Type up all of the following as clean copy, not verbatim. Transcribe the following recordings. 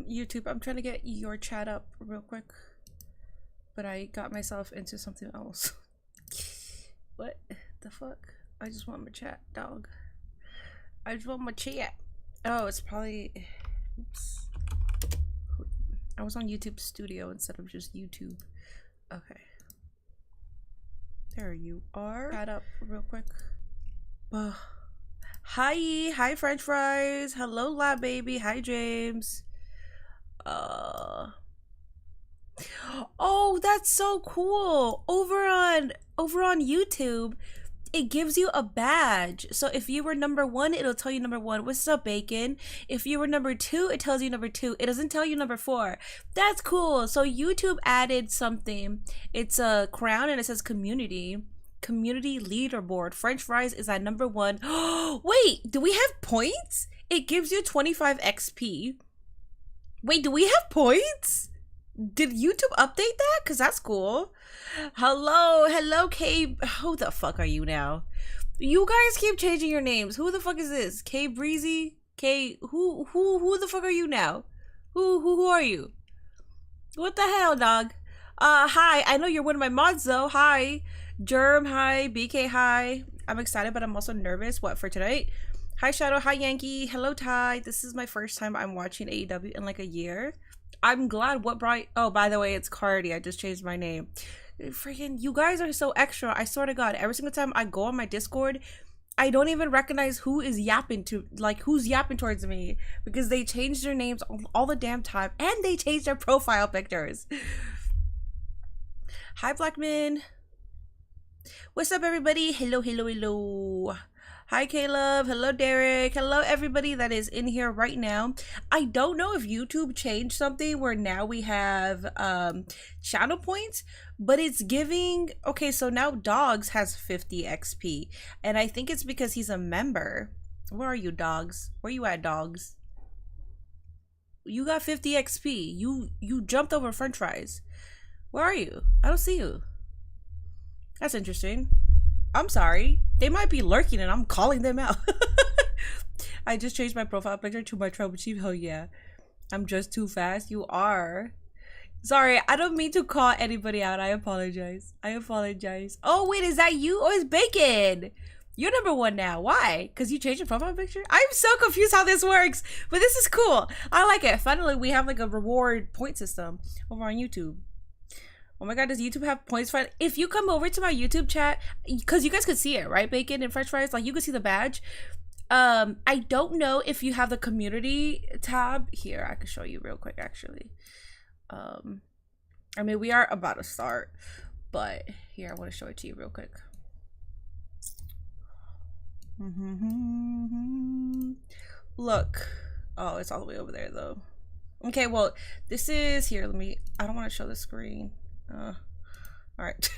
YouTube, I'm trying to get your chat up real quick, but I got myself into something else. What the fuck? I just want my chat, dog. I just want my chat. Oh, it's probably... Oops. I was on YouTube Studio instead of just YouTube. Okay. There you are. Chat up real quick. Hi. Hi, French fries. Hello, Lab Baby. Hi, James. Oh, that's so cool. Over on YouTube, it gives you a badge. So if you were number 1, it'll tell you number 1. What's up, Bacon? If you were number 2, it tells you number 2. It doesn't tell you number 4. That's cool. So YouTube added something. It's a crown and it says community leaderboard. French fries is at number 1. Wait, do we have points? It gives you 25 XP. Wait, do we have points? Did YouTube update that? Because that's cool. Hello, K. Who the fuck are you now? You guys keep changing your names. Who the fuck is this? K Breezy? K. Who the fuck are you now? Who are you? What the hell, dog? Hi. I know you're one of my mods though. Hi. Germ. Hi. BK. Hi. I'm excited, but I'm also nervous. What, for tonight? Hi, Shadow. Hi, Yankee. Hello, Ty. This is my first time I'm watching AEW in like a year. I'm glad. What brought... Oh, by the way, it's Cardi. I just changed my name. Freaking, you guys are so extra. I swear to God, every single time I go on my Discord, I don't even recognize who is yapping to... Like, who's yapping towards me. Because they change their names all the damn time. And they change their profile pictures. Hi, Blackman. What's up, everybody? Hello. Hi, Caleb. Hello, Derek. Hello, everybody that is in here right now. I don't know if YouTube changed something where now we have channel points, but it's giving... Okay, so now Dogs has 50 XP, and I think it's because he's a member. Where are you, Dogs? Where you at, Dogs? You got 50 XP. You jumped over French fries. Where are you? I don't see you. That's interesting. I'm sorry. They might be lurking and I'm calling them out. I just changed my profile picture to my tribal chief. Hell yeah. I'm just too fast. You are. Sorry, I don't mean to call anybody out. I apologize. Oh, wait, is that you? Oh, it's Bacon. You're number 1 now. Why? Because you changed your profile picture? I'm so confused how this works. But this is cool. I like it. Finally, we have like a reward point system over on YouTube. Oh my God, does YouTube have points for it? If you come over to my YouTube chat, because you guys could see it, right? Bacon and French fries, like you can see the badge. I don't know if you have the community tab. Here, I can show you real quick, actually. I mean, we are about to start, but here, I want to show it to you real quick. Look. Oh, it's all the way over there, though. Okay, well, this is... Here, I don't want to show the screen. All right.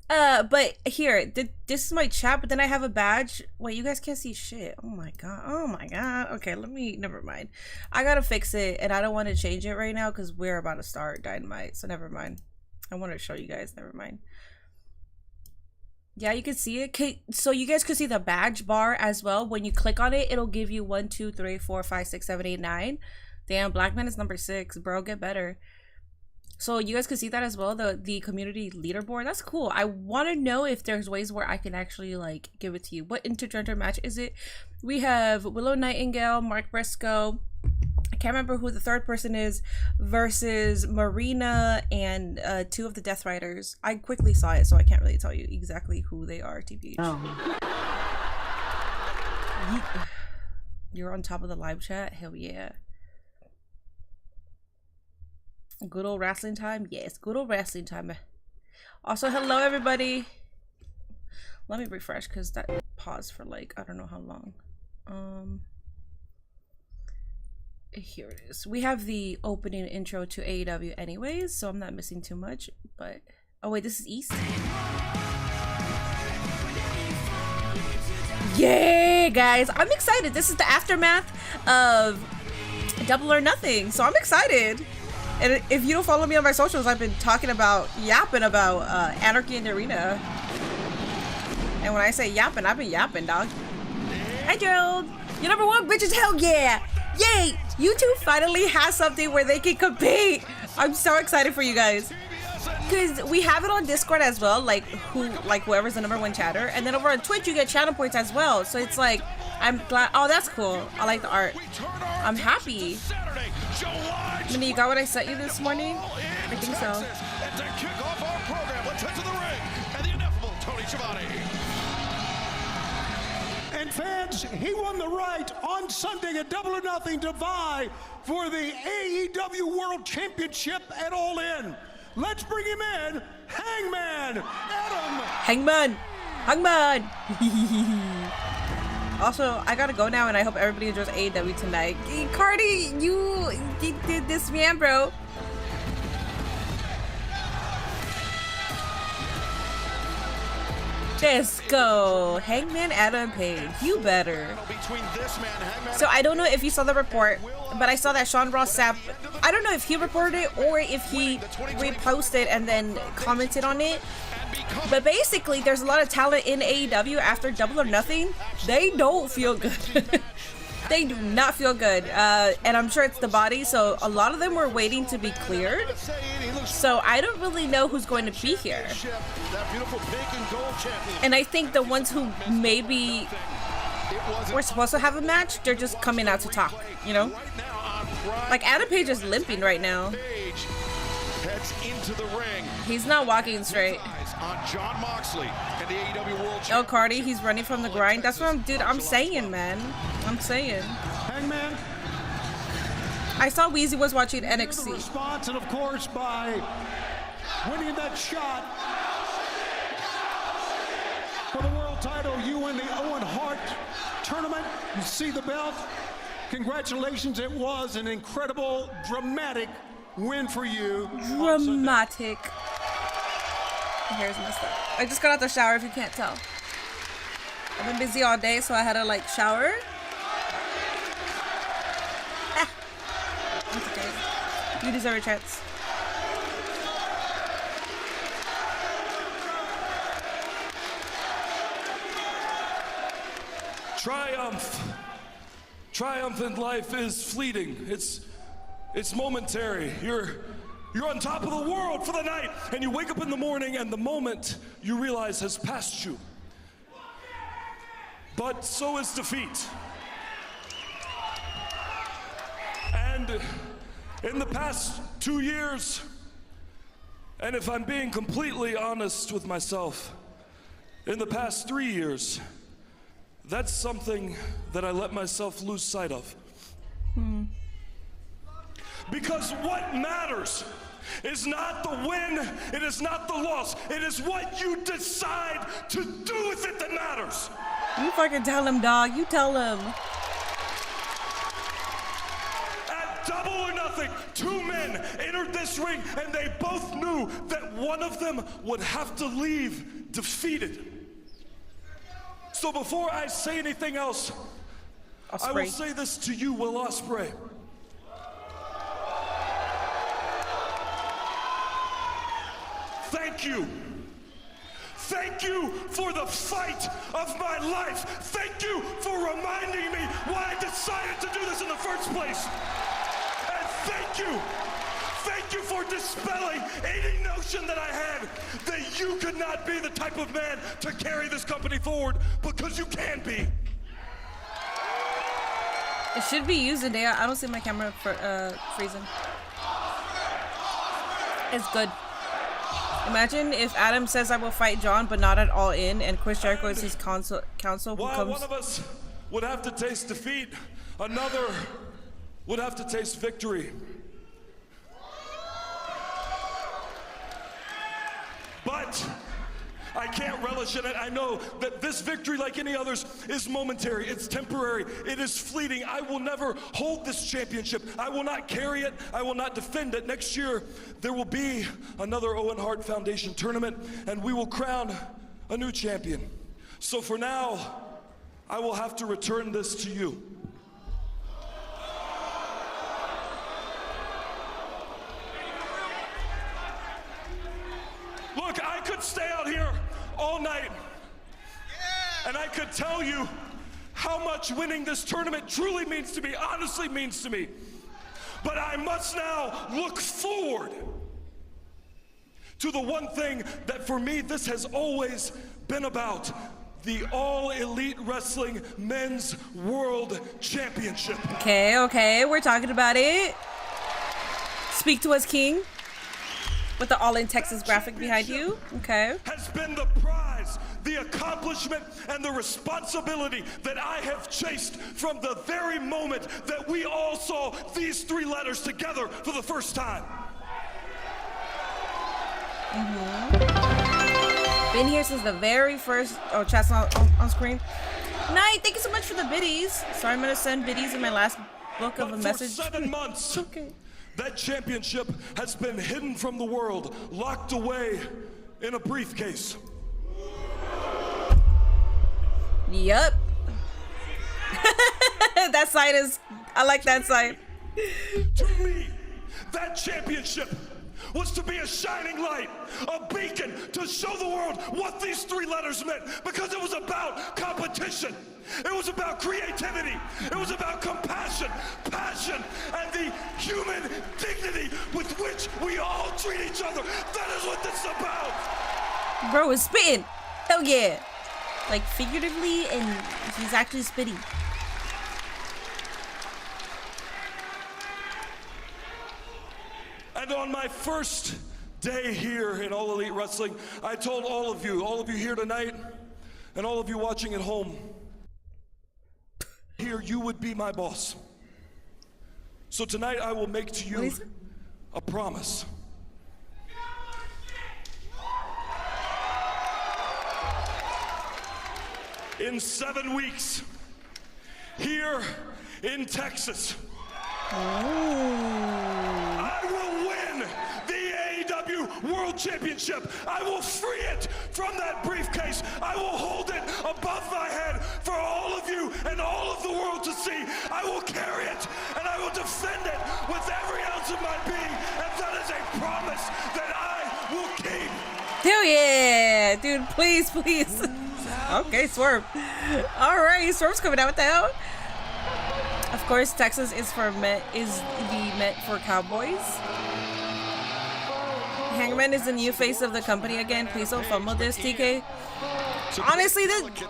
But here, this is my chat, but then I have a badge. Wait, you guys can't see shit. Oh my God. Okay, never mind. I gotta fix it, and I don't want to change it right now because we're about to start Dynamite, so never mind. I want to show you guys, never mind. Yeah, you can see it. So you guys could see the badge bar as well. When you click on it, it'll give you 1, 2, 3, 4, 5, 6, 7, 8, 9. Damn, Blackman is number 6, bro. Get better. So you guys can see that as well, the community leaderboard. That's cool. I want to know if there's ways where I can actually like give it to you. What intergender match is it? We have Willow Nightingale, Mark Briscoe. I can't remember who the third person is, versus Marina and 2 of the Death Riders. I quickly saw it, so I can't really tell you exactly who they are, TBH. Oh. You're on top of the live chat? Hell yeah. Good old wrestling time? Yes, good old wrestling time. Also, hello everybody. Let me refresh because that paused for like, I don't know how long. Here it is. We have the opening intro to AEW anyways, so I'm not missing too much, but... Oh wait, this is East? Yeah, guys, I'm excited. This is the aftermath of Double or Nothing, so I'm excited. And if you don't follow me on my socials, I've been yapping about Anarchy in the Arena. And when I say yapping, I've been yapping, dog. Hi, Gerald. You're number one, bitches. Hell yeah. Yay. You two finally have something where they can compete. I'm so excited for you guys. Because we have it on Discord as well, like whoever's the number one chatter. And then over on Twitch, you get channel points as well. So it's like, I'm glad. Oh, that's cool. I like the art. I'm happy. Minnie, you got what I sent you this morning? I think so. And fans, he won the right on Sunday at Double or Nothing to vie for the AEW World Championship at All In. Let's bring him in, Hangman Adam. Hangman. Hangman. Also, I gotta go now, and I hope everybody enjoys AEW tonight. Cardi, you did this, man, bro. Let's go. Hangman Adam Page. You better. So I don't know if you saw the report, but I saw that Sean Ross Sapp, I don't know if he reported it or if he reposted and then commented on it. But basically, there's a lot of talent in AEW after Double or Nothing. They don't feel good. They do not feel good. And I'm sure it's the body, so a lot of them were waiting to be cleared. So I don't really know who's going to be here. And I think the ones who maybe were supposed to have a match, they're just coming out to talk, you know? Like Adam Page is limping right now. He's not walking straight. El Cardi, he's running from the grind. That's what I'm saying, man. I'm saying. Hangman. I saw Weezy was watching NXT. Response, and of course by winning that shot for the world title, you win the Owen Hart tournament. You see the belt. Congratulations! It was an incredible, dramatic win for you. Dramatic. My hair's messed up. I just got out the shower, if you can't tell. I've been busy all day, so I had to like shower. Ah. It's okay. You deserve a chance. Triumph in life is fleeting. It's momentary. You're on top of the world for the night, and you wake up in the morning, and the moment you realize has passed you. But so is defeat. And in the past 2 years, and if I'm being completely honest with myself, in the past 3 years, that's something that I let myself lose sight of. Because what matters is not the win, it is not the loss, it is what you decide to do with it that matters. You fucking tell him, dog. You tell him. At Double or Nothing, 2 men entered this ring, and they both knew that one of them would have to leave defeated. So before I say anything else, Ospreay. I will say this to you, Will Ospreay. Thank you. Thank you for the fight of my life. Thank you for reminding me why I decided to do this in the first place. And thank you for dispelling any notion that I had that you could not be the type of man to carry this company forward, because you can be. It should be used today. I don't see my camera for freezing. It's good. Imagine if Adam says I will fight John, but not at All In, and Chris Jericho is his counsel who while comes. One of us would have to taste defeat, another would have to taste victory. But I can't relish in it. I know that this victory, like any others, is momentary. It's temporary. It is fleeting. I will never hold this championship. I will not carry it. I will not defend it. Next year, there will be another Owen Hart Foundation tournament, and we will crown a new champion. So for now, I will have to return this to you. Look, I could stay out here all night And I could tell you how much winning this tournament truly means to me, honestly means to me. But I must now look forward to the one thing that for me this has always been about, the All Elite Wrestling Men's World Championship. Okay, we're talking about it. Speak to us, King. With the All in Texas graphic behind you. Okay. Has been the prize, the accomplishment, and the responsibility that I have chased from the very moment that we all saw these three letters together for the first time. Been here since the very first. Oh, chat's not on screen. Night, thank you so much for the biddies. Sorry, I'm gonna send biddies in my last book of a message. For 7 months, okay. That championship has been hidden from the world, locked away in a briefcase. Yup. That side is, I like that side. To me, that championship was to be a shining light, a beacon to show the world what these three letters meant, because it was about competition. It was about creativity. It was about compassion, passion, and the human dignity with which we all treat each other. That is what this is about. Bro is spitting. Hell yeah. Like figuratively, and he's actually spitting. And on my first day here in All Elite Wrestling, I told all of you here tonight, and all of you watching at home, here you would be my boss. So tonight I will make to you a promise. In 7 weeks, here in Texas, I will win the AEW World Championship. I will free it from that briefcase. I will hold it above my head for all of you and all of the world to see. I will carry it and I will defend it with every ounce of my being. And that is a promise that I will keep. Hell yeah, dude, please, please. Okay, Swerve. All right, Swerve's coming out. What the hell? Of course, Texas is the Met for Cowboys. Hangman is the new face of the company again. Please don't fumble this, TK. Honestly,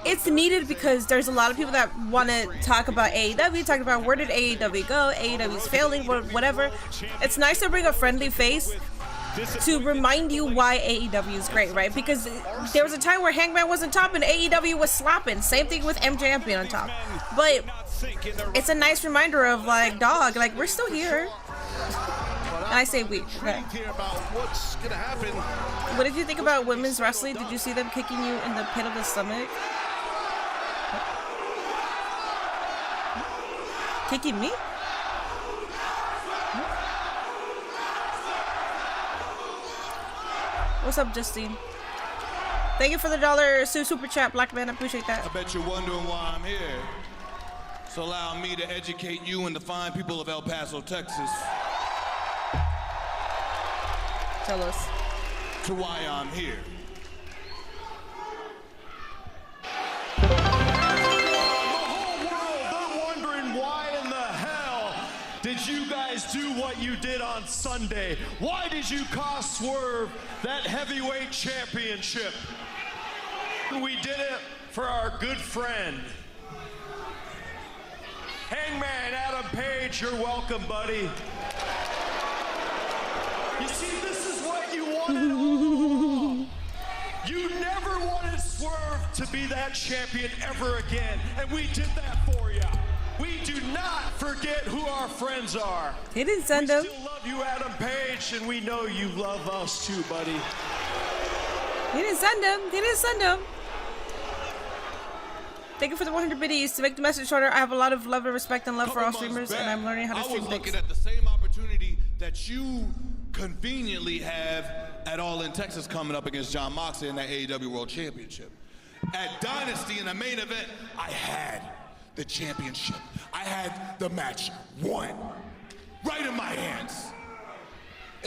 it's needed because there's a lot of people that want to talk about AEW, talking about where did AEW go, AEW's failing, whatever. It's nice to bring a friendly face to remind you why AEW is great, right? Because there was a time where Hangman wasn't top and AEW was slapping. Same thing with MJF being on top. But it's a nice reminder of like, dog, like we're still here. And I say we. Okay. What did you think about women's wrestling? Did you see them kicking you in the pit of the stomach? Kicking me? What's up, Justine? Thank you for the $1 super chat, Black Man. I appreciate that. I bet you're wondering why I'm here. So allow me to educate you and the fine people of El Paso, Texas. Tell us. To why I'm here. Did you guys do what you did on Sunday? Why did you cost Swerve that heavyweight championship? We did it for our good friend. Hangman Adam Page, you're welcome, buddy. You see, this is what you wanted all along. You never wanted Swerve to be that champion ever again, and we did that for you. We do not forget who our friends are. He didn't send him. We still love you, Adam Page, and we know you love us too, buddy. He didn't send him. He didn't send him. Thank you for the 100 biddies. To make the message shorter, I have a lot of love and respect and love for all streamers, and I'm learning how to stream I was things. looking at the same opportunity that you conveniently have at All in Texas coming up against John Moxley in that AEW World Championship. At Dynasty in the main event, I had the championship. I had the match won right in my hands.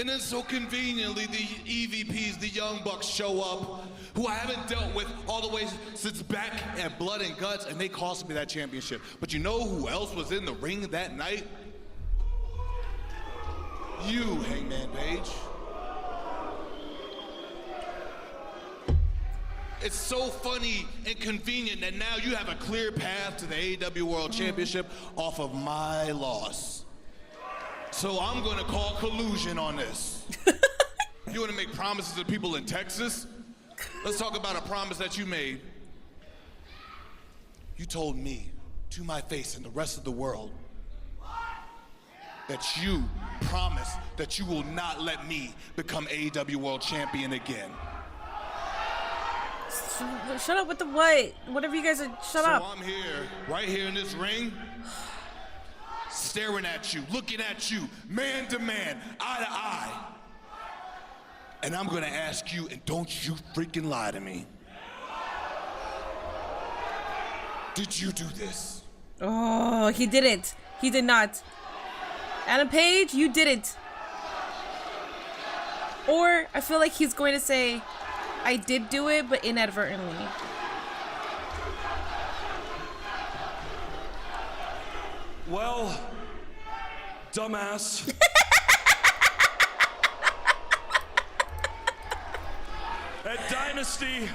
And then so conveniently, the EVPs, the Young Bucks, show up, who I haven't dealt with all the way since back at Blood and Guts, and they cost me that championship. But you know who else was in the ring that night? You, Hangman Page. It's so funny and convenient that now you have a clear path to the AEW World Championship off of my loss. So I'm gonna call collusion on this. You wanna make promises to people in Texas? Let's talk about a promise that you made. You told me, to my face and the rest of the world, that you promise that you will not let me become AEW World Champion again. Shut up with the what? Whatever you guys are, shut up. So I'm here, right here in this ring, staring at you, looking at you, man to man, eye to eye. And I'm gonna ask you, and don't you freaking lie to me. Did you do this? Oh, he didn't. He did not. Adam Page, you didn't. Or I feel like he's going to say, I did do it, but inadvertently. Well, dumbass. At Dynasty,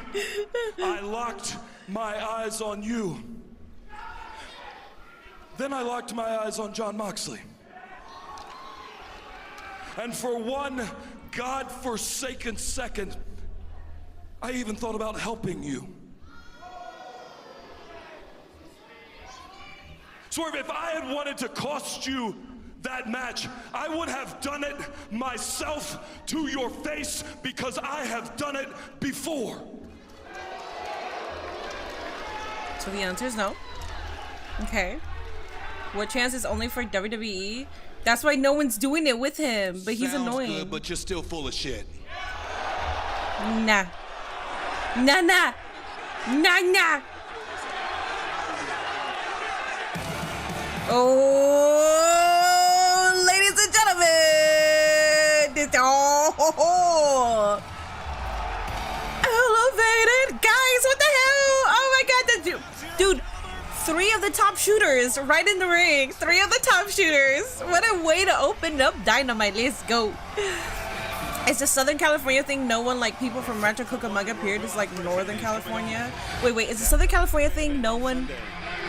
I locked my eyes on you. Then I locked my eyes on Jon Moxley. And for one God-forsaken second, I even thought about helping you. Swerve, if I had wanted to cost you that match, I would have done it myself to your face because I have done it before. So the answer is no. Okay. What chance is only for WWE? That's why no one's doing it with him, but he's Sounds annoying. good, but you're still full of shit. Nah. Nah, nah. Nah, nah. Oh, ladies and gentlemen. Oh, elevated. Guys, what the hell? Oh my God. Dude, 3 of the top shooters right in the ring. 3 of the top shooters. What a way to open up Dynamite. Let's go. It's a Southern California thing. No one, like people from Rancho Cucamonga Pier, is like Northern California. Wait, is a Southern California thing? No one,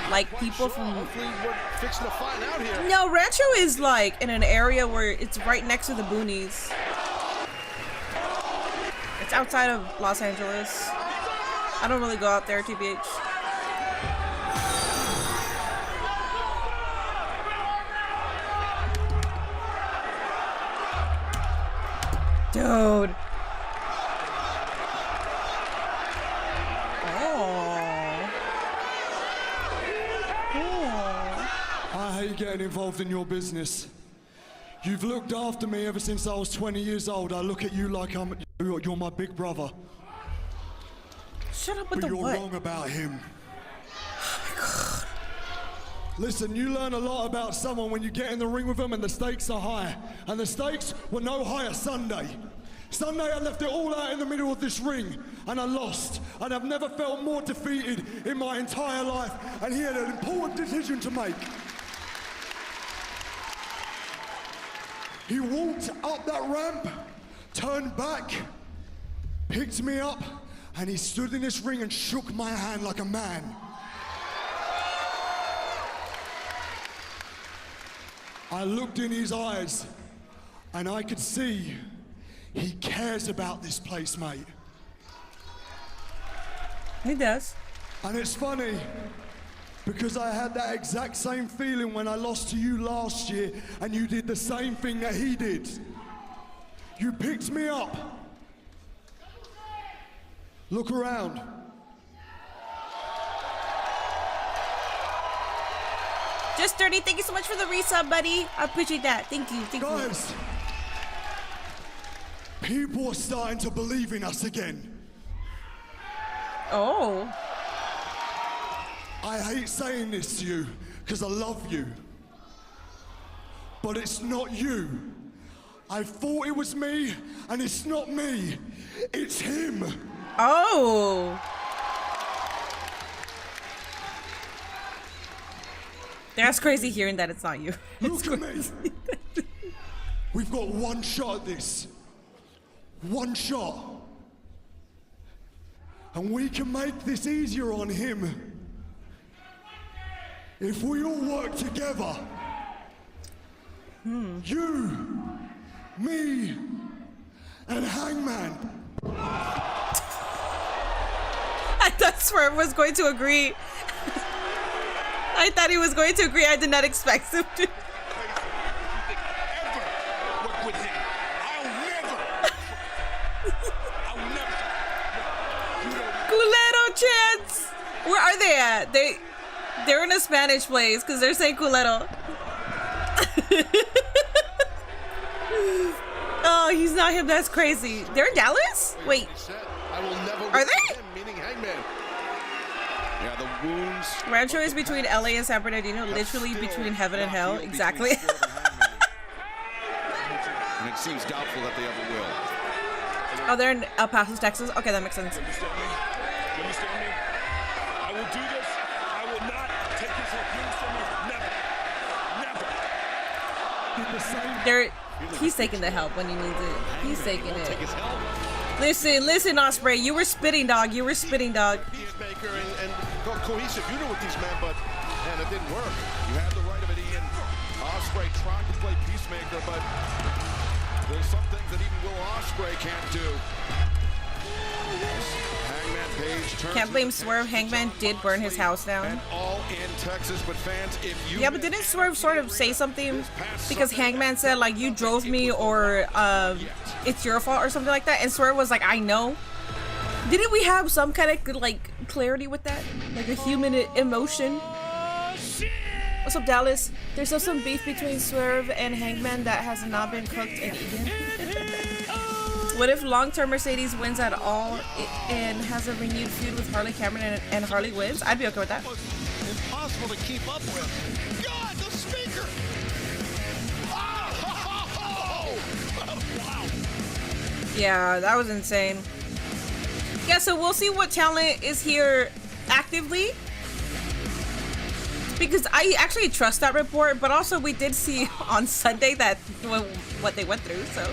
like people from. Hopefully we're fixing to find out here. No, Rancho is like in an area where it's right next to the boonies. It's outside of Los Angeles. I don't really go out there, TBH. Dude. I hate getting involved in your business. You've looked after me ever since I was 20 years old. I look at you like you're my big brother. Shut up with But the you're what? wrong about him. Listen, you learn a lot about someone when you get in the ring with them and the stakes are high. And the stakes were no higher Sunday. Sunday I left it all out in the middle of this ring and I lost. And I've never felt more defeated in my entire life. And he had an important decision to make. He walked up that ramp, turned back, picked me up, and he stood in this ring and shook my hand like a man. I looked in his eyes and I could see he cares about this place, mate. He does. And it's funny because I had that exact same feeling when I lost to you last year and you did the same thing that he did. You picked me up. Look around. Just 30, thank you so much for the resub, buddy. I appreciate that. Thank you. Guys, people are starting to believe in us again. Oh. I hate saying this to you because I love you. But it's not you. I thought it was me, and it's not me. It's him. Oh. That's crazy hearing that it's not you. Look at me. We've got one shot at this. One shot. And we can make this easier on him if we all work together. You, me, and Hangman. I thought Swerve was going to agree. I thought he was going to agree. I did not expect him to. Culero chants. Where are they at? They're in a Spanish place because they're saying culero. Oh, he's not him. That's crazy. They're in Dallas? Wait. Are they? Yeah, the wounds. Rancho is between LA and San Bernardino, literally between heaven and hell. Exactly. And it seems doubtful that they ever will. Oh, they're in El Paso, Texas? Okay, that makes sense. You understand me? You understand me? I will do this. I will not take his help. You understand me? Never. Never. He's taking the help when he needs it. He's taking it. Listen, Ospreay, you were spitting, dog. You were spitting, dog. Peacemaker and cohesive unit with these men, but man, it didn't work. You had the right of it, Ian. Ospreay trying to play peacemaker, but there's some things that even Will Ospreay can't do. Hangman Page turns. Can't blame Swerve. Hangman did burn his house down. And all in Texas, but fans, if you yeah, but didn't Swerve sort of say something? Because Hangman said, like, you drove me or it's your fault or something like that. And Swerve was like, I know. Didn't we have some kind of, like, clarity with that? Like a human emotion? What's up, Dallas? There's still some beef between Swerve and Hangman that has not been cooked and eaten. What if long-term Mercedes wins at all and has a renewed feud with Harley Cameron and Harley wins? I'd be okay with that. Impossible to keep up with. God, the speaker! Oh! Wow. Yeah, that was insane. Yeah, so we'll see what talent is here actively. Because I actually trust that report, but also we did see on Sunday that what they went through, so.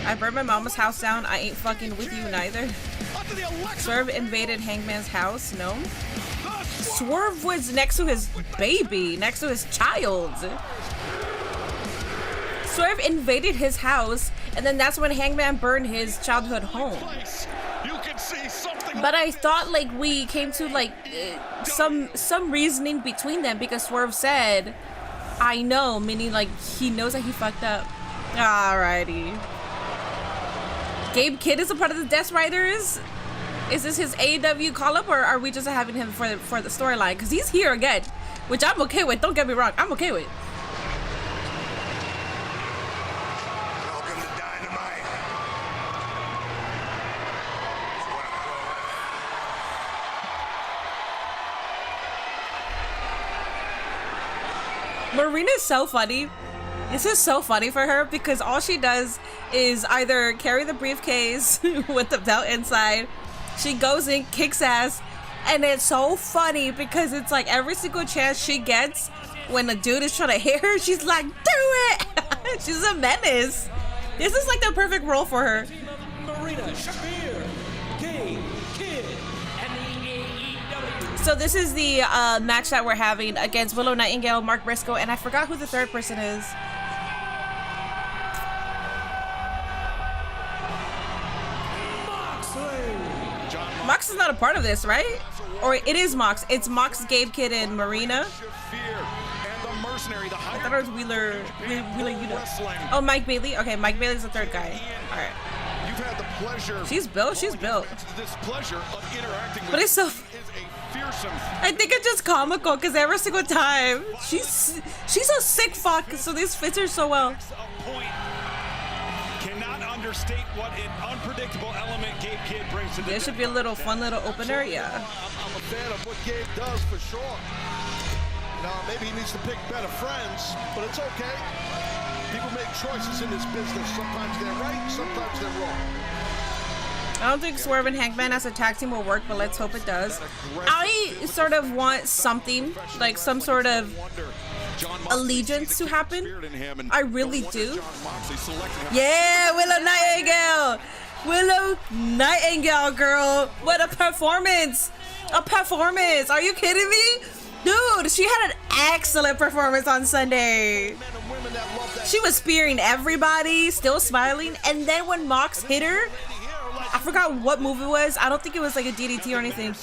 I burned my mama's house down. I ain't fucking with you neither. Swerve invaded Hangman's house. No. Swerve was next to his baby, next to his child. Swerve invaded his house, and then that's when Hangman burned his childhood home. But I thought like we came to like some reasoning between them because Swerve said, "I know," meaning like he knows that he fucked up. Alrighty. Gabe Kidd is a part of the Death Riders. Is this his AEW call-up, or are we just having him for the storyline? Because he's here again, which I'm okay with. Don't get me wrong, I'm okay with. Welcome to Dynamite. Marina's so funny. This is so funny for her because all she does is either carry the briefcase with the belt inside. She goes in, kicks ass, and it's so funny because it's like every single chance she gets when a dude is trying to hit her, she's like, do it! She's a menace. This is like the perfect role for her. Marina, Spear, Gabe, Kidd, and the AEW. So this is the match that we're having against Willow Nightingale, Mark Briscoe, and I forgot who the third person is. Mox is not a part of this, right? Or it is Mox. It's Mox, Gabe Kidd, and Marina. I thought it was Wheeler Yuta. Oh, Mike Bailey. Okay, Mike Bailey's the third guy. All right. You've had the pleasure. She's built. She's built. This pleasure of interacting with but it's so. Fearsome. I think it's just comical because every single time she's a sick fuck, so this fits her so well. Cannot understate what an unpredictable element Gabe Kidd brings to the There should be a little fun little opener, yeah. I'm a fan of what Gabe does for sure. Now maybe he needs to pick better friends, but it's okay. People make choices in this business. Sometimes they're right, sometimes they're wrong. I don't think Swerve and Hangman as a tag team will work, but let's hope it does. I sort of want something, like some sort of allegiance to happen. I really do. Yeah, Willow Nightingale! Willow Nightingale, girl! What a performance! A performance! Are you kidding me? Dude, she had an excellent performance on Sunday. She was spearing everybody, still smiling, and then when Mox hit her, I forgot what move it was. I don't think it was like a DDT or anything.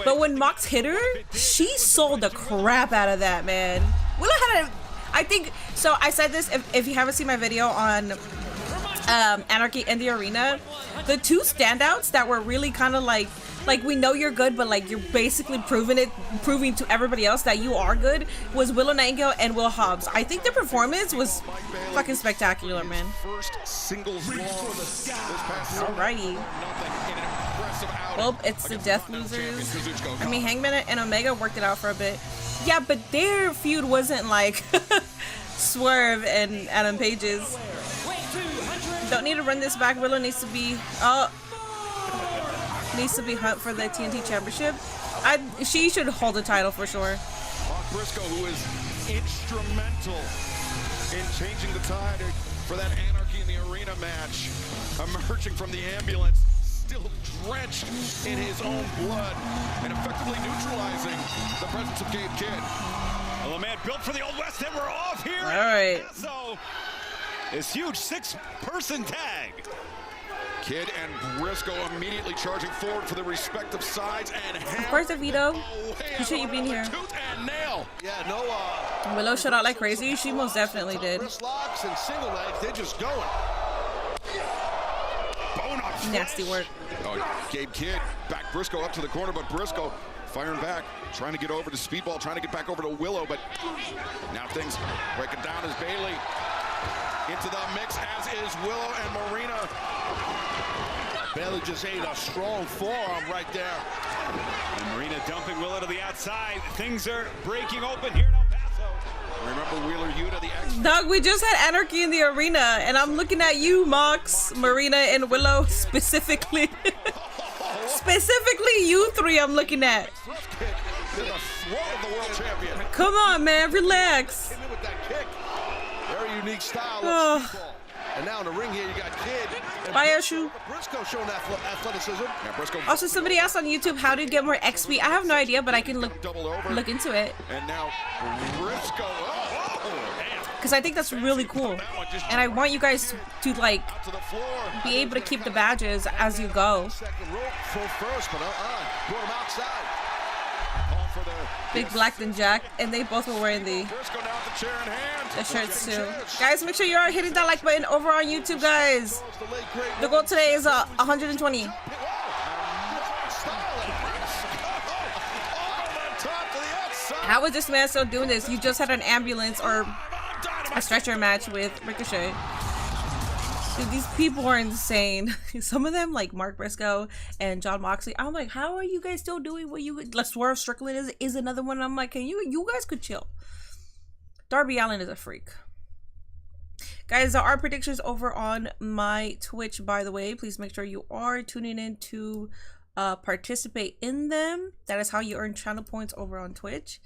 But when Mox hit her, she sold the crap out of that, man. Willow had a... I think... So I said this, if you haven't seen my video on Anarchy in the Arena, the two standouts that were really kind of like we know you're good, but like you're basically proving to everybody else that you are good, was Willow Nightingale and Will Hobbs. I think their performance was fucking spectacular, man. Alrighty. Well, it's the Death Losers. I mean, Hangman and Omega worked it out for a bit. Yeah, but their feud wasn't like Swerve and Adam Page's. Don't need to run this back. Willow needs to be hunt for the TNT Championship. She should hold the title for sure. Briscoe, who is instrumental in changing the tide for that Anarchy in the Arena match, emerging from the ambulance, still drenched in his own blood, and effectively neutralizing the presence of Gabe Kidd. Well, a man built for the Old West, and we're off here. All right. So, this huge 6-person tag. Kidd and Briscoe immediately charging forward for the respective sides, and of course, Vito. Appreciate you being here. Willow shut out like crazy. She most definitely did. Locks and single legs, they're just going. Nasty work. Oh, Gabe Kidd back Briscoe up to the corner, but Briscoe firing back, trying to get over to Speedball, trying to get back over to Willow, but now things breaking down as Bailey into the mix, as is Willow and Marina. Bailey just ate a strong forearm right there. And Marina dumping Willow to the outside. Things are breaking open here in El Paso. Remember Wheeler Yuta, the ex. Doug, we just had Anarchy in the Arena, and I'm looking at you, Mox, Marina, and Willow specifically. Specifically, you three I'm looking at. Come on, man, relax. Very unique style of Oh. And now in the ring here, you got Kidd. Bayashu. Briscoe showing that athleticism. Yeah, Briscoe. Also, somebody asked on YouTube how to get more XP. I have no idea, but I can look into it. And now Briscoe. Because I think that's really cool. And I want you guys to like be able to keep the badges as you go. Big Black and Jack, and they both were wearing the shirts too. Guys, make sure you are hitting that like button over on YouTube, guys. The goal today is 120. How is this man still doing this? You just had an ambulance or a stretcher match with Ricochet. Dude, these people are insane. Some of them, like Mark Briscoe and John Moxley, I'm like, how are you guys still doing what you... Like, Swerve Strickland is another one. I'm like, you guys could chill. Darby Allin is a freak. Guys, there are predictions over on my Twitch, by the way. Please make sure you are tuning in to participate in them. That is how you earn channel points over on Twitch.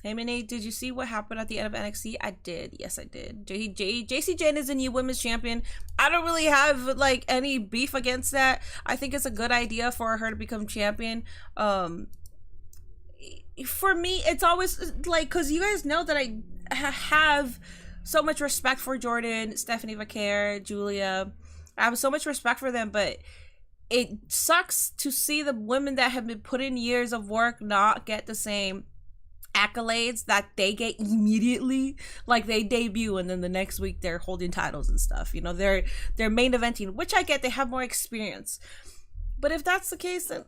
Hey, Nate, did you see what happened at the end of NXT? I did. Yes, I did. JC Jane is the new women's champion. I don't really have, like, any beef against that. I think it's a good idea for her to become champion. For me, it's always, like, because you guys know that I have so much respect for Jordan, Stephanie Vaquer, Julia. I have so much respect for them, but it sucks to see the women that have been put in years of work not get the same accolades that they get immediately. Like, they debut and then the next week they're holding titles and stuff, you know, they're main eventing, which I get, they have more experience. But if that's the case, then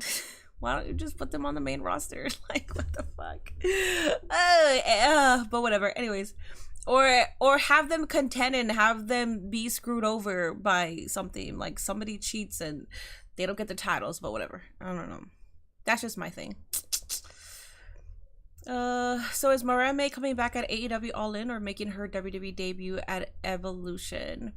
why don't you just put them on the main roster? Like, what the fuck? But whatever. Anyways, or have them contend and have them be screwed over by something, like somebody cheats and they don't get the titles. But whatever, I don't know, that's just my thing. So is Mariah May coming back at AEW All In or making her WWE debut at Evolution?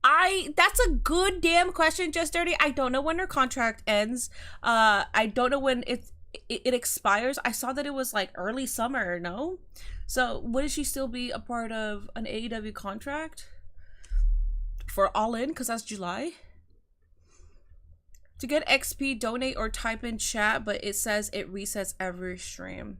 That's a good damn question, Just Dirty. I don't know when her contract ends. I don't know when it expires. I saw that it was like early summer, no? So would she still be a part of an AEW contract for All In? Because that's July. To get XP, donate or type in chat, but it says it resets every stream.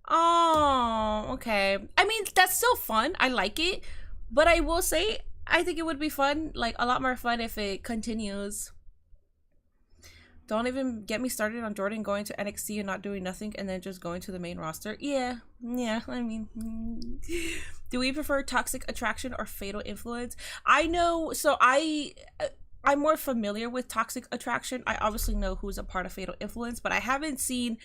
Oh, okay. I mean, that's still fun. I like it. But I will say, I think it would be fun, like a lot more fun if it continues. Don't even get me started on Jordan going to NXT and not doing nothing and then just going to the main roster. Yeah, I mean, do we prefer toxic attraction or fatal influence? I know, so I'm more familiar with toxic attraction. I obviously know who's a part of fatal influence, but I haven't seen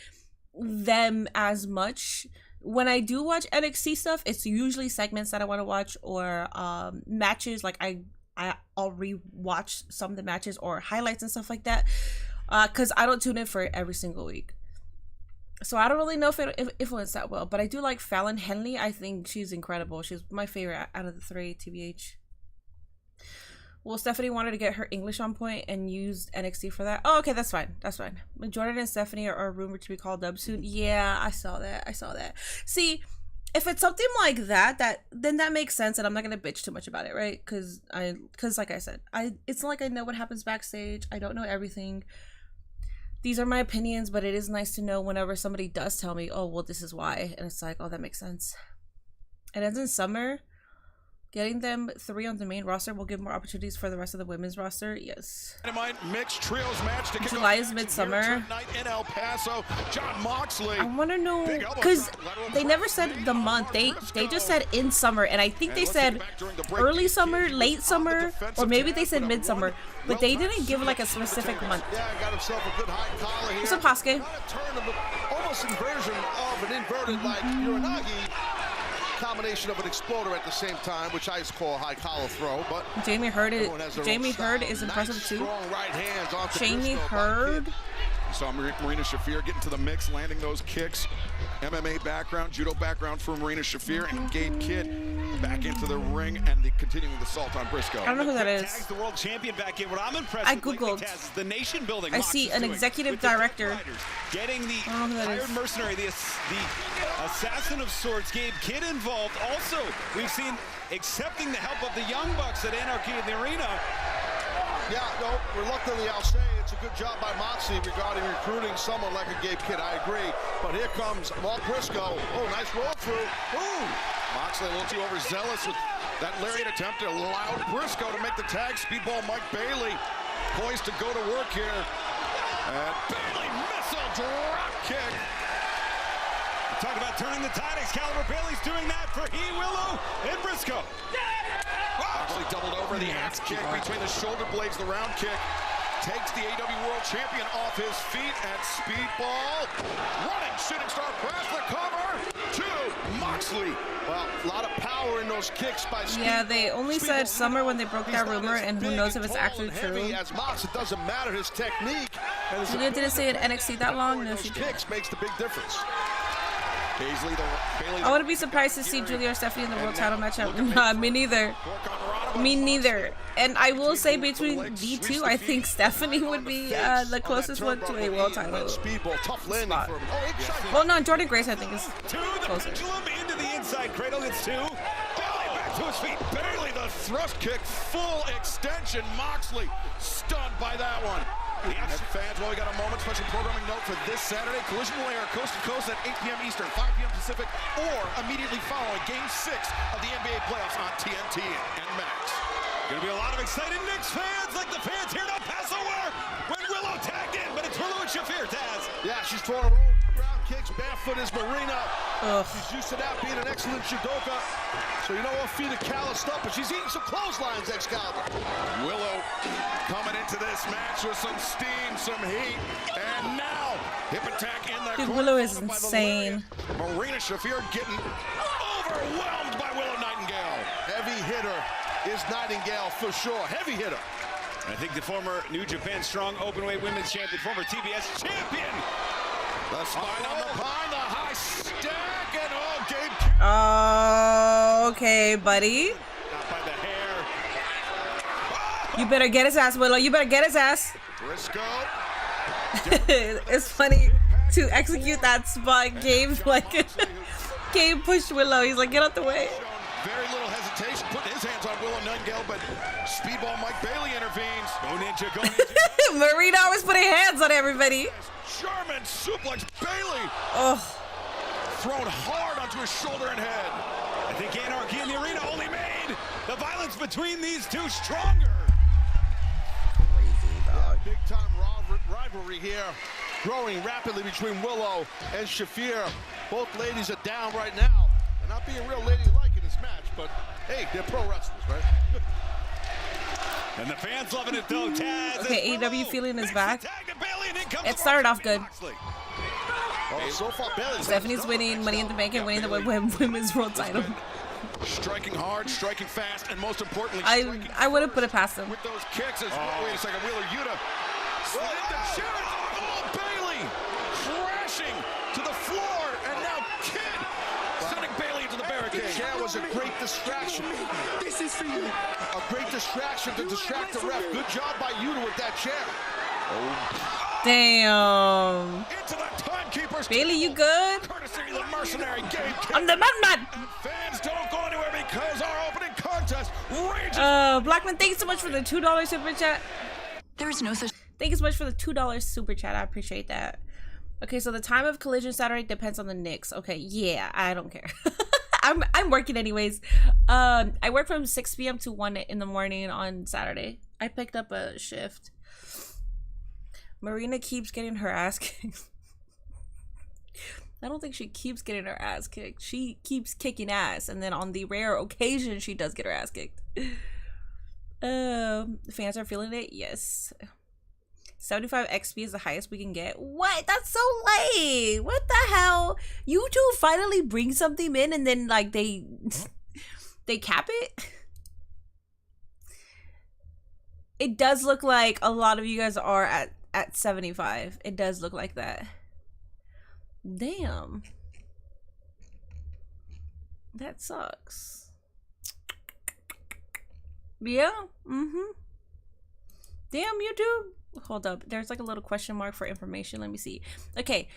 them as much. When I do watch NXT stuff, it's usually segments that I want to watch or matches. Like I'll re-watch some of the matches or highlights and stuff like that, because I don't tune in for it every single week. So I don't really know fatal influence that well, but I do like Fallon Henley. I think she's incredible. She's my favorite out of the three, TBH. Well, Stephanie wanted to get her English on point and used NXT for that. Oh, okay, that's fine. That's fine. Jordan and Stephanie are rumored to be called up soon. Yeah, I saw that. See, if it's something like that, then that makes sense, and I'm not gonna bitch too much about it, right? Because like I said, it's not like I know what happens backstage. I don't know everything. These are my opinions, but it is nice to know whenever somebody does tell me, oh, well, this is why, and it's like, oh, that makes sense. It ends in summer. Getting them 3 on the main roster will give more opportunities for the rest of the women's roster. Yes. Dynamite mixed trios match to July is midsummer. In El Paso, John Moxley. I want to know, because they never said the month. They just said in summer, and I think they said early summer, late summer, or maybe they said midsummer, but they didn't give like a specific month. Yeah, got himself a good high collar here. What's up, Hasuke? Almost inversion of an inverted like Uranagi. Combination of an exploder at the same time, which I call a high collar throw. But Jamie Hurd is impressive too. Right hands off Jamie Hurd. You saw Marina Shafir get into the mix, landing those kicks. MMA background, judo background for Marina Shafir, and Gabe Kidd back into the ring and continuing the assault on Briscoe. I don't know who that is. Tags the world champion back in. What I'm impressed I with googled. is the nation building. I see an executive director. Getting the hired mercenary, the assassin of sorts, Gabe Kidd involved. Also, we've seen accepting the help of the Young Bucks at Anarchy in the Arena. Yeah, no, reluctantly I'll say it's a good job by Moxley regarding recruiting someone like a Gabe Kidd. I agree. But here comes Mark Briscoe. Oh, nice roll through. Ooh. Moxley a little too overzealous with that lariat attempt to allow Briscoe to make the tag. Speedball Mike Bailey poised to go to work here. And Bailey missile drop kick. Talk about turning the tide. Excalibur Bailey's doing that for Willow and Briscoe. Moxley doubled over the axe kick between the shoulder blades, the round kick. Takes the AEW World Champion off his feet and Speedball. Running shooting star press, the cover to Moxley. Well, a lot of power in those kicks by Speedball. Yeah, they only said summer when they broke that rumor, and who knows if it's actually true. As Mox, it doesn't matter his technique. Julia didn't stay at NXT that long. No, she didn't. Kicks makes the big difference. I wouldn't be surprised to see Julia or Stephanie in the world title matchup. Nah, me neither. Me neither. And I will say between the two, I think Stephanie would be the closest one to a world title spot. Well, no, Jordan Grace I think is closer. Into the inside cradle, it's 2. Bailey back to his feet. Bailey the thrust kick, full extension. Moxley stunned by that one. And fans, well, we got a moment special programming note for this Saturday. Collision will air coast to coast at 8 p.m. Eastern, 5 p.m. Pacific, or immediately following Game 6 of the NBA playoffs on TNT and Max. Gonna be a lot of excited Knicks fans, like the fans here in El Paso were when Willow tagged in, but it's Willow and Shafir, Taz. Yeah, she's throwing a roll. Ground kicks, barefoot is Marina. She's used to that, being an excellent judoka. So you know her feet are calloused up, but she's eating some clotheslines, Excalibur. Willow coming into this match with some steam, some heat, and now hip attack in the Dude, Willow is insane. Marina Shafir getting overwhelmed by Willow Nightingale. Heavy hitter is Nightingale for sure. Heavy hitter. I think the former New Japan Strong Openweight Women's Champion, former TBS Champion. The spine on the pine, the high step. Okay, buddy. Not by the hair. You better get his ass, Willow. You better get his ass. Briscoe. It's funny to execute that spot. Gabe Gabe pushed Willow. He's like, get out the way. Very little hesitation, putting his hands on Willow Nungel, but Speedball Mike Bailey intervenes. Go Ninja, go Ninja. Marina always putting hands on everybody. German suplex Bailey. Oh. Thrown hard onto his shoulder and head. I think anarchy in the arena only made the violence between these two stronger. Crazy, dog. Big time rivalry here, growing rapidly between Willow and Shafir. Both ladies are down right now. They're not being real ladylike in this match, but hey, they're pro wrestlers, right? And the fans loving it though. Taz. Okay, AEW feeling is back. Bailey, It started off good. Oh, so far, Bailey's Stephanie's winning Money in the Bank and winning the women's world title. striking hard, striking fast, and most importantly, I would have put it past him. with those kicks. Wait a second, Wheeler Yuta. Oh, Bailey crashing to the floor, and now Kid sending Bailey into the barricade. The chair was a great distraction. This is for you. A great distraction to distract the ref. Good job by Yuta with that chair. Damn. Into the timekeepers. Bailey, you good? Courtesy of the mercenary game. I'm the madman. Fans don't go anywhere because our opening contest rages. Blackman, thanks so much for the $2 super chat. There is no such. Thank you so much for the $2 super chat. I appreciate that. Okay, so the time of collision Saturday depends on the Knicks. Okay, yeah, I don't care. I'm working anyways. I work from 6 p.m. to 1 in the morning on Saturday. I picked up a shift. Marina keeps getting her ass kicked. I don't think she keeps getting her ass kicked. She keeps kicking ass, and then on the rare occasion she does get her ass kicked. Fans are feeling it. Yes. 75 XP is the highest we can get. What? That's so late. What the hell? You two finally bring something in and then like they cap it? It does look like a lot of you guys are at 75. It does look like that. Damn. That sucks. Yeah. Mm-hmm. Damn, YouTube. Hold up. There's like a little question mark for information. Let me see. Okay.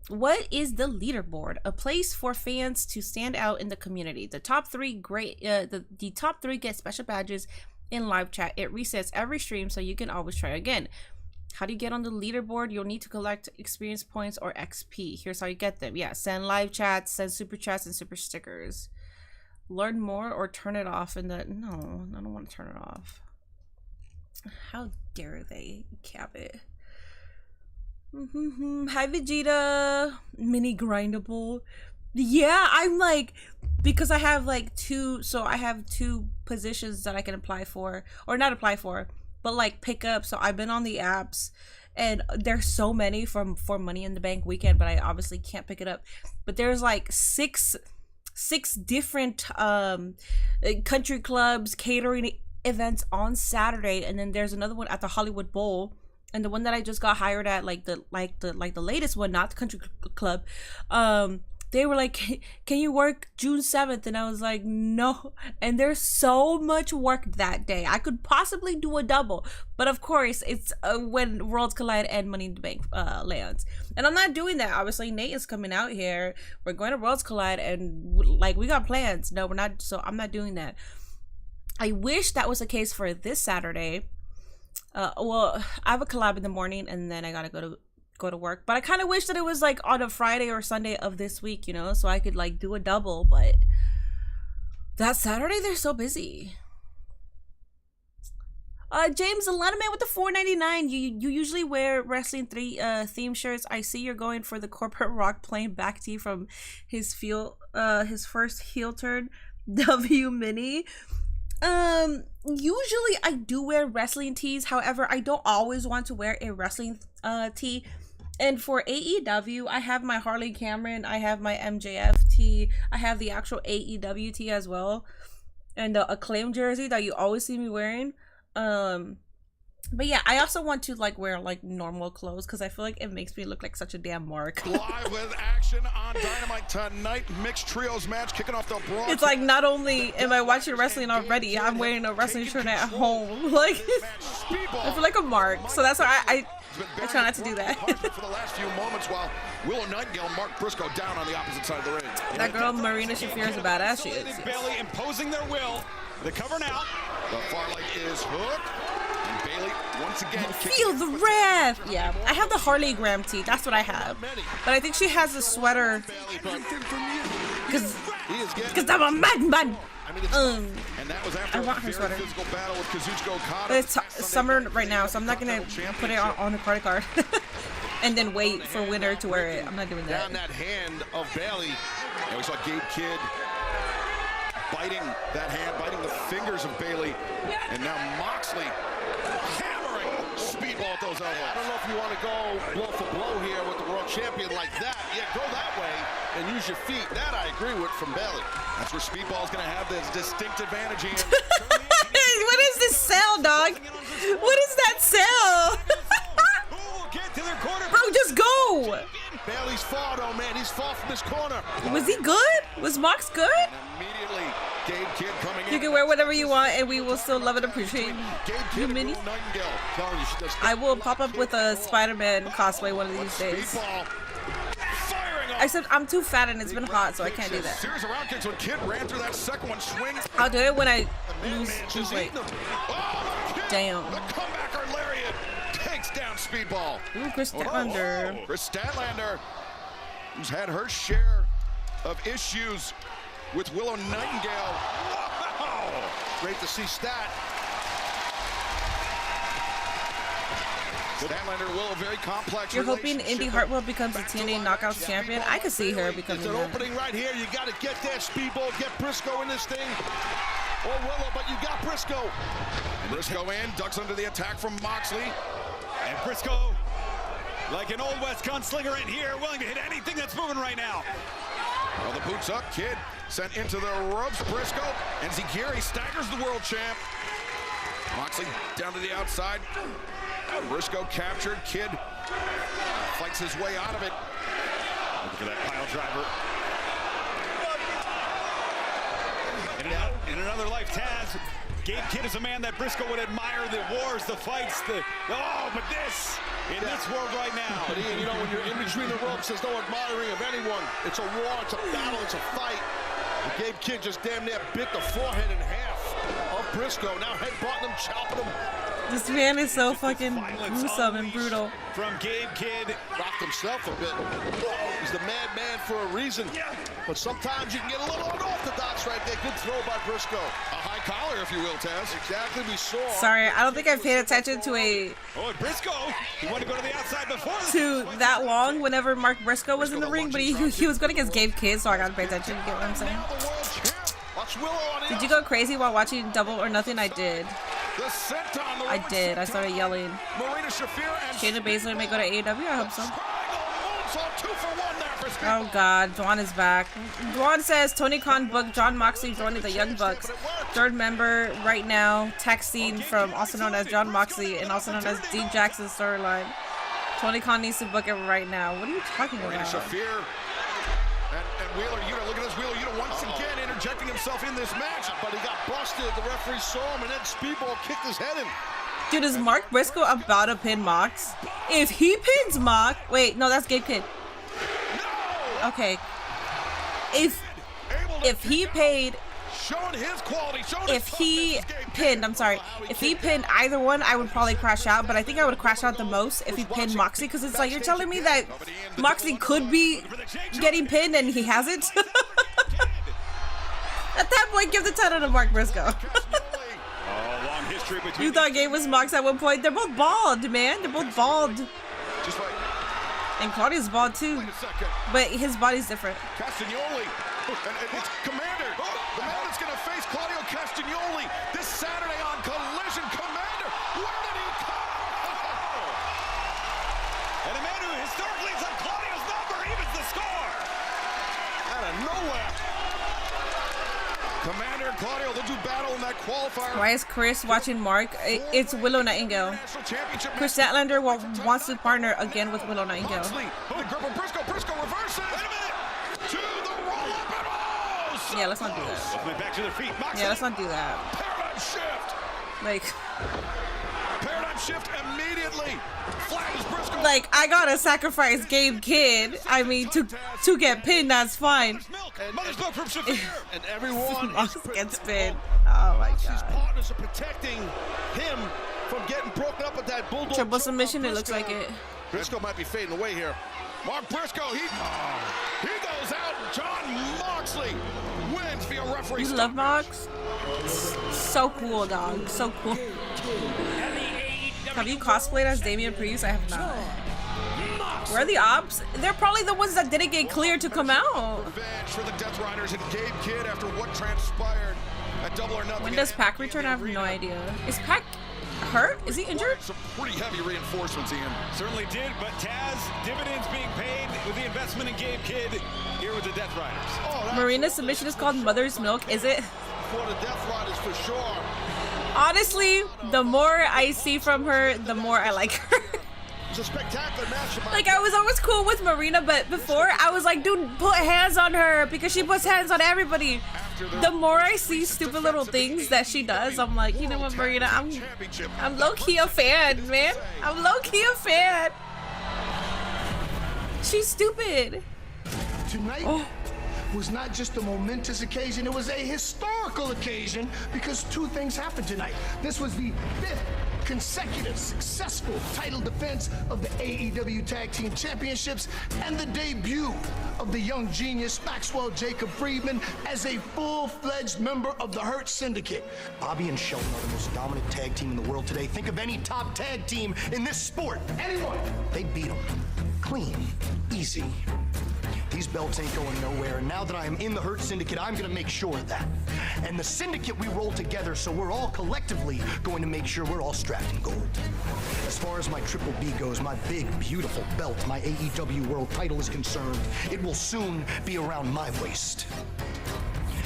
What is the leaderboard? A place for fans to stand out in the community. The top three the top three get special badges in live chat. It resets every stream so you can always try again. How do you get on the leaderboard? You'll need to collect experience points or XP. Here's how you get them. Yeah, send live chats, send super chats, and super stickers. Learn more or turn it off in the... No, I don't want to turn it off. How dare they cap it? Hi, Vegeta. Mini grindable. Yeah, I'm like... Because I have like two... So I have two positions that I can apply for. Or not apply for. But like pick up. So I've been on the apps and there's so many for Money in the Bank weekend, but I obviously can't pick it up. But there's like six different country clubs catering events on Saturday, and then there's another one at the Hollywood Bowl, and the one that I just got hired at, like the latest one, not the country club, they were like, can you work June 7th? And I was like, no. And there's so much work that day. I could possibly do a double. But of course, it's when Worlds Collide and Money in the Bank lands. And I'm not doing that. Obviously, Nate is coming out here. We're going to Worlds Collide and like we got plans. No, we're not. So I'm not doing that. I wish that was the case for this Saturday. Well, I have a collab in the morning and then I got to go to work, but I kind of wish that it was like on a Friday or Sunday of this week, you know, so I could like do a double. But that Saturday they're so busy. James Alanaman with the $4.99. You usually wear wrestling theme shirts. I see you're going for the corporate rock playing back tee from his first heel turn W Mini. Usually I do wear wrestling tees. However, I don't always want to wear a wrestling tee. And for AEW, I have my Harley Cameron, I have my MJF tee, I have the actual AEW tee as well, and the Acclaim jersey that you always see me wearing. But yeah, I also want to like wear like normal clothes because I feel like it makes me look like such a damn mark. Live with action on Dynamite tonight. Mixed trios match kicking off the broad. It's like not only am I watching wrestling already, I'm wearing a wrestling shirt at home. Like I feel like a mark. So that's why I try not to do that. For the last few moments while Willow Nightingale and Mark Briscoe down on the opposite side of the ring. That girl Marina Shafir is a badass. She is. Bailey imposing their will. The cover now. The far leg is hooked. And Bailey once again Feel the wrath. Yeah, I have the Harley Graham tee. That's what I have. But I think she has a sweater because I'm a madman. and that was after I want her a sweater. very physical battle with Kazuchika Okada. But it's summer right now, so I'm not gonna put it on a credit card and then wait for winter to wear it. I'm not doing that. Down that hand of Bailey. And we saw Gabe Kidd biting that hand, biting the fingers of Bailey. And now Moxley hammering speedball at those elbows. I don't know if you want to go blow for blow here with the world champion like that. Yeah, go that way and use your feet. That I agree with from Bailey. That's where Speedball's going to have this distinct advantage in. What is this cell, dog? What is that cell? Bro, just go! Bailey's far though, man. He's far from his corner. Was he good? Was Mox good? Immediately, Gabe Kidd coming in. You can wear whatever you want, and we will still love and appreciate Gabe you, Kidd Minnie. and Willow Nightingale. Telling you, she does I will pop up with a Spider-Man cosplay one of these days. Speedball firing off. Except I'm too fat and it's been hot, so I can't do that. Series of round kicks when Kidd ran through that second one, swing. I'll do it when I Man lose just weight. eating them. Oh, Kidd, Damn. The comebacker lariat takes down Speedball. Ooh, Chris Statlander. Chris Statlander, who's had her share of issues with Willow Nightingale. Oh, great to see Stat. Statlander, Willow, very complex. You're hoping relationship. Indy Hartwell becomes a TNA Knockouts champion? I could see her It's becoming an that. opening right here. You got to get that Speedball, get Briscoe in this thing. Or Willow, but you got Briscoe. Briscoe in, ducks under the attack from Moxley. And Briscoe, like an old West gunslinger in here, willing to hit anything that's moving right now. Well, the boots up, Kidd sent into the ropes. Briscoe and Zagiri staggers the world champ. Moxley down to the outside. Briscoe captured. Kidd fights his way out of it. Look at that pile driver. In another life, Taz, Gabe Kidd is a man that Briscoe would admire. The wars, the fights, but this, in this world right now. But Ian, you know, when you're in between the ropes, there's no admiring of anyone. It's a war, it's a battle, it's a fight. And Gabe Kidd just damn near bit the forehead in half of Briscoe. Now headbutting him, chopping him. This man is so fucking gruesome and brutal. From Gabe Kidd. Rocked himself a bit. He's the madman for a reason. But sometimes you can get a little unorthodox right there. Good throw by Briscoe. A high collar, if you will, Taz. Exactly, we saw. Sorry, I don't think I've paid attention to Oh, and Briscoe, he wanted to go to the outside before. that long whenever Mark Briscoe was in the ring, but he was going against Gabe Kidd, so I got to pay attention. You get what I'm saying? Now the world champ. Watch Willow on the Did you go crazy while watching Double or Nothing? I did. The senton, the I Roman did. I senton. started yelling. Marina Shafir and Shayna Baszler may go to AEW. I hope so. Moonsault, 2 for 1 there for Speedball. Oh God, Dwan is back. Dwan says Tony Khan booked John Moxley joining the Young Bucks. Third member right now, texting from also known as John Moxley and also known as Dean Jackson's storyline. Tony Khan needs to book it right now. What are you talking Marina about? Shafir and Wheeler Yuta. Look at this Wheeler Yuta once again interjecting himself in this match. but he got busted. The referee saw him, and then Speedball kicked his head in. Dude, is Mark Briscoe about to pin Mox? If he pins Mox, wait, no, that's Gabe Kidd. Okay. If he paid, Showing his quality, showing if his he toughness, Gabe Kidd. pinned, I'm sorry, if he pinned either one, I would probably crash out, but I think I would crash out the most if he pinned Moxley, because it's like, you're telling me that Moxley could be getting pinned and he hasn't? At that point, give the title to Mark Briscoe. Long history between You thought Gabe was Mox at one point? They're both bald, man. They're both bald. Just right. And Claudia's bald too, Wait a second. but his body's different. Castagnoli. And it's Commander. The man that's going to face Claudio Castagnoli this Saturday on Collision. Commander. Where did he come? And a man who historically is on Claudio's number evens the score. Out of nowhere. Commander and Claudio, they'll do battle in that qualifier. Why is Chris watching Mark? It's Willow Nightingale. National Championship Chris Statlander wants to partner again with Willow Nightingale. Moxley, the grip of Briscoe. Briscoe reverses. Wait a minute. To the roll-up and oh! Yeah, let's not do that. Ultimate back to their feet. Moxley. Yeah, let's not do that. Paradigm shift. Like, Paradigm shift immediately. Flattens Briscoe. like I gotta sacrifice Gabe Kidd. I mean, to get pinned, that's fine. Mother's milk from Shafir. And everyone Mox gets pinned. Oh my His god. partners are protecting him from getting broken up with that bulldog. Triple submission. It looks like it. Briscoe might be fading away here. Mark Briscoe, he goes out. John Moxley wins via referee. You love Mox? So cool, dog. So cool. Have you cosplayed as Damian Priest? I have not. Where are the ops? They're probably the ones that didn't get cleared to come out. Revenge for the Death Riders and Gabe Kidd after what transpired at Double or Nothing. When does Pac return? I have no idea. Is Pac hurt? Is he injured? Some pretty heavy reinforcements, Ian. Certainly did, but Taz, dividends being paid with the investment in Gabe Kidd here with the Death Riders. Oh, that's Marina's submission is called Mother's Milk. Is it? for the Death Riders for sure. Honestly, the more I see from her, the more I like her. It's a spectacular match. Like, I was always cool with Marina, but before I was like, dude, put hands on her because she puts hands on everybody. The more I see stupid little things that she does, I'm like, you know what, Marina, I'm low-key a fan, man. I'm low-key a fan. She's stupid. Tonight was not just a momentous occasion, it was a historical occasion because two things happened tonight. This was the 5th consecutive successful title defense of the AEW Tag Team Championships and the debut of the young genius Maxwell Jacob Friedman as a full-fledged member of the Hurt Syndicate. Bobby and Shelton are the most dominant tag team in the world today. Think of any top tag team in this sport. Anyone. They beat them. Clean. Easy. These belts ain't going nowhere, and now that I am in the Hurt Syndicate, I'm gonna make sure of that. And the Syndicate, we roll together, so we're all collectively going to make sure we're all strapped in gold. As far as my Triple B goes, my big, beautiful belt, my AEW World title is concerned, it will soon be around my waist.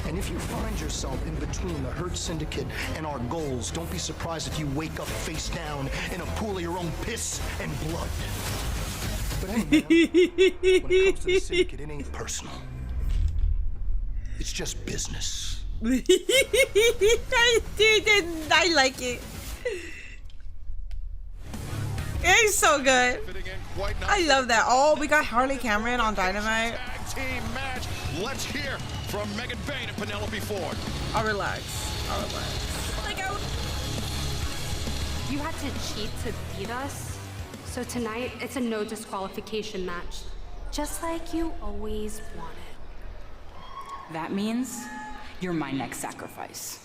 And if you find yourself in between the Hurt Syndicate and our goals, don't be surprised if you wake up face down in a pool of your own piss and blood. But hey, man, when it comes to the Syndicate, it ain't personal. It's just business. I like it. It's so good. I love that. Oh, we got Harley Cameron on Dynamite. Tag team match. Let's hear from Megan Bayne and Penelope Ford. I'll relax. I'll relax. Like, You had to cheat to beat us. So tonight, it's a no disqualification match. Just like you always wanted. That means you're my next sacrifice.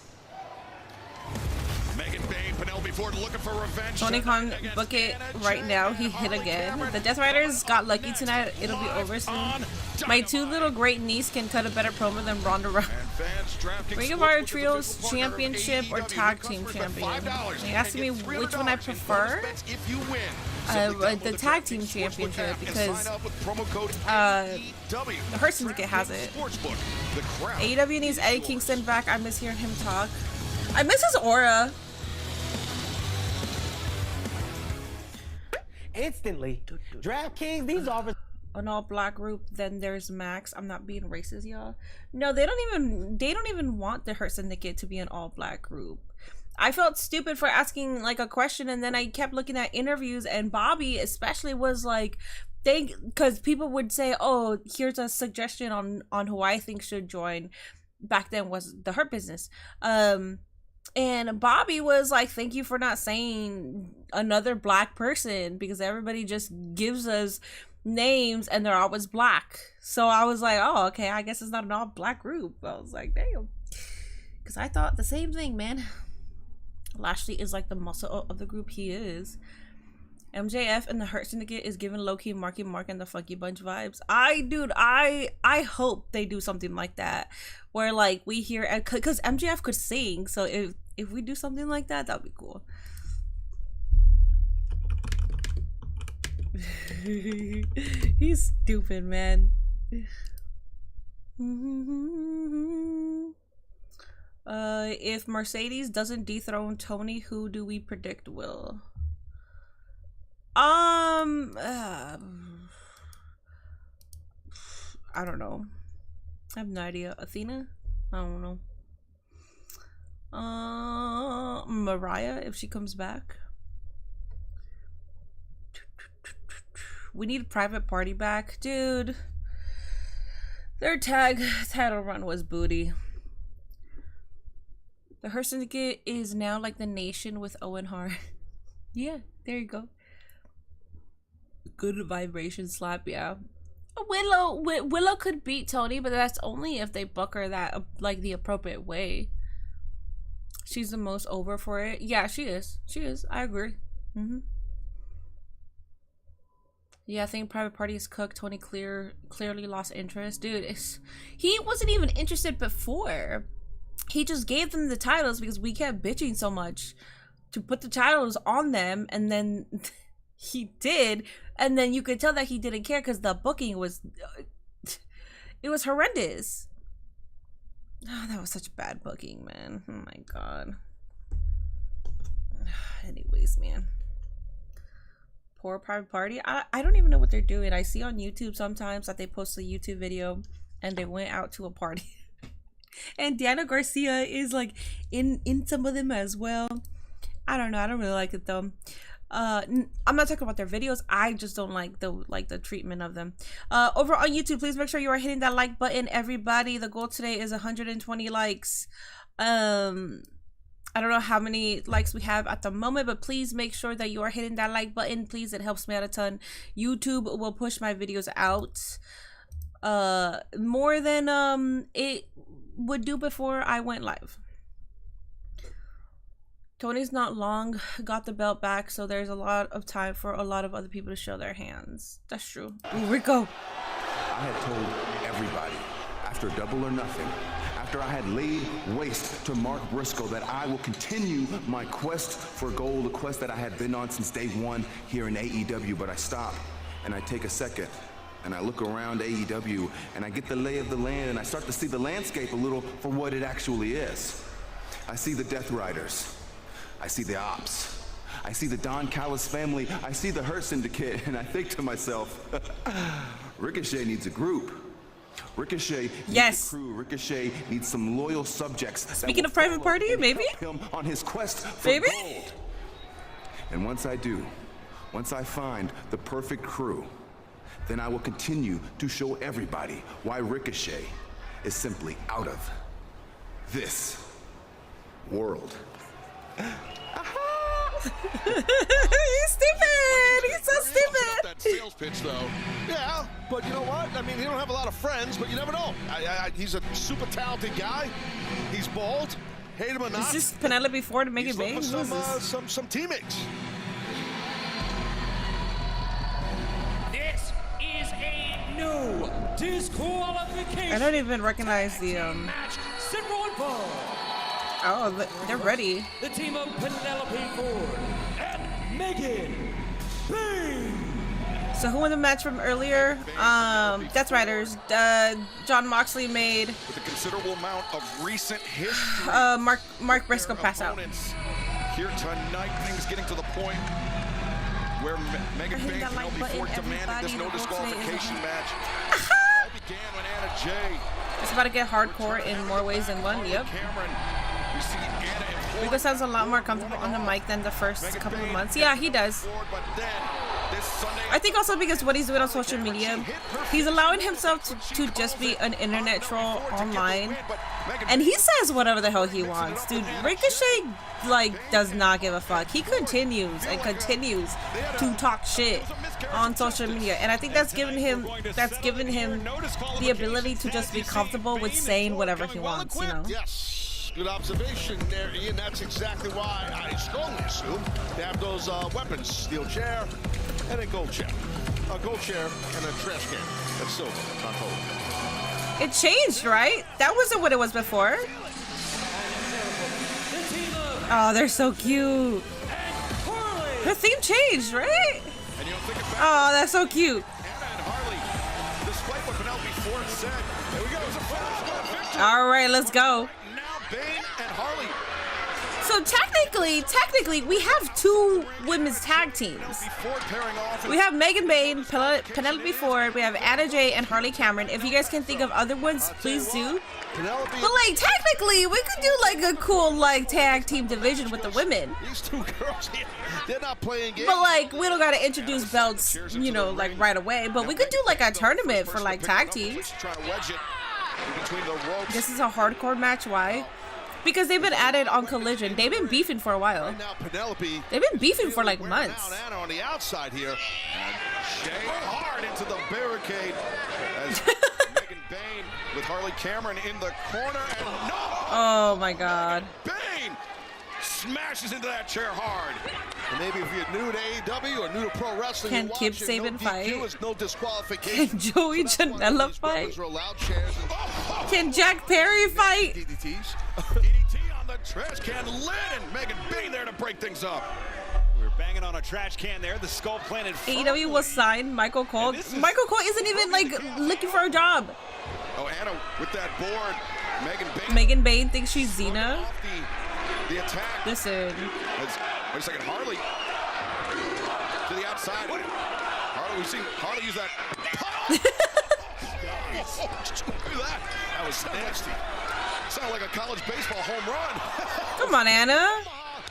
Megan Bayne, Penelope Ford looking for revenge. Tony Khan, book it right now. He hit again. The Death Riders got lucky tonight. It'll be over soon. My two little great niece can cut a better promo than Ronda Rousey. Ring of Honor Trios Championship or Tag Team Champion? They asked me which one I prefer. The Tag Team Championship because the Hurt Syndicate has it. AEW needs Eddie Kingston back. I miss hearing him talk. I miss his aura. Instantly. DraftKings, these offers. An all black group, then there's Max. I'm not being racist, y'all. No, they don't even want the Hurt Syndicate to be an all black group. I felt stupid for asking like a question, and then I kept looking at interviews, and Bobby especially was like, because people would say, oh, here's a suggestion on who I think should join. Back then was the Hurt Business. And Bobby was like, thank you for not saying another black person, because everybody just gives us names and they're always black. So I was like, oh, okay, I guess it's not an all black group. I was like, damn. Because I thought the same thing, man. Lashley is like the muscle of the group. He is. MJF and the Hurt Syndicate is giving low-key Marky Mark and the Funky Bunch vibes. I hope they do something like that, where like we hear, because MJF could sing, so if we do something like that, that'd be cool. He's stupid, man. If Mercedes doesn't dethrone Tony, who do we predict will? I don't know. I have no idea. Athena? I don't know. Mariah, if she comes back. We need Private Party back. Dude. Their tag title run was booty. The Her Syndicate is now like the Nation with Owen Hart. Yeah, there you go. Good vibration slap, yeah. Willow could beat Tony, but that's only if they book her that like the appropriate way. She's the most over for it. Yeah, she is. She is. I agree. Yeah, I think Private Party is cooked. Tony clearly lost interest. Dude, he wasn't even interested before. He just gave them the titles because we kept bitching so much to put the titles on them, and then he did, and then you could tell that he didn't care because the booking was it was horrendous. Oh, that was such bad booking, man. Oh my god. Anyways, man. Poor Private Party. I don't even know what they're doing. I see on YouTube sometimes that they post a YouTube video and they went out to a party. And Diana Garcia is like in some of them as well. I don't know. I don't really like it though. I'm not talking about their videos. I just don't like the treatment of them. Over on YouTube, please make sure you are hitting that like button, everybody. The goal today is 120 likes. I don't know how many likes we have at the moment, but please make sure that you are hitting that like button. Please, it helps me out a ton. YouTube will push my videos out more than it would do before I went live. Tony's not long got the belt back, so there's a lot of time for a lot of other people to show their hands. That's true. Ooh, Rico. I had told everybody after Double or Nothing, after I had laid waste to Mark Briscoe, that I will continue my quest for gold, a quest that I had been on since day one here in AEW. But I stop and I take a second and I look around AEW and I get the lay of the land and I start to see the landscape a little for what it actually is. I see the Death Riders. I see the Ops. I see the Don Callis family. I see the Her Syndicate, and I think to myself, Ricochet needs a group. Ricochet needs a crew. Ricochet needs some loyal subjects. Speaking of Private Party, maybe him on his quest for gold. And once I do, once I find the perfect crew, then I will continue to show everybody why Ricochet is simply out of this world. He's stupid. He's so stupid. That sales pitch, though. Yeah, but you know what? I mean, he don't have a lot of friends, but you never know. He's a super talented guy. He's bald. Hate him or not. Is this Penelope Ford to make it big? Some teammates. This is a no disqualification. I don't even recognize the match. Simple and Paul. Oh, they're ready. The team of Penelope Ford and Megan Bing. So who won the match from earlier? Death Riders. John Moxley made. With a considerable amount of recent history. Mark Briscoe passed out. Here tonight, things getting to the point where Megan Bing and Penelope Ford demanded this no disqualification match. All began when Anna Jay. It's about to get hardcore in more ways than one. Yep. Rico sounds a lot more comfortable on the mic than the first couple of months. Yeah, he does. I think also because what he's doing on social media, he's allowing himself to just be an internet troll online, and he says whatever the hell he wants. Dude, Ricochet does not give a fuck. He continues and continues to talk shit on social media, and I think that's given him the ability to just be comfortable with saying whatever he wants, you know. Good observation there, Ian. That's exactly why I strongly assume they have those weapons. Steel chair and a gold chair. A gold chair and a trash can. That's silver, not gold. It changed, right? That wasn't what it was before. Oh, they're so cute. The theme changed, right? Oh, that's so cute. Despite what Penelope Ford said, there we go. All right, let's go. Bing Harley. So technically, we have 2 women's tag teams. We have Megan Bayne, Penelope Ford, we have Anna Jay, and Harley Cameron. If you guys can think of other ones, please do. But like, technically, we could do like a cool like tag team division with the women. These 2 girls here, they're not playing games. But like, we don't gotta introduce belts, you know, like right away. But we could do like a tournament for like tag teams. This is a hardcore match. Why? Because they've been at it on Collision. They've been beefing for a while. Now Penelope. They've been beefing for like months. Anna on the outside here. And hard into the barricade as Megan Bayne with Harley Cameron in the corner. And no! Oh my God. Bayne smashes into that chair hard. And maybe if you're new to AEW or new to pro wrestling, can Kip Sabian fight? No disqualification. Can Joey Janela fight? Can Jack Perry fight? DDTs. DDT on the trash can lid, and Megan Bayne there to break things up. We're banging on a trash can there. The skull planted. AEW will sign Michael Cole. Michael Cole isn't even like looking for a job. Oh, Anna with that board. Megan Bayne thinks she's Xena. The attack. Listen. Wait a second, Harley to the outside. Harley, we've seen Harley use that. Look at that. That was nasty. Sounded like a college baseball home run. Come on, Anna.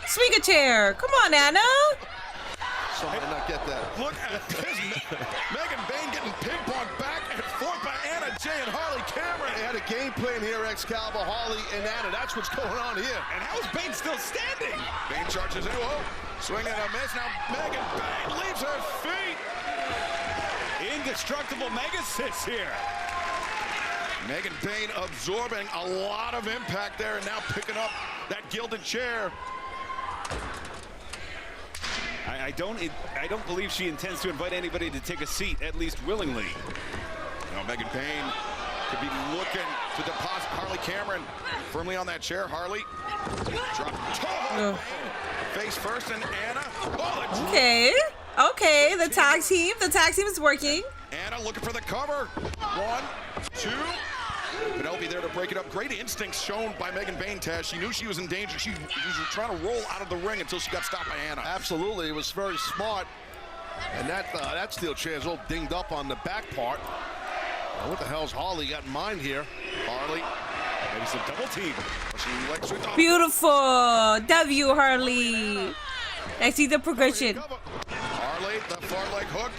Swing a chair. Come on, Anna. So I did not get that. Look at this. Megan Bayne getting ping-ponged back and forth by Anna Jay and Harley Cameron. They had a game plan here, Excalibur, Harley, and Anna. That's what's going on here. And how is Bayne still standing? Bayne charges into swing and a miss. Now Megan Bayne leaves her feet. Indestructible mega sits here. Megan Bayne absorbing a lot of impact there and now picking up that gilded chair. I don't believe she intends to invite anybody to take a seat, at least willingly. Now Megan Bayne could be looking to deposit Harley Cameron firmly on that chair. Harley face first, and Anna. Okay, the tag team is working. Anna looking for the cover. 1, 2. Penelope there to break it up. Great instincts shown by Megan Bayne, Taz. She knew she was in danger. She was trying to roll out of the ring until she got stopped by Anna. Absolutely, it was very smart. And that steel chair is all dinged up on the back part. Now, what the hell's Harley got in mind here? Harley, maybe some double team. Beautiful. W, Harley. I see the progression. Harley, the far leg hook.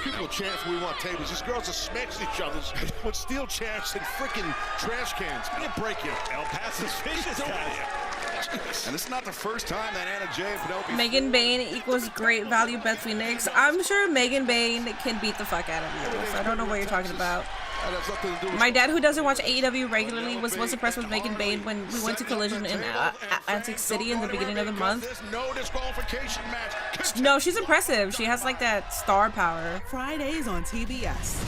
People chance we want tables. These girls are smashing each other with steel chairs and freaking trash cans. I'm gonna break you. El Paso's vicious. And this is not the first time that Anna Jay and Penelope. Megan Bayne equals great value Beth Phoenix. I'm sure Megan Bayne can beat the fuck out of you. So I don't know what you're talking about. My dad, who doesn't watch AEW regularly, was most impressed with Megan Bayne when we went to Collision in Atlantic City in the beginning of the month. No, she's impressive. She has like that star power. Fridays on TBS.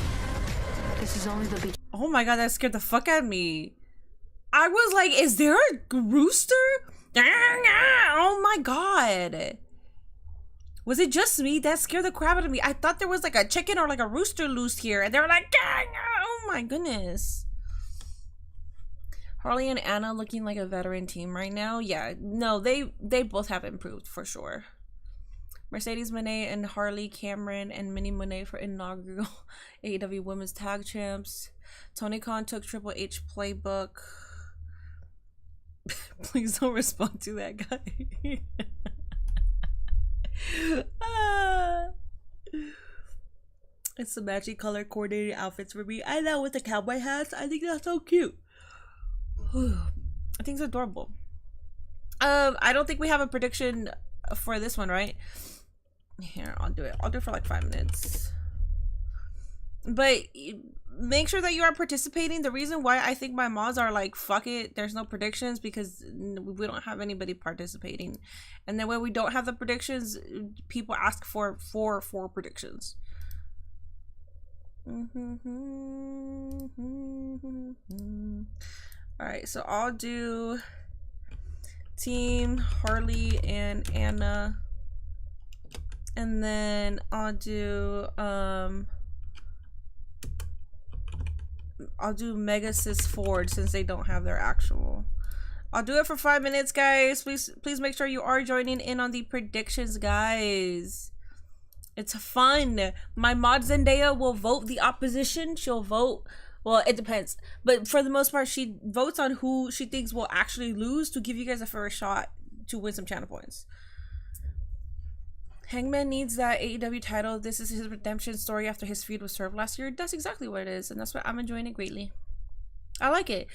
This is only the beginning. Oh my God, that scared the fuck out of me. I was like, is there a rooster? Oh my God. Was it just me? That scared the crap out of me. I thought there was like a chicken or like a rooster loose here. And they were like, oh my goodness. Harley and Anna looking like a veteran team right now. Yeah, no, they both have improved for sure. Mercedes Moné and Harley Cameron and Minnie Monet for inaugural AEW Women's Tag Champs. Tony Khan took Triple H playbook. Please don't respond to that guy. It's the matchy color coordinated outfits for me. I know, with the cowboy hats. I think that's so cute. I think it's adorable. I don't think we have a prediction for this one, right? Here, I'll do it. I'll do it for like 5 minutes. But make sure that you are participating. The reason why I think my mods are like, fuck it, there's no predictions, because we don't have anybody participating. And then when we don't have the predictions, people ask for predictions. Alright, so I'll do Team Harley and Anna. And then I'll do Megasis Ford, since they don't have their actual I'll do it for 5 minutes, guys. Please make sure you are joining in on the predictions, guys. It's fun. My mod Zendaya will vote the opposition. She'll vote. Well, it depends. But for the most part, she votes on who she thinks will actually lose to give you guys a fair shot to win some channel points. Hangman needs that AEW title. This is his redemption story after his feud with Swerve last year. That's exactly what it is. And that's why I'm enjoying it greatly. I like it.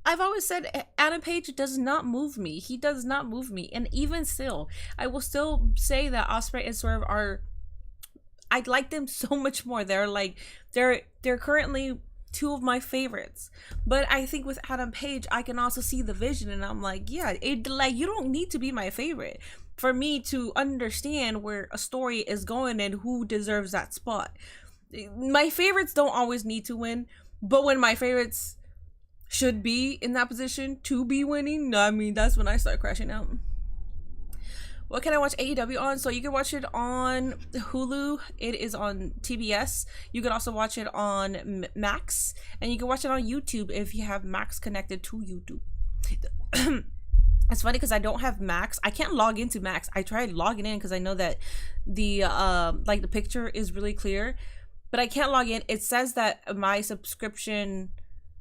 I've always said Adam Page does not move me. He does not move me. And even still, I will still say that Ospreay and Swerve are... I like them so much more. They're like... They're currently two of my favorites. But I think with Adam Page, I can also see the vision. And I'm like, yeah, like, you don't need to be my favorite for me to understand where a story is going and who deserves that spot. My favorites don't always need to win. But when my favorites... should be in that position to be winning, I mean, that's when I start crashing out. What can I watch AEW on? So you can watch it on Hulu. It is on TBS. You can also watch it on Max, and you can watch it on YouTube if you have Max connected to YouTube. It's funny because I don't have Max. I can't log into Max. I tried logging in because I know that the like the picture is really clear, but I can't log in. It says that my subscription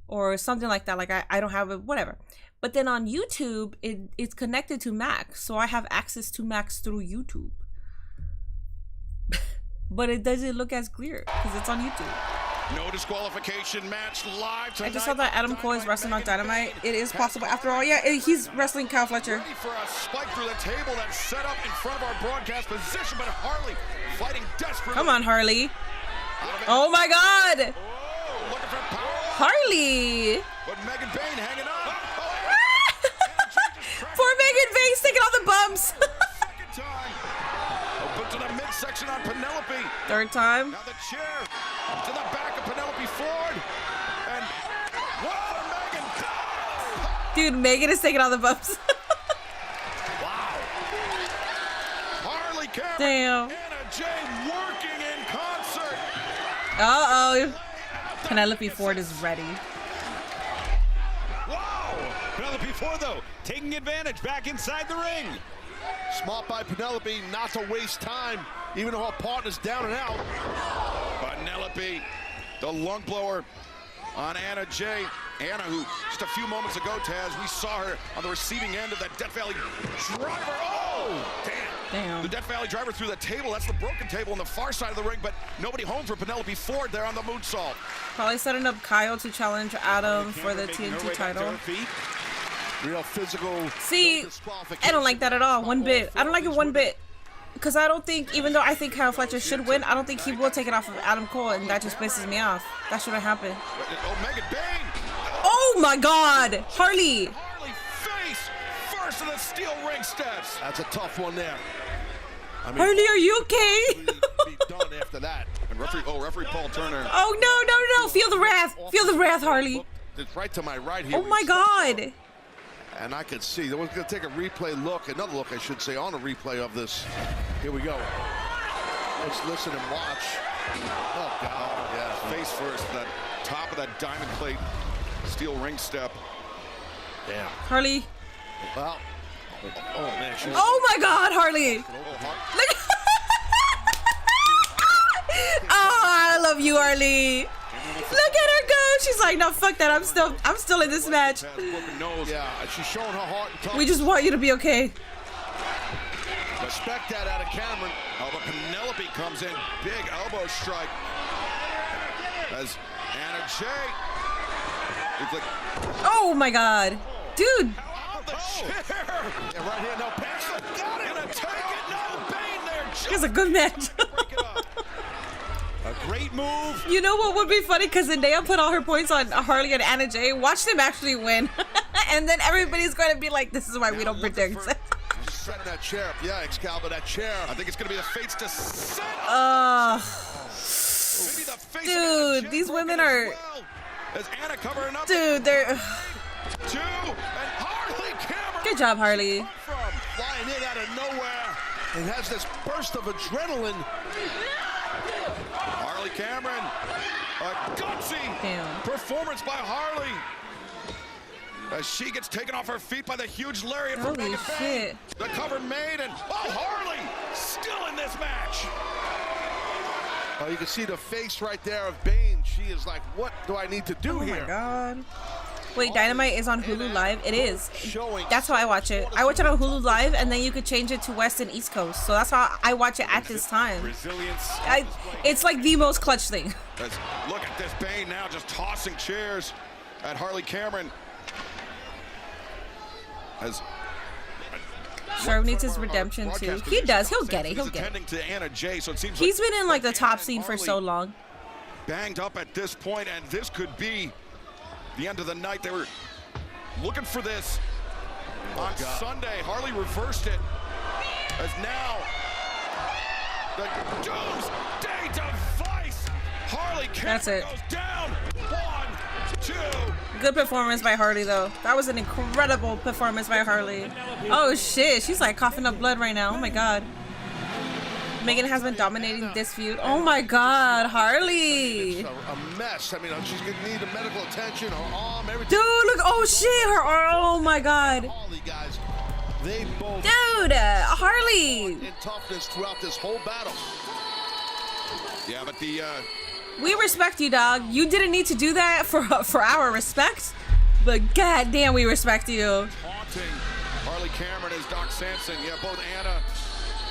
or something like that, like I don't have it, whatever. But then on YouTube, it's connected to Max, so I have access to Max through YouTube. But it doesn't look as clear because it's on YouTube. No disqualification match live tonight. I just saw that Adam Cole is wrestling on Dynamite. It is possible after all. Yeah, he's wrestling Kyle Fletcher. Ready for a spike through the table that's set up in front of our broadcast position, but Harley fighting desperately. Come on, Harley. Oh my God. Oh, looking for power. Harley! But Megan Bayne hanging on. Poor Megan Bayne's taking all the bumps. Second time. Open to the midsection on Penelope. Third time. Now the chair to the back of Penelope Ford. And whoa, Megan. Dude, Megan is taking all the bumps. Wow. Harley Cameron. Damn. Anna Jay working in concert. Uh-oh. Penelope Ford is ready. Wow! Penelope Ford, though, taking advantage back inside the ring. Smart by Penelope not to waste time, even though her partner's down and out. Penelope, the lung blower on Anna Jay. Anna, who just a few moments ago, Taz, we saw her on the receiving end of that Death Valley driver. Oh, damn. Damn. The Death Valley driver through the table. That's the broken table on the far side of the ring, but nobody home for Penelope Ford there on the moonsault. Probably setting up Kyle to challenge Adam for the TNT title. Real physical. See, I don't like that at all. One bit. I don't like it one bit. Because I don't think, even though I think Kyle Fletcher should win, I don't think he will take it off of Adam Cole, and that just pisses me off. That shouldn't happen. Oh, Megan Bayne. Oh my God! Harley! Harley face first of the steel ring steps. That's a tough one there. I mean, Harley, are you okay? be done after that. And referee Paul Turner. Oh no! Feel the wrath! Feel the wrath, Harley! It's right to my right here. Oh my God! And I could see. We're going to take a replay look, another look, I should say, on a replay of this. Here we go. Let's listen and watch. Oh, God. Yeah, face first, that top of that diamond plate steel ring step. Yeah. Harley. Well. Oh, man. Oh, my God, Harley. Look. Oh, I love you, Harley. Look at her go. She's like, no, fuck that. I'm still in this match. Yeah, she's showing her heart and toughness. We just want you to be okay. Respect that out of Cameron. Oh, but Penelope comes in. Big elbow strike. As Anna Jay. It's like, oh my God. Dude. the chair. Yeah, right here, no pass. Got it. Gonna take it. No, Bayne there. It's a good match. Break it up. A great move. You know what would be funny? Because Zendaya put all her points on Harley and Anna Jay. Watch them actually win. And then everybody's going to be like, this is why we don't predict. Setting that chair up. Yeah, Excalibur, that chair. I think it's going to be the fates to set Maybe the face dude, these women are... well. As Anna covering up. Dude, they're... Two, and Harley Cameron. Good job, Harley. Flying in out of nowhere. And has this burst of adrenaline. Harley Cameron. A gutsy Damn. performance by Harley. As she gets taken off her feet by the huge lariat from Holy Megan shit. Bayne. The cover made, and Harley still in this match. Oh, you can see the face right there of Bayne. She is like, what do I need to do here? Oh my god. Wait, Dynamite is on Hulu Live? It is. That's how I watch it. I watch it on Hulu Live, and then you could change it to West and East Coast. So that's how I watch it at this time. It's like the most clutch thing. Look at this, Bayne now just tossing chairs at Harley Cameron. As Swerve needs his redemption too. He does. He'll get it. He'll get it. To Anna Jay, so it seems He's been in like the top scene for so long. Banged up at this point, and this could be the end of the night. They were looking for this on Sunday. Harley reversed it, as now the Doomsday device. Harley Cameron goes down. 1, 2. Good performance by Harley though. That was an incredible performance by Harley. Oh shit, she's like coughing up blood right now. Oh my god. Megan has been dominating this feud. Oh my god, Harley. It's a mess. I mean, she's gonna need a medical attention, her arm, everything. Dude, look, oh shit, her arm. Oh my god. Harley, guys, they both Dude, Harley. in toughness throughout this whole battle. Yeah, but the We respect you, dog. You didn't need to do that for our respect, but goddamn, we respect you. Taunting Harley Cameron is Doc Samson. Yeah, both Anna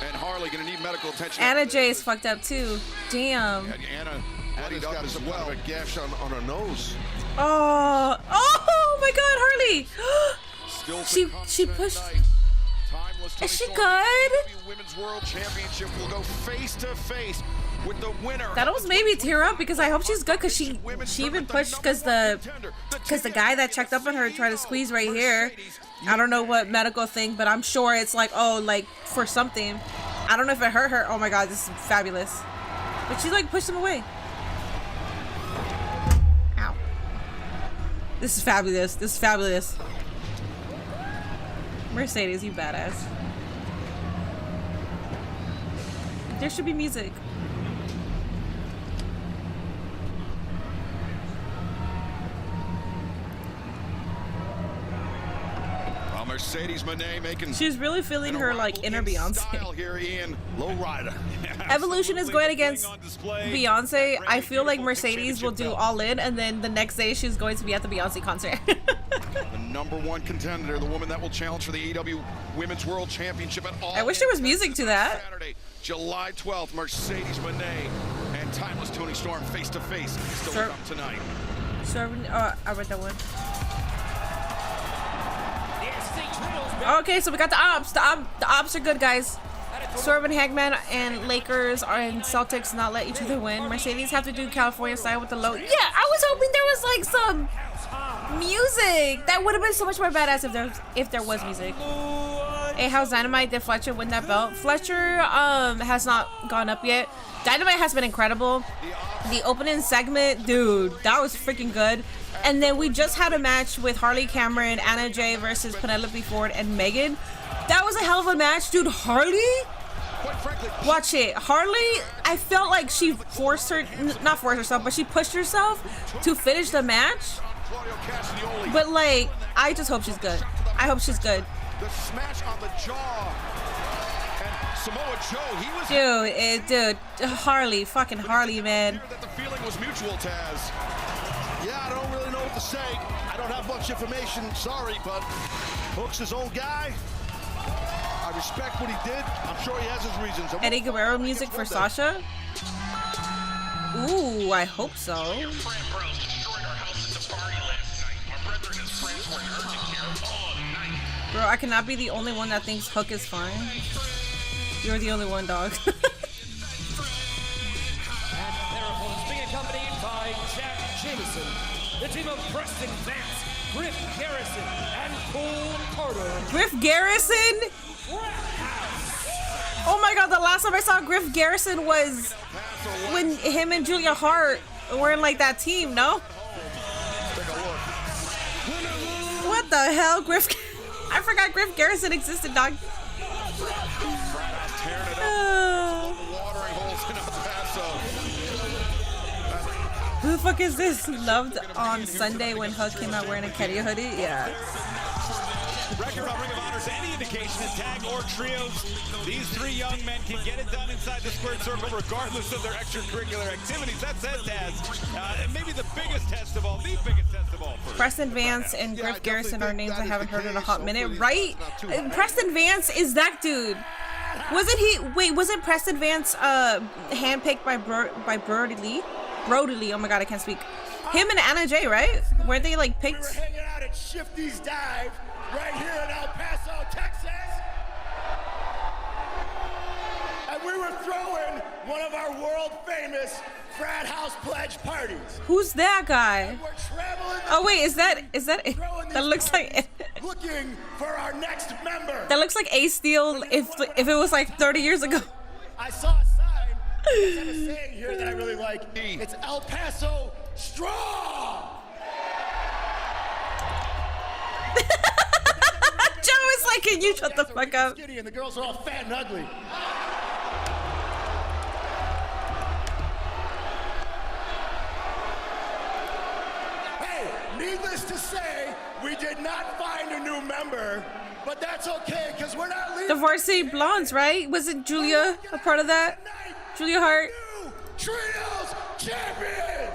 and Harley gonna need medical attention. Anna Jay is fucked up too. Damn. Yeah, Anna added up as some well. kind of a gash on her nose. Oh my god, Harley. she pushed. Is she good? Women's World Championship will go face to face with the winner. That almost made me tear up because I hope she's good, because she even pushed because the guy that checked up on her tried to squeeze right here. I don't know what medical thing, but I'm sure it's like, oh, like for something. I don't know if it hurt her. Oh my god, this is fabulous. But she like pushed him away. Ow. This is fabulous. This is fabulous. Mercedes, you badass. There should be music. Mercedes Moné making. She's really feeling her like inner Beyonce. Here, Ian. Lowrider. Evolution is going against Beyonce. I feel like Mercedes will do All In, and then the next day she's going to be at the Beyonce concert. The #1 contender, the woman that will challenge for the AEW Women's World Championship at All In. I wish there was music to that. Saturday, July 12th, Mercedes Moné and Timeless Toni Storm face to face. Still up tonight. I read that one. Okay, so we got the Ops. The Ops are good, guys. Swerve and Hangman and Lakers and Celtics not let each other win. Mercedes have to do California style with the low. Yeah, I was hoping there was like some music. That would have been so much more badass if there was music. Hey, how's Dynamite? Did Fletcher win that belt? Fletcher has not gone up yet. Dynamite has been incredible. The opening segment, dude, that was freaking good. And then we just had a match with Harley Cameron, Anna Jay versus Penelope Ford and Megan. That was a hell of a match, dude. Harley? Watch it. Harley, I felt like she not forced herself, but she pushed herself to finish the match. But like, I just hope she's good. I hope she's good. The smash on the jaw. And Samoa Joe, dude, Harley, fucking Harley, man. The feeling was mutual, Taz. Yeah, I don't really know what to say. I don't have much information, sorry, but Hook's his own guy. I respect what he did. I'm sure he has his reasons. Eddie Guerrero music for Sasha? Ooh, I hope so. Bro, I cannot be the only one that thinks Hook is fine. You're the only one, dog. The team of Preston Vance, Griff Garrison, and Cole Carter. Griff Garrison? Oh my god, the last time I saw Griff Garrison was when him and Julia Hart were in like that team, no? What the hell, Griff? I forgot Griff Garrison existed, dog. the fuck is this? Loved on Sunday when Hook came out wearing a Kenny hoodie? Yeah. Record on Ring of Honor's any indication in tag or trios. These three young men can get it done inside the squared circle regardless of their extracurricular activities. That said, Taz, maybe the biggest test of all, the biggest test of all. Preston Vance and Griff Garrison are names I haven't heard in a hot minute, right? Preston Vance is that dude. Wasn't he? Wait, wasn't Preston Vance handpicked by Brody Lee? Brody Lee. Oh my god, I can't speak. Him and Anna Jay, right? Weren't they like picked? We were hanging out at Shifty's Dive right here in El Paso, Texas. And we were throwing one of our world famous frat house pledge parties. Who's that guy? Oh wait, is that that looks like looking for our next member. That looks like Ace Steel if it was like 30 years ago. I saw a sign that had a saying here that I really like. It's El Paso Strong. Joe is like, can you shut the fuck up? And the girls are all fat and ugly. Hey, needless to say, we did not find a new member, but that's okay because we're not leaving. The Varsity Blondes, right? Wasn't Julia a part of that? Julia Hart. Trios champions.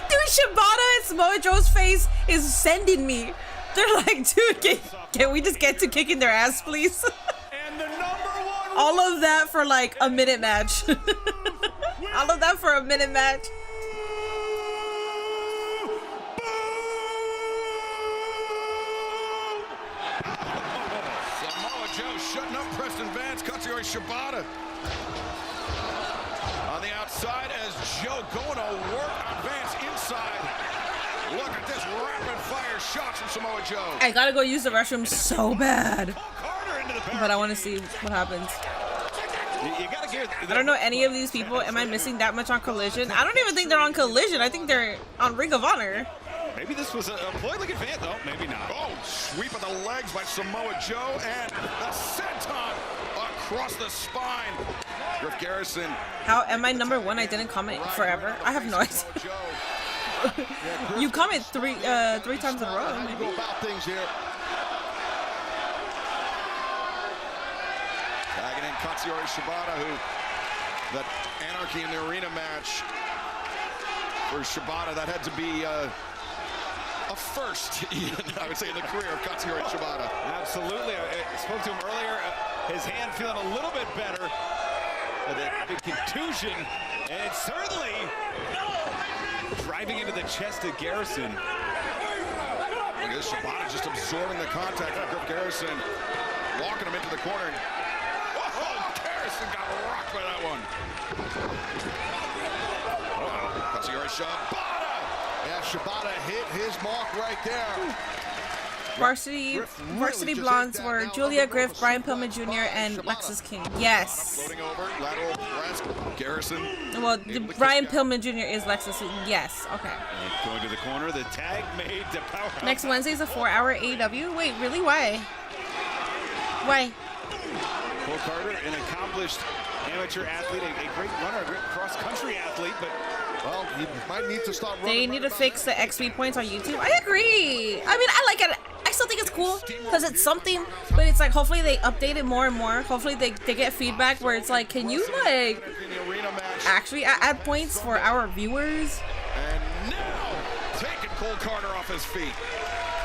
Dude, Shibata and Samoa Joe's face is sending me. They're like, dude, can we just get to kicking their ass, please? And the #1 all of that for like a minute match. All of that for a minute match. Samoa Joe shutting up Preston Vance, Katsuyori Shibata. On the outside as Joe going to work on Vance inside. Look at this rapid fire shots from Samoa Joe. I gotta go use the restroom so bad. But I want to see what happens. I don't know any of these people. Am I missing that much on Collision? I don't even think they're on Collision. I think they're on Ring of Honor. Maybe this was a play like advance. Oh, maybe not. Oh, sweep of the legs by Samoa Joe and the senton across the spine. Griff Garrison. How am I #1? I didn't comment forever. I have no idea. You comment three times in a row. Maybe. Go about things here. Tagging in Katsuyori Shibata, who that Anarchy in the Arena match for Shibata, that had to be a first, I would say, in the career of Katsuyori Shibata. Absolutely. I spoke to him earlier. His hand feeling a little bit better. The contusion, and certainly driving into the chest of Garrison. Look at this, Shibata just absorbing the contact from Griff Garrison, walking him into the corner. Oh, Garrison got rocked by that one. Katsuyori Shibata. Yeah, Shibata hit his mark right there. Varsity Blondes were Julia, Griff, Brian Pillman Jr., and Lexus King. Yes. Floating over, lateral press, Garrison. Well, Brian Pillman Jr. is Lexus. Yes. Okay. Going to the corner, the tag made to Powerhouse. Next Wednesday is a 4-hour AEW. Wait, really? Why? Why? Cole Carter, an accomplished amateur athlete, a great runner, a great cross-country athlete, but well, he might need to start running. They need to fix the XP points on YouTube. I agree. I mean, I like it. I still think it's cool because it's something, but it's like hopefully they update it more and more. Hopefully they get feedback where it's like, can you like actually add points for our viewers? And now taking Cole Carter off his feet.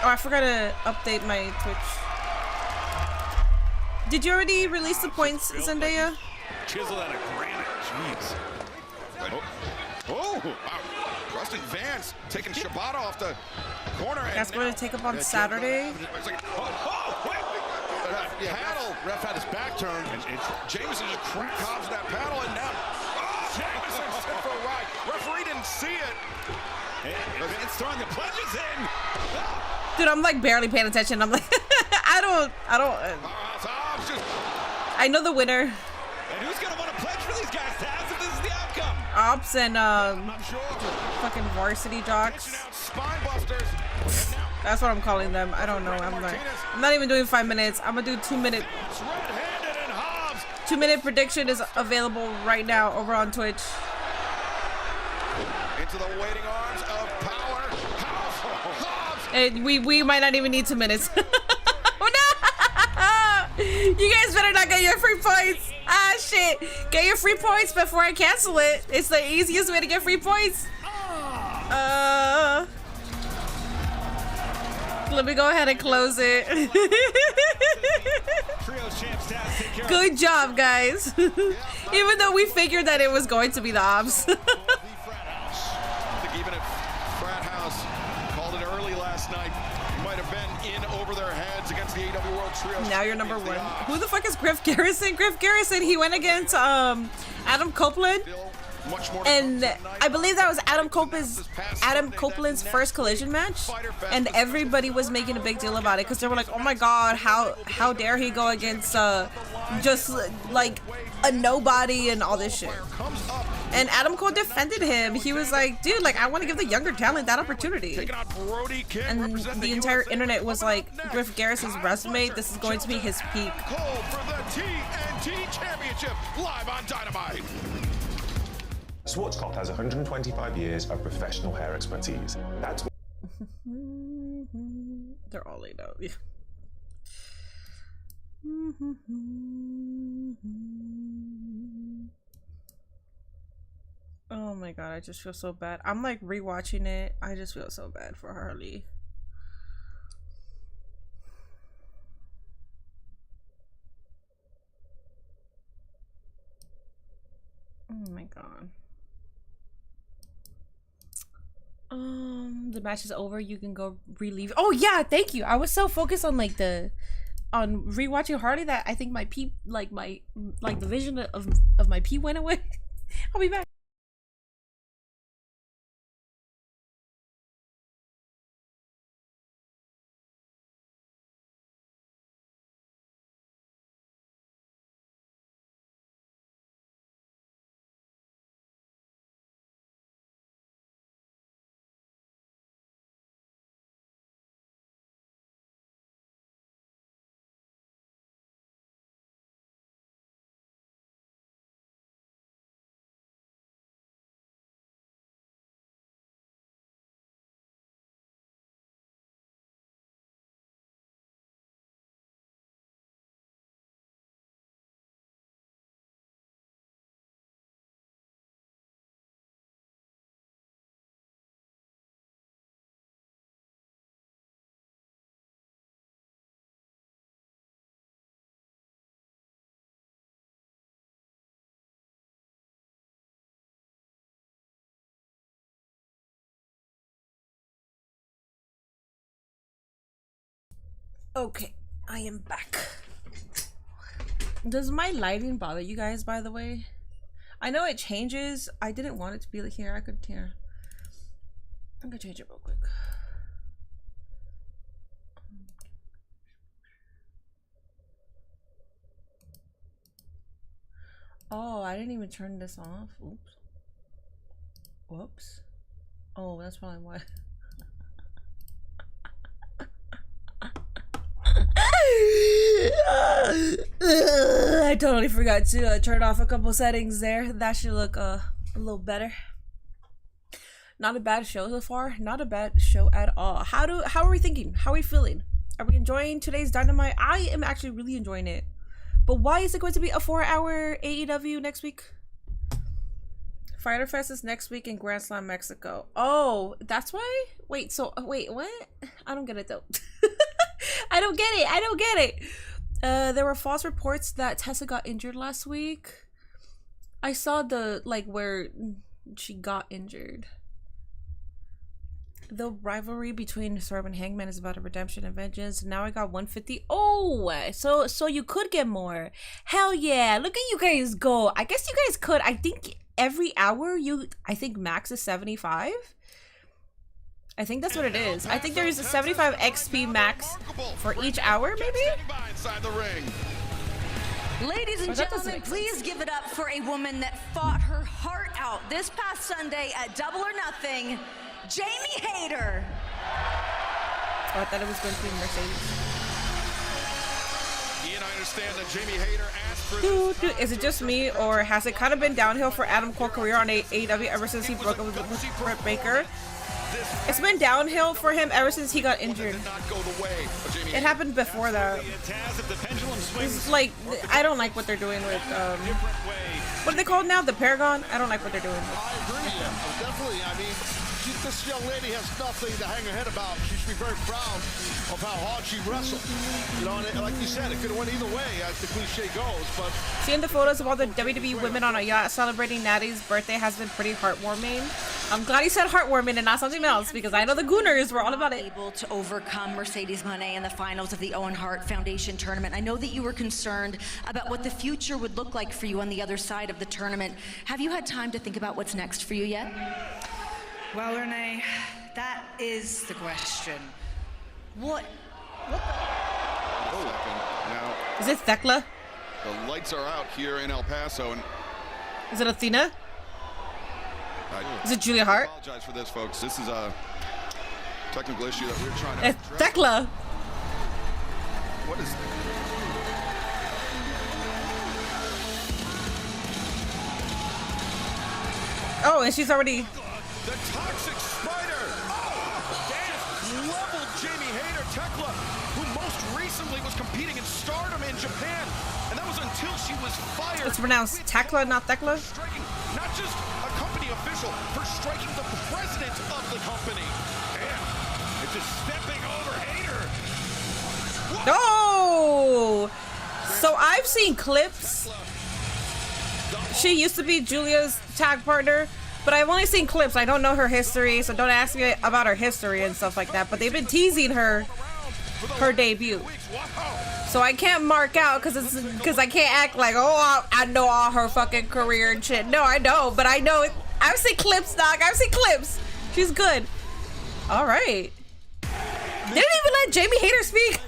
Oh, I forgot to update my Twitch. Did you already release the points, Zendaya? Chiseled out of granite. Jeez. Oh, wow. Preston Vance taking Shibata off the corner. That's going to take up on Saturday. Paddle. Ref had his back turned. And Jameson just cracked Hobbs that paddle, and now Jameson set for a ride. Referee didn't see it. Vance throwing the pledges in. Dude, I'm like barely paying attention. I'm like, I don't. I know the winner. And who's gonna want to pledge for these guys, Taz, if this is the outcome? Ops and fucking varsity jocks. That's what I'm calling them. I don't know. I'm not even doing 5 minutes. I'm gonna do 2 minute. 2 minute prediction is available right now over on Twitch. into the waiting arms of Powerhouse Hobbs. We might not even need 2 minutes. Oh no! You guys better not get your free points. Ah shit! Get your free points before I cancel it. It's the easiest way to get free points. Let me go ahead and close it. Good job, guys. Even though we figured that it was going to be the Hobbs. I think even if Frat House called it early last night, might have been in over their heads against the AEW World Trio. Now you're number 1. Who the fuck is Griff Garrison? Griff Garrison, he went against Adam Copeland. And I believe that was Adam Copeland's first collision match, and everybody was making a big deal about it because they were like, oh my god, how dare he go against just like a nobody and all this shit. And Adam Cole defended him. He was like, dude, like, I want to give the younger talent that opportunity. And the entire internet was like, Griff Garrison's resume, this is going to be his peak. Cole for the TNT Championship live on Dynamite. Schwarzkopf has 125 years of professional hair expertise. That's they're all laid out. Yeah. Oh my god, I just feel so bad. I'm like rewatching it. I just feel so bad for Harley. Oh my god. The match is over. You can go relieve. Oh yeah, thank you. I was so focused on like on rewatching Harley that I think my pee, like the vision of my pee went away. I'll be back. Okay, I am back. Does my lighting bother you guys, by the way? I know it changes. I didn't want it to be like here. I'm gonna change it real quick. Oh, I didn't even turn this off. Oops. Whoops. Oh, that's probably why. I totally forgot to turn off a couple settings there. That should look a little better. Not a bad show so far. Not a bad show at all. How are we thinking? How are we feeling? Are we enjoying today's Dynamite? I am actually really enjoying it. But why is it going to be a 4-hour AEW next week? Fighter Fest is next week in Grand Slam, Mexico. Oh, that's why? Wait, what? I don't get it though. I don't get it. There were false reports that Tessa got injured last week. I saw the, like, where she got injured. The rivalry between Swerve and Hangman is about a redemption and vengeance. Now I got 150. Oh, so you could get more. Hell yeah. Look at you guys go. I guess you guys could. I think every hour I think max is 75. I think that's what it is. I think there is a 75 XP max for each hour, maybe? Ladies and gentlemen, please give it up for a woman that fought her heart out this past Sunday at Double or Nothing, Jamie Hayter. Oh, I thought it was going to be Mercedes. United understand that Jamie Hayter asked for Dude, is it just me, or has it kind of been downhill for Adam Cole's career on AEW ever since he broke up with Britt Baker? It's been downhill for him ever since he got injured. It happened before that. It's like, I don't like what they're doing with, what are they called now? The Paragon? I don't like what they're doing with. I agree. Definitely. I mean, this young lady has nothing to hang her head about. She should be very proud of how hard she wrestled. You know, and like you said, it could have went either way, as the cliche goes. But seeing the photos of all the WWE women on a yacht celebrating Natty's birthday has been pretty heartwarming. I'm glad he said heartwarming and not something else, because I know the Gooners were all about it. Able to overcome Mercedes Moné in the finals of the Owen Hart Foundation tournament. I know that you were concerned about what the future would look like for you on the other side of the tournament. Have you had time to think about what's next for you yet? Well, Renee, that is the question. What the? Now, is it Thekla? The lights are out here in El Paso, and is it Athena? Is it Julia Hart? I apologize for this, folks. This is a technical issue that we're trying to address. Thekla. What is? Oh, and she's already. The Toxic Spider! Oh! Damn! Leveled Jamie Hayter, Thekla, who most recently was competing in Stardom in Japan. And that was until she was fired. It's pronounced Thekla, not Thekla? Not just a company official, for striking the president of the company. Damn! It's just stepping over Hayter. No! So I've seen clips. She used to be Julia's tag partner. But I've only seen clips. I don't know her history, so don't ask me about her history and stuff like that. But they've been teasing her debut. So I can't mark out because I can't act like, oh, I know all her fucking career and shit. No, I don't. But I know it. I've seen clips, Doc. I've seen clips. She's good. All right. They didn't even let Jamie Hayter speak.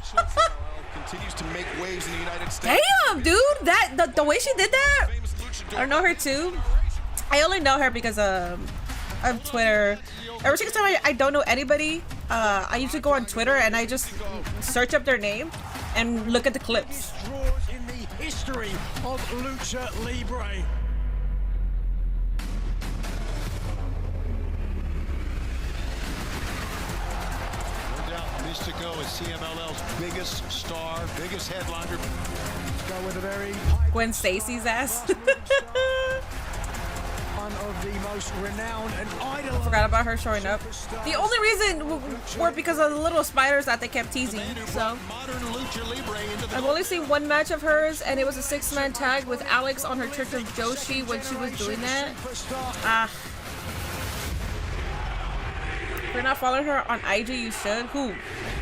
Continues to make waves in the United States. Damn, dude. The way she did that. I don't know her too. I only know her because of Twitter. Every single time I don't know anybody, I usually go on Twitter and I just search up their name and look at the clips. In the history of Lucha Libre. No doubt, Mystico is CMLL's biggest star, biggest headliner. Go with a very Gwen Stacy's ass. of the most renowned and idolized. I forgot about her showing up. The only reason were because of the little spiders that they kept teasing. So I've only seen one match of hers, and it was a 6-man tag with Alex on her Church of Joshy when she was doing that. If you're not following her on IG, you should. Who?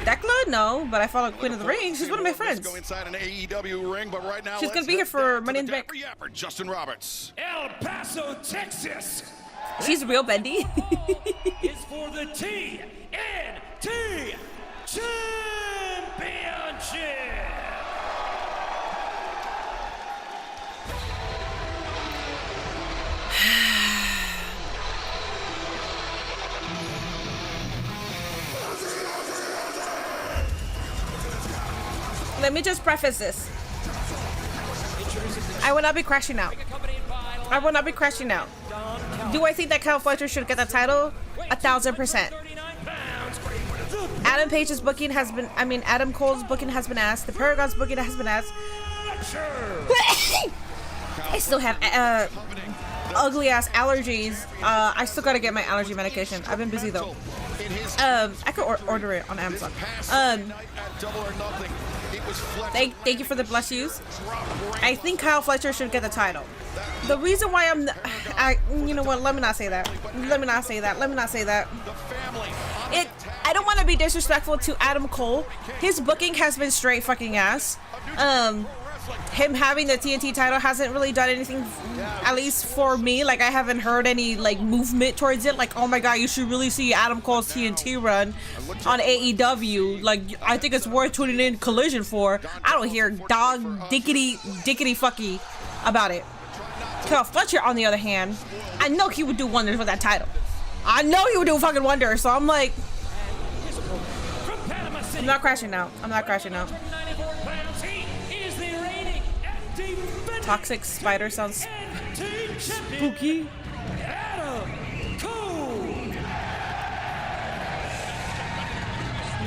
Thekla? No, but I follow Queen of the Ring. She's one of my friends. Go inside an AEW ring, but right now she's gonna be here for Money in the Bank. Justin Roberts. El Paso, Texas. She's real bendy. Is for the TNT Championship. Let me just preface this. I will not be crashing out. I will not be crashing out. Do I think that Kyle Fletcher should get the title? 1000%. Adam Page's booking has been, Adam Cole's booking has been asked. The Paragon's booking has been asked. I still have ugly ass allergies. I still gotta get my allergy medication. I've been busy though. I could order it on Amazon. Thank you for the bless yous. I think Kyle Fletcher should get the title. The reason why you know what? Let me not say that. I don't want to be disrespectful to Adam Cole. His booking has been straight fucking ass. Him having the TNT title hasn't really done anything, at least for me. Like, I haven't heard any like movement towards it. Like, oh my god, you should really see Adam Cole's TNT run on AEW. Like, I think it's worth tuning in Collision for. I don't hear dog dickety fucky about it. Kyle Fletcher, on the other hand, I know he would do wonders with that title. I know he would do fucking wonders. So I'm like, I'm not crashing out. Toxic spider sounds spooky. Adam Cole.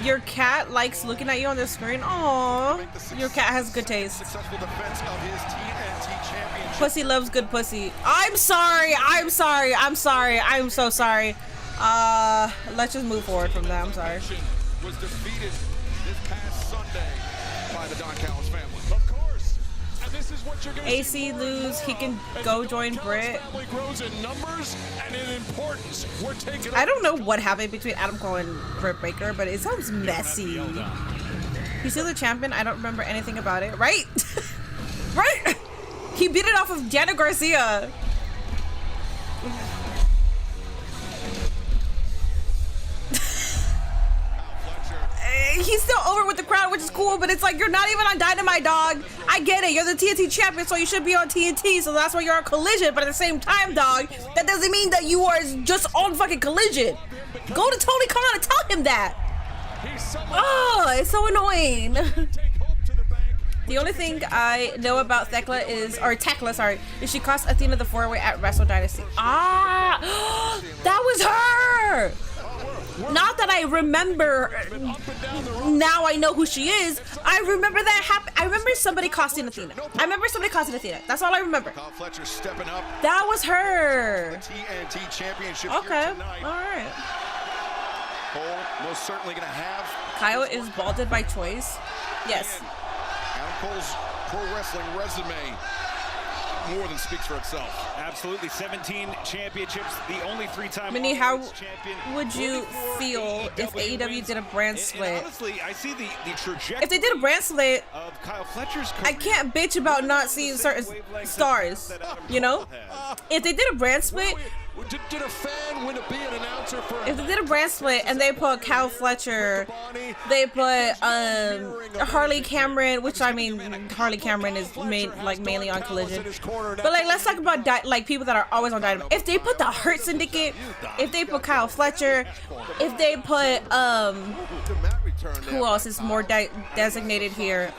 Your cat likes looking at you on the screen. Aww. Your cat has good taste. Successful defense of his TNT championship. Pussy loves good pussy. I'm sorry. I'm sorry. I'm sorry. I'm so sorry. Let's just move forward from that. I'm sorry. Was defeated this past Sunday by the Don Callis family. Of course. And this is what you're going to AC lose. He can go join Britt. grows in numbers and in importance. We're taking I don't know what happened between Adam Cole and Britt Baker, but it sounds messy. He's still the champion. I don't remember anything about it. Right? Right? He beat it off of Jana Garcia. He's still over with the crowd, which is cool, but it's like, you're not even on Dynamite, dog. I get it. You're the TNT champion, so you should be on TNT, so that's why you're on Collision. But at the same time, dog, that doesn't mean that you are just on fucking Collision. Go to Tony Khan and tell him that. Oh, it's so annoying. The only thing I know about Tekla is she cost Athena the 4-way at Wrestle Dynasty. Ah, that was her. Not that I remember. Now I know who she is. I remember that happened. I remember somebody costing Athena. That's all I remember. Fletcher stepping up. That was her. TNT championship. Okay. All right. Cole most certainly going to have. Kyle is balded by choice. Yes. Adam Cole's pro wrestling resume more than speaks for itself. Absolutely, 17 championships, the only 3-time Minnie, how would you feel if AEW did a brand split? And honestly, I see the trajectory. If they did a brand split, of Kyle Fletcher's I can't bitch about not seeing certain stars, you know? If they did a brand split, Did a fan win a be an announcer for? If they did a brand split and they put Kyle Fletcher, they put Harley Cameron, which I mean Harley Cameron is mainly on Collision. But like, let's talk about people that are always on Dynamite. If they put the Hurt Syndicate, if they put Kyle Fletcher, if they put who else is more designated here?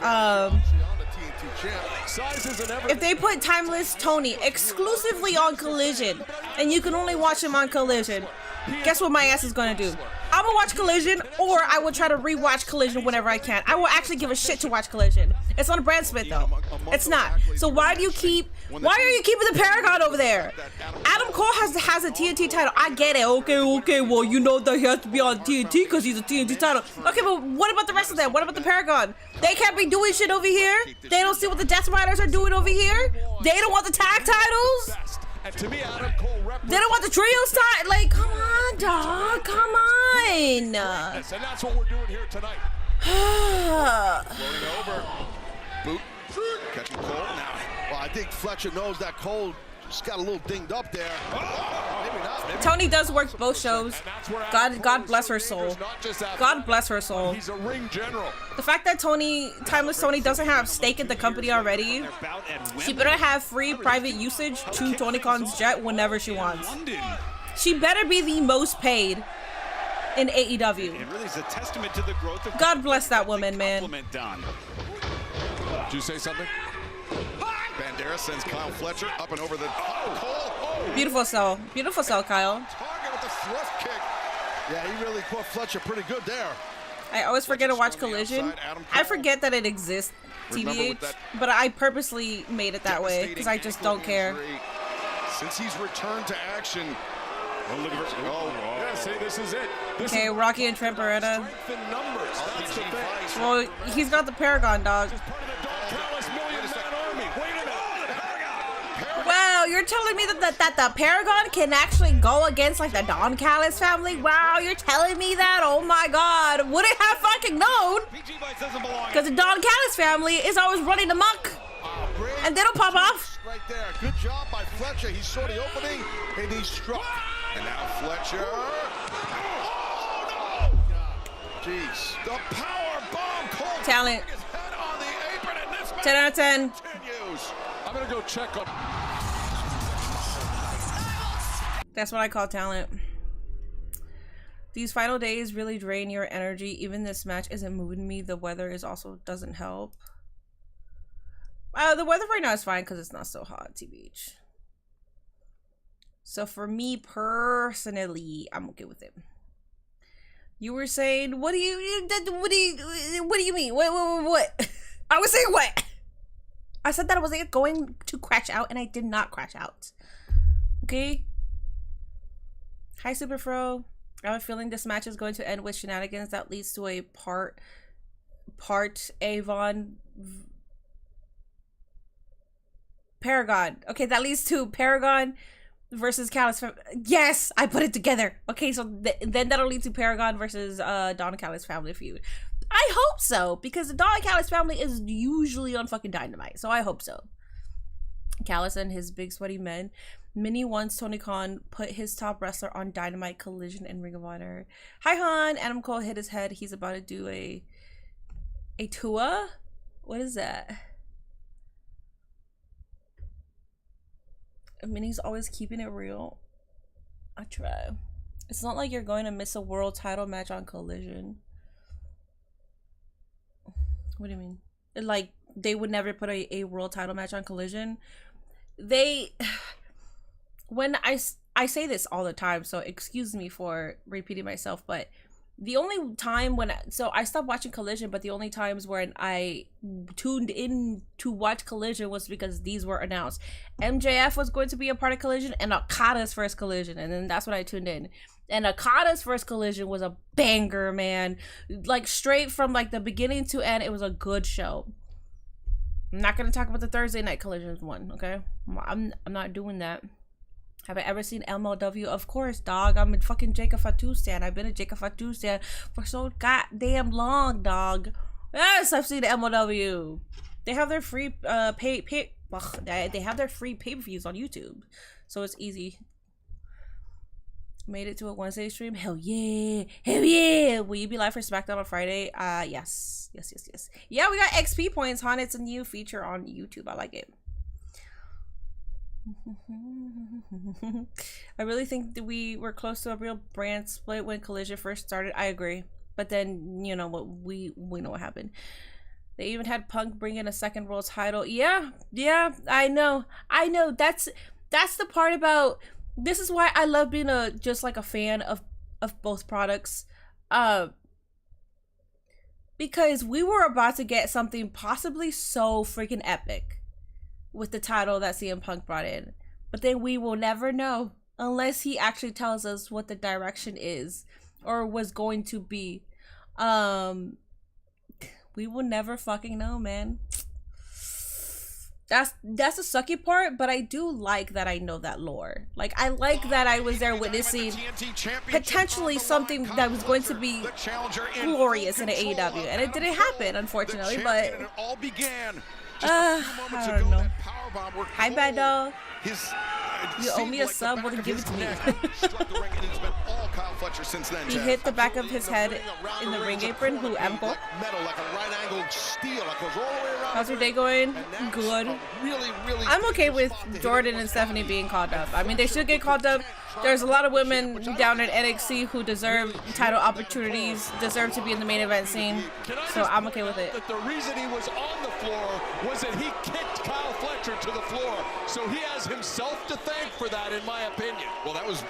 If they put Timeless Tony exclusively on Collision, and you can only watch him on Collision, guess what my ass is gonna do? I'm gonna watch Collision, or I will try to rewatch Collision whenever I can. I will actually give a shit to watch Collision. It's on a brand split though. It's not. So why are you keeping the Paragon over there? Adam Cole has a TNT title. I get it. Okay. Well, you know that he has to be on TNT because he's a TNT title. Okay, but what about the rest of them? What about the Paragon? They can't be doing shit over here. They don't see what the Death Riders are doing over here. They don't want the tag titles. To me, Adam Cole they don't want the trios title. Like, come on, dog. Come on. Yes, and that's what we're doing here tonight. Floating over. Boot. Catching Cole now. Well, I think Fletcher knows that Cole just got a little dinged up there. Maybe not. Maybe. Tony does work both shows. God bless her soul. God bless her soul. He's a ring general. The fact that Timeless Tony doesn't have stake in the company already, she better have free private usage to Tony Khan's jet whenever she wants. She better be the most paid in AEW. It really is a testament to the growth of God bless that woman, man. Did you say something? Bandera sends Kyle Fletcher up and over the Cole. Beautiful sell, Kyle. Target with the thrust kick. Yeah, he really caught Fletcher pretty good there. I always forget to watch Collision. I forget that it exists, TBH, but I purposely made it that way because I just don't care. Since he's returned to action. Yeah, see, this is it. Okay, Rocky and Trent Beretta. Well, he's got the Paragon, dog. Wow, you're telling me that the Paragon can actually go against like the Don Callis family? Wow, you're telling me that? Oh my God, wouldn't have fucking known. Because the Don Callis family is always running amok, and they don't pop off. Right there, good job by Fletcher. He saw the opening and he struck. And now Fletcher. Oh no! Jeez, the power bomb. Cole Talent. his head on the apron, and this 10 out of 10. continues. I'm gonna go check on. That's what I call talent. These final days really drain your energy. Even this match isn't moving me. The weather is also doesn't help. The weather right now is fine because it's not so hot, TBH. So for me personally, I'm okay with it. You were saying, what do you mean? What? I was saying what? I said that I was going to crash out, and I did not crash out. Okay? Hi, Super Fro. I have a feeling this match is going to end with shenanigans that leads to a part Avon Paragon. Okay, that leads to Paragon versus Callis. Yes, I put it together. Okay, so then that'll lead to Paragon versus Don and Callis family feud. I hope so, because the Don and Callis family is usually on fucking Dynamite, so I hope so. Callis and his big sweaty men. Minnie wants Tony Khan put his top wrestler on Dynamite, Collision, and Ring of Honor. Hi Han, Adam Cole hit his head. He's about to do a Tua? What is that? Minnie's always keeping it real. I try. It's not like you're going to miss a world title match on Collision. What do you mean? Like, they would never put a world title match on Collision. When I say this all the time, so excuse me for repeating myself, but the only time when I stopped watching Collision, but the only times when I tuned in to watch Collision was because these were announced. MJF was going to be a part of Collision and Okada's first Collision, and then that's when I tuned in. And Okada's first Collision was a banger, man. Like, straight from like the beginning to end, it was a good show. I'm not gonna talk about the Thursday night Collisions one, okay? I'm not doing that. Have I ever seen MLW? Of course, dog. I'm a fucking Jacob Fatu stan. I've been a Jacob Fatu stan for so goddamn long, dog. Yes, I've seen the MLW. They have their free they have their free pay-per-views on YouTube, so it's easy. Made it to a Wednesday stream. Hell yeah. Hell yeah. Will you be live for SmackDown on Friday? Yes. Yeah, we got XP points, hon. It's a new feature on YouTube. I like it. I really think that we were close to a real brand split when Collision first started. I agree. But then, you know what, we know what happened. They even had Punk bring in a second world title. Yeah, I know. That's the part about, this is why I love being just like a fan of both products. Because we were about to get something possibly so freaking epic with the title that CM Punk brought in. But then we will never know unless he actually tells us what the direction is or was going to be. We will never fucking know, man. That's the sucky part, but I do like that I know that lore. Like, I like that I was there witnessing potentially something that was going to be glorious in AEW, and it didn't happen, unfortunately, but I don't know. Hi, Bad Dog. You owe me a sub, well then give it to me. He hit the back of his head in the ring apron. Who, Amco? How's your day going? Good. I'm okay with Jordan and Stephanie being called up. I mean, they should get called up. There's a lot of women down in NXT who deserve title opportunities, deserve to be in the main event scene. So I'm okay with it. The reason he was on the floor was that he kicked Kyle Fletcher to the floor. So he has himself to thank for that, in my opinion. Well, that was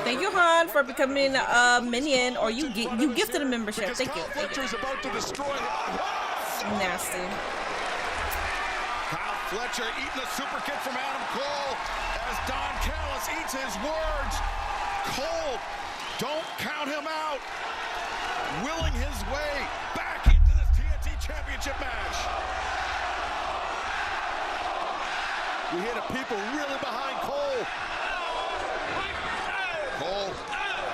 Thank you, Han, for becoming a minion, or you gifted a membership. Thank you. Fletcher's about to destroy him. Nasty. Kyle Fletcher eating a super kick from Adam Cole as Don Callis eats his words. Cole, don't count him out. Willing his way back into this TNT Championship match. We hear the people really behind Cole. Cole,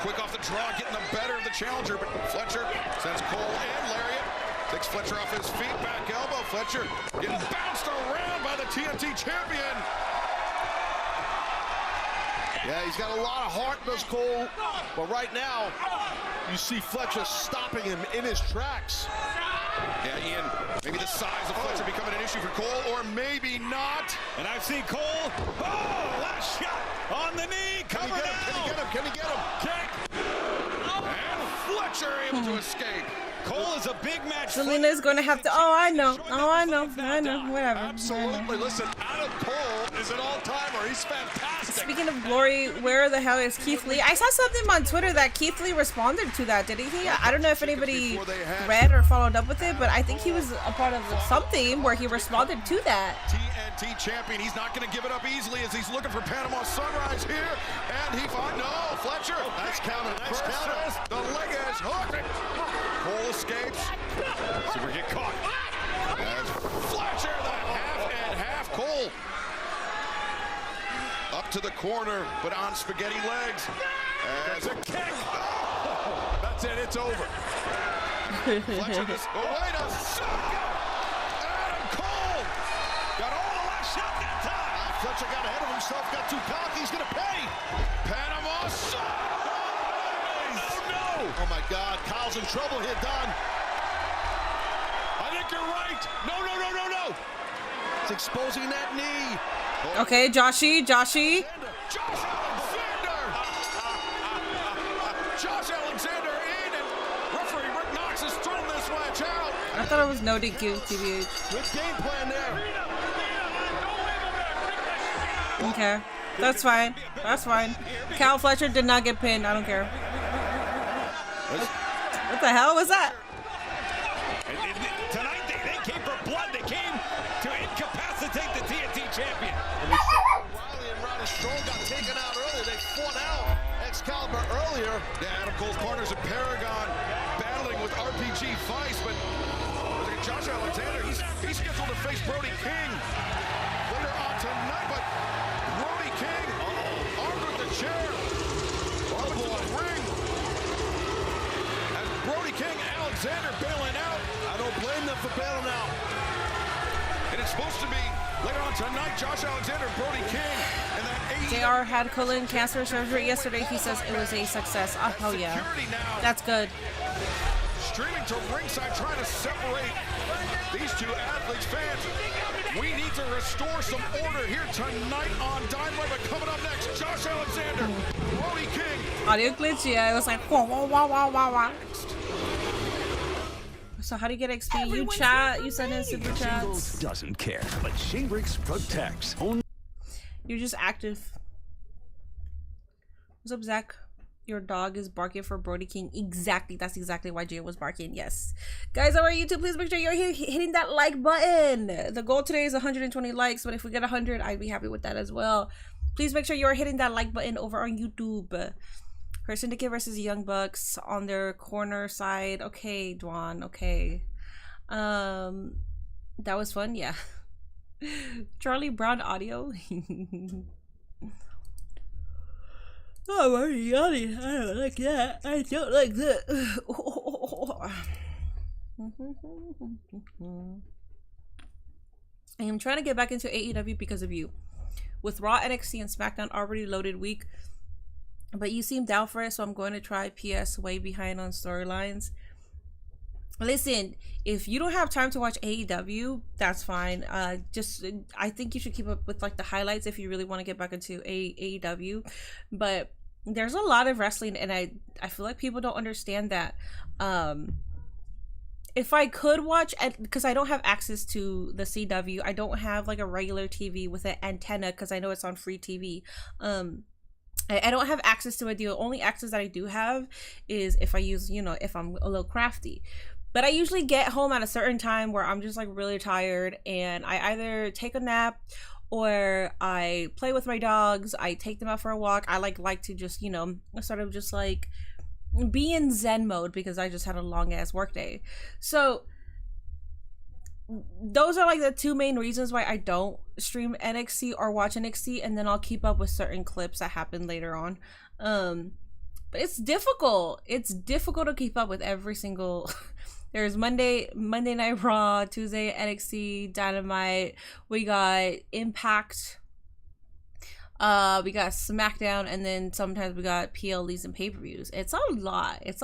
quick off the draw, getting the better of the challenger, but Fletcher sends Cole and lariat. Takes Fletcher off his feet, back elbow. Fletcher getting bounced around by the TNT champion. Yeah, he's got a lot of heart, does Cole. But right now, you see Fletcher stopping him in his tracks. Yeah, Ian, maybe the size of Fletcher becoming an issue for Cole, or maybe not. And I've seen Cole. Oh, last shot on the knee. Cover down. Can he get him? Kick. And Fletcher able to escape. Cole is a big match. Selena's gonna have to. Oh, I know. Whatever. Absolutely. Listen, Adam Cole is an all-timer. He's fantastic. Speaking of glory, where the hell is Keith Lee? I saw something on Twitter that Keith Lee responded to that, didn't he? I don't know if anybody read or followed up with it, but I think he was a part of something where he responded to that. TNT champion. He's not going to give it up easily as he's looking for Panama Sunrise here. And he finds, no, Fletcher. Nice counter, nice counter. The leg edge hook. Cole escapes. So we get caught. As Fletcher, the half and half. Cole up to the corner, but on spaghetti legs. As a kick. Oh, that's it, it's over. Fletcher, wait a second. Adam Cole got all the last shot that time. Fletcher got ahead of himself, got too cocky. He's going to pay. Panama Sunrise. Oh, no. Oh, my God. Kyle's in trouble here, Don. I think you're right. No. It's exposing that knee. Okay, Joshy. Josh Alexander in, and referee Rick Knox has thrown this match out. I thought it was no DQ, TBH. Good game plan there. Okay, that's fine. Cal Fletcher did not get pinned. I don't care. What the hell was that? Tonight they came for blood. They came to incapacitate the TNT champion. Riley and Roddy Strong got taken out earlier. They fought out Excalibur earlier. Yeah, Adam Cole's partners at Paragon battling with RPG Vice, but Josh Alexander, he's scheduled to face Brody King later on tonight, but Brody King armed with the chair, armed with the ring. And Brody King, Alexander bailing out. I don't blame them for bailing out. And it's supposed to be later on tonight, Josh Alexander, Brody King, and that JR had colon cancer surgery yesterday. He says it was a success. Oh yeah, that's good. Streaming to ringside, trying to separate these two athletes. Fans, we need to restore some order here tonight on Dynamite. But coming up next, Josh Alexander, Brody King. Audio glitch, yeah. It was like wah wah wah wah wah wah. So how do you get XP? You chat, you send in super chats. Doesn't care, but Shingrix protects. You're just active. What's up, Zach? Your dog is barking for Brody King. Exactly. That's exactly why Jay was barking. Yes. Guys over on YouTube, please make sure you're here hitting that like button. The goal today is 120 likes, but if we get 100, I'd be happy with that as well. Please make sure you're hitting that like button over on YouTube. Her Syndicate versus Young Bucks on their corner side. Okay, Dwan. Okay. That was fun. Yeah. Charlie Brown audio. Oh, I'm already yawning. I don't like that. I don't like that. I am trying to get back into AEW because of you. With Raw, NXT, and SmackDown already loaded week. But you seem down for it, so I'm going to try. PS, way behind on storylines. Listen, if you don't have time to watch AEW, that's fine. I think you should keep up with like the highlights if you really want to get back into AEW. But there's a lot of wrestling, and I feel like people don't understand that. If I could watch, because I don't have access to the CW, I don't have like a regular TV with an antenna because I know it's on free TV. I don't have access to it. The only access that I do have is if I use, if I'm a little crafty. But I usually get home at a certain time where I'm just like really tired, and I either take a nap or I play with my dogs. I take them out for a walk. I like to just, sort of just like be in Zen mode because I just had a long ass work day. So those are like the two main reasons why I don't stream NXT or watch NXT, and then I'll keep up with certain clips that happen later on. But it's difficult. It's difficult to keep up with every single there's Monday Night Raw, Tuesday NXT, Dynamite, we got Impact, we got SmackDown, and then sometimes we got PLEs and pay-per-views. It's a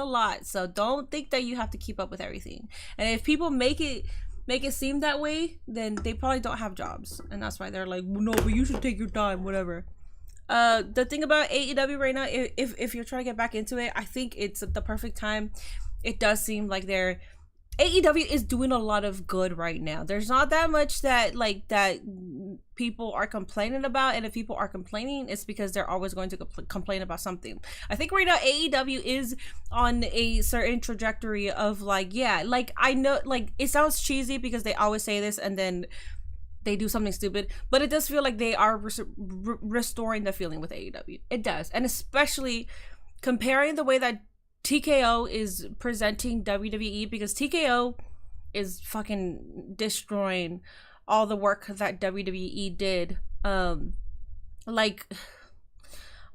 lot. So don't think that you have to keep up with everything. And if people make it seem that way, then they probably don't have jobs, and that's why they're like, well, no, but you should take your time, whatever. The thing about AEW right now, if you're trying to get back into it, I think it's the perfect time. it does seem like AEW is doing a lot of good right now. There's not that much that people are complaining about, and if people are complaining, it's because they're always going to complain about something. I think right now AEW is on a certain trajectory of like, yeah, like I know, like it sounds cheesy because they always say this and then they do something stupid, but it does feel like they are restoring the feeling with AEW. It does, and especially comparing the way that TKO is presenting WWE, because TKO is fucking destroying all the work that WWE did. Like,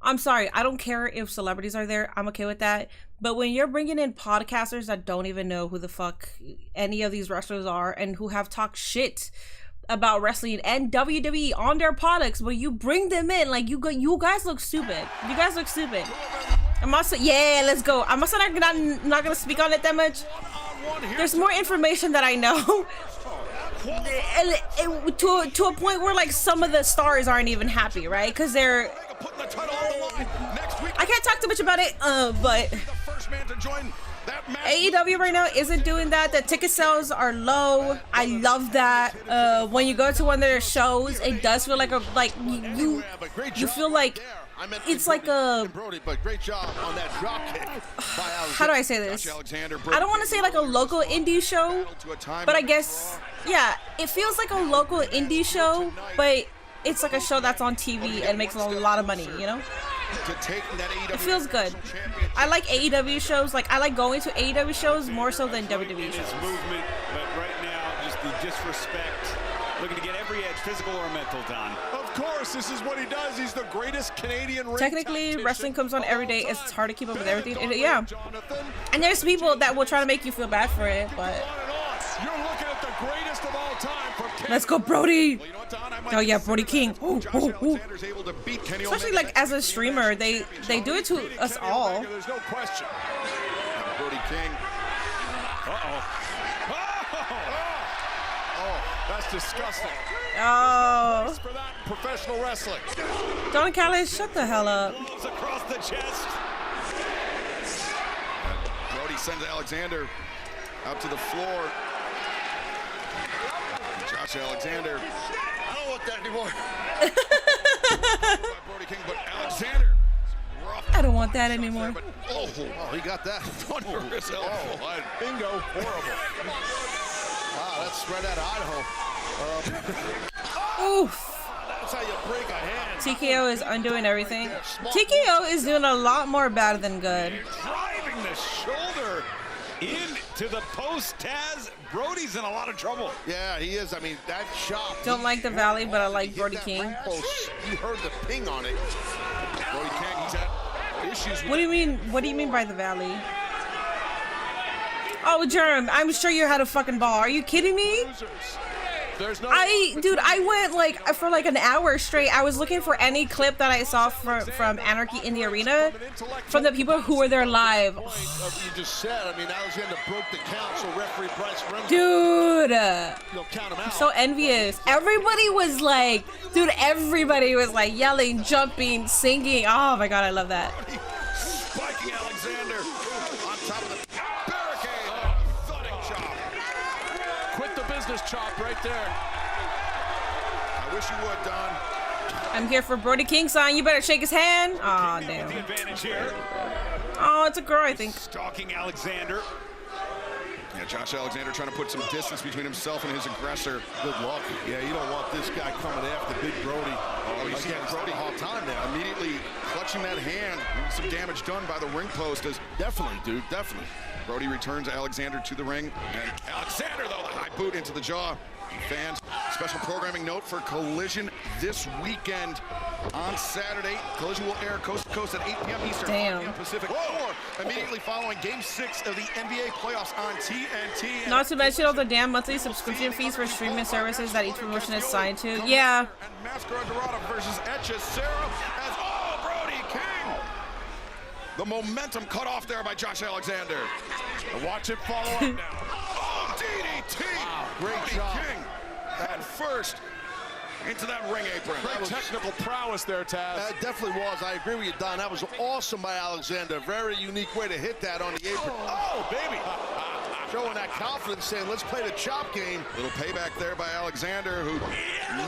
I'm sorry, I don't care if celebrities are there, I'm okay with that, but when you're bringing in podcasters that don't even know who the fuck any of these wrestlers are and who have talked shit about wrestling and WWE on their products, but you bring them in, like you guys look stupid. You guys look stupid. I'm also, yeah, let's go. I'm also not gonna speak on it that much. There's more information that I know. And to a point where like some of the stars aren't even happy, right? Because they're, I can't talk too much about it, but AEW right now isn't doing that. The ticket sales are low. I love that. When you go to one of their shows, it does feel like you feel like it's like a, how do I say this? I don't want to say like a local indie show, but I guess, yeah, it feels like a local indie show, but it's like a show that's on TV and makes a lot of money, you know? It feels good. I like AEW shows. Like, I like going to AEW shows more so than WWE shows. Movement, but right now, just the disrespect. Looking to get every edge, physical or mental, Don. Of course, this is what he does. He's the greatest Canadian ring Technically, wrestling comes on every day. It's hard to keep up with everything. Yeah. And there's people that will try to make you feel bad for it, but... You're looking at the greatest of all time from let's go, Brody! Oh yeah, Brody King. Ooh, ooh, ooh. Especially like as a streamer, they do it to us all. There's no question. Brody King. That's disgusting. Oh. For that professional wrestling. Don Callis, shut the hell up. Across the chest. Brody sends Alexander out to the floor. Josh Alexander. I don't want that anymore. Brody King, but Alexander. I don't want that anymore. Oh, he got that under his elbow. Bingo. Horrible. Wow, that's right out of Idaho. Oof. That's how you break a hand. TKO is undoing everything. TKO is doing a lot more bad than good. Driving the shoulder into the post. Taz, Brody's in a lot of trouble. Yeah, he is. I mean, that shot. Don't like the Valley, but I like Brody King. You heard the ping on it. Brody King, he's had issues with What do you mean? What do you mean by the Valley? Oh, Germ, I'm sure you had a fucking ball. Are you kidding me? Dude, I went like for like an hour straight. I was looking for any clip that I saw from Anarchy in the Arena from the people who were there live. You just said, I mean, Alexander broke the count, so referee Bryce Reynolds. Dude, I'm so envious. Everybody was like yelling, jumping, singing. Oh my god, I love that. Spiking Alexander on top of the barricade. Thudding chop. Quit the business chop right there. I wish you would, Don. I'm here for Brody King, son. You better shake his hand. Aw, damn. The advantage here. Oh, it's a girl, I think. Stalking Alexander. Yeah, Josh Alexander trying to put some distance between himself and his aggressor. Good luck. Yeah, you don't want this guy coming after Big Brody. Oh, he's getting Brody all time now. Immediately clutching that hand. Some damage done by the ring post. Definitely, dude. Definitely. Brody returns Alexander to the ring. And Alexander, though, the high boot into the jaw. Fans, special programming note for Collision this weekend on Saturday. Collision will air coast to coast at 8 p.m. Eastern, 5 p.m. Pacific. Or immediately following Game 6 of the NBA playoffs on TNT. Not to mention all the damn monthly subscription fees for streaming services that each promotion is signed to. Yeah. And Mascara Dorada versus Hechicero as Brody King. The momentum cut off there by Josh Alexander. And watch it follow up now. DDT! Wow, great Brody job. King at first. into that ring apron. Great technical prowess there, Taz. That definitely was. I agree with you, Don. That was awesome by Alexander. Very unique way to hit that on the apron. Oh, baby. Showing that confidence, saying, let's play the chop game. Little payback there by Alexander, who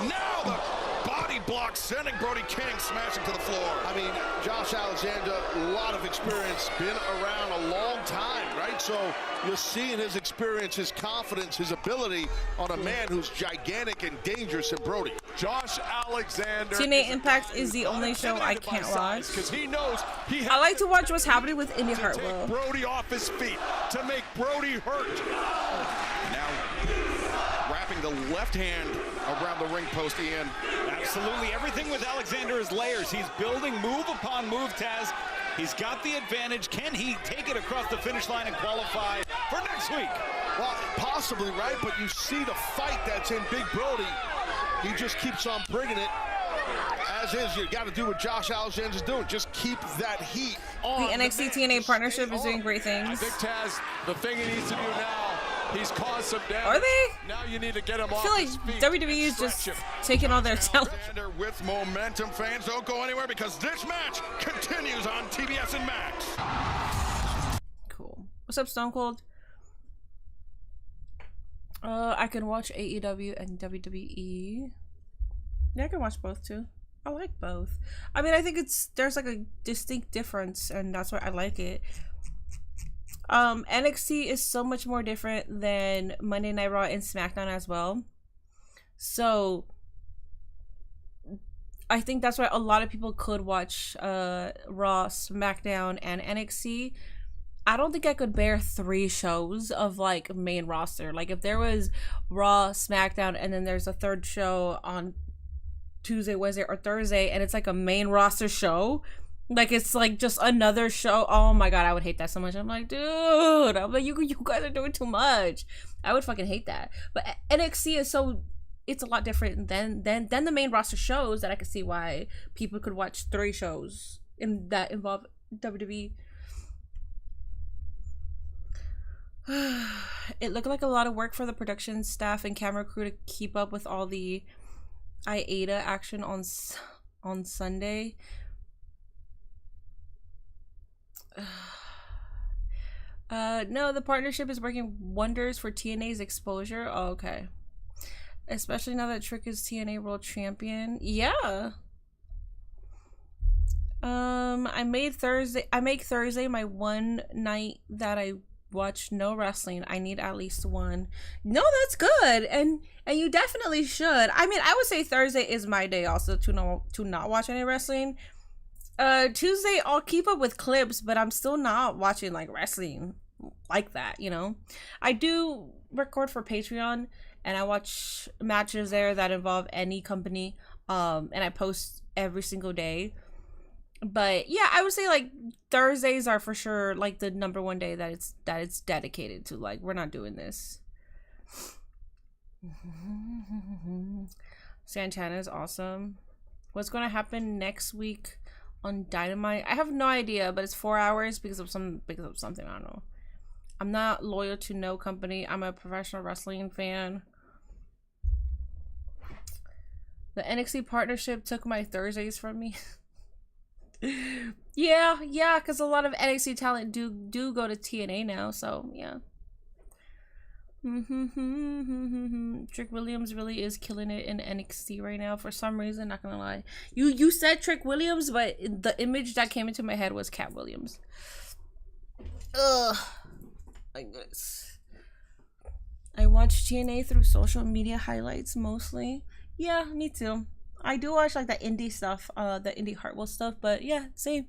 now the body block sending Brody King smashing to the floor. I mean, Josh Alexander, a lot of experience, been around a long time, right? So you're seeing his experience, his confidence, his ability on a man who's gigantic and dangerous in Brody. Josh Alexander. TNA Impact is the only show I can't watch. Because he knows he I like to watch what's happening with Indy Hartwell. Take Brody off his feet, to make Brody hurt. Now wrapping the left hand around the ring post, Ian. Absolutely. Everything with Alexander is layers. He's building move upon move, Taz. He's got the advantage. Can he take it across the finish line and qualify for next week? Well, possibly, right? But you see the fight that's in Big Brody. He just keeps on bringing it. As is, you got to do what Josh Alexander's doing. Just keep that heat on. The NXT TNA partnership is doing great things. I think, Taz, the thing he needs to do now, he's caused some damage. Are they? Now you need to get him off I feel his feet. like WWE is just taking all their talent. Alexander with momentum. Fans, don't go anywhere because this match continues on TBS and Max. Cool. What's up, Stone Cold? I can watch AEW and WWE. Yeah, I can watch both too. I like both. I mean, I think there's like a distinct difference, and that's why I like it. NXT is so much more different than Monday Night Raw and SmackDown as well. So I think that's why a lot of people could watch Raw, SmackDown, and NXT. I don't think I could bear 3 shows of like main roster. Like if there was Raw, SmackDown, and then there's a 3rd show on Tuesday, Wednesday, or Thursday, and it's like a main roster show, like it's like just another show. Oh my god, I would hate that so much. I'm like, dude, I'm like, you guys are doing too much. I would fucking hate that. But NXT is so, it's a lot different than the main roster shows, that I could see why people could watch 3 shows that involve WWE. It looked like a lot of work for the production staff and camera crew to keep up with all the IATA action on Sunday. No, the partnership is working wonders for TNA's exposure. Oh, okay. Especially now that Trick is TNA World Champion. Yeah. I make Thursday my one night that I watch no wrestling. I need at least one. No, that's good, and you definitely should. I mean, I would say Thursday is my day also to not watch any wrestling. Tuesday I'll keep up with clips, but I'm still not watching like wrestling like that, you know. I do record for Patreon, and I watch matches there that involve any company, and I post every single day. But yeah, I would say like Thursdays are for sure like the #1 day that it's dedicated to. Like, we're not doing this. Santana is awesome. What's going to happen next week on Dynamite? I have no idea, but it's 4 hours because of something. I don't know. I'm not loyal to no company. I'm a professional wrestling fan. The NXT partnership took my Thursdays from me. yeah, because a lot of NXT talent do go to TNA now, so yeah. Trick Williams really is killing it in NXT right now for some reason, not gonna lie. You said Trick Williams, but the image that came into my head was Cat Williams. Ugh, my goodness. I watch TNA through social media highlights mostly. Yeah, me too. I do watch like the indie stuff, the indie Hartwell stuff, but yeah, same.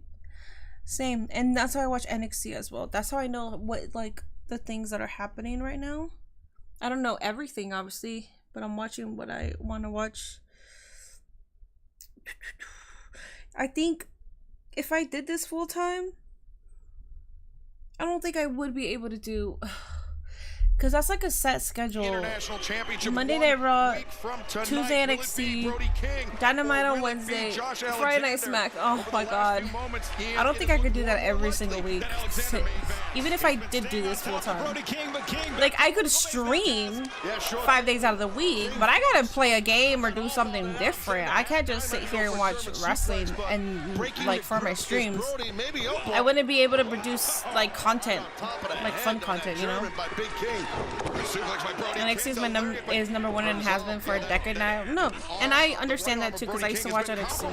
And that's how I watch NXT as well. That's how I know what like the things that are happening right now. I don't know everything, obviously, but I'm watching what I want to watch. I think if I did this full time, I don't think I would be able to do, Because that's like a set schedule. Monday Night Raw, Tuesday NXT, Dynamite on Wednesday, Friday Night Smack. Oh my god. I don't think I could do that every single week. Even if I did do this full time. Like, I could stream 5 days out of the week, but I gotta play a game or do something different. I can't just sit here and watch wrestling and, like, for my streams. I wouldn't be able to produce, like, content, like fun content, you know? NXT is number one and has been for a decade now. No, and I understand that too because I used to watch NXT.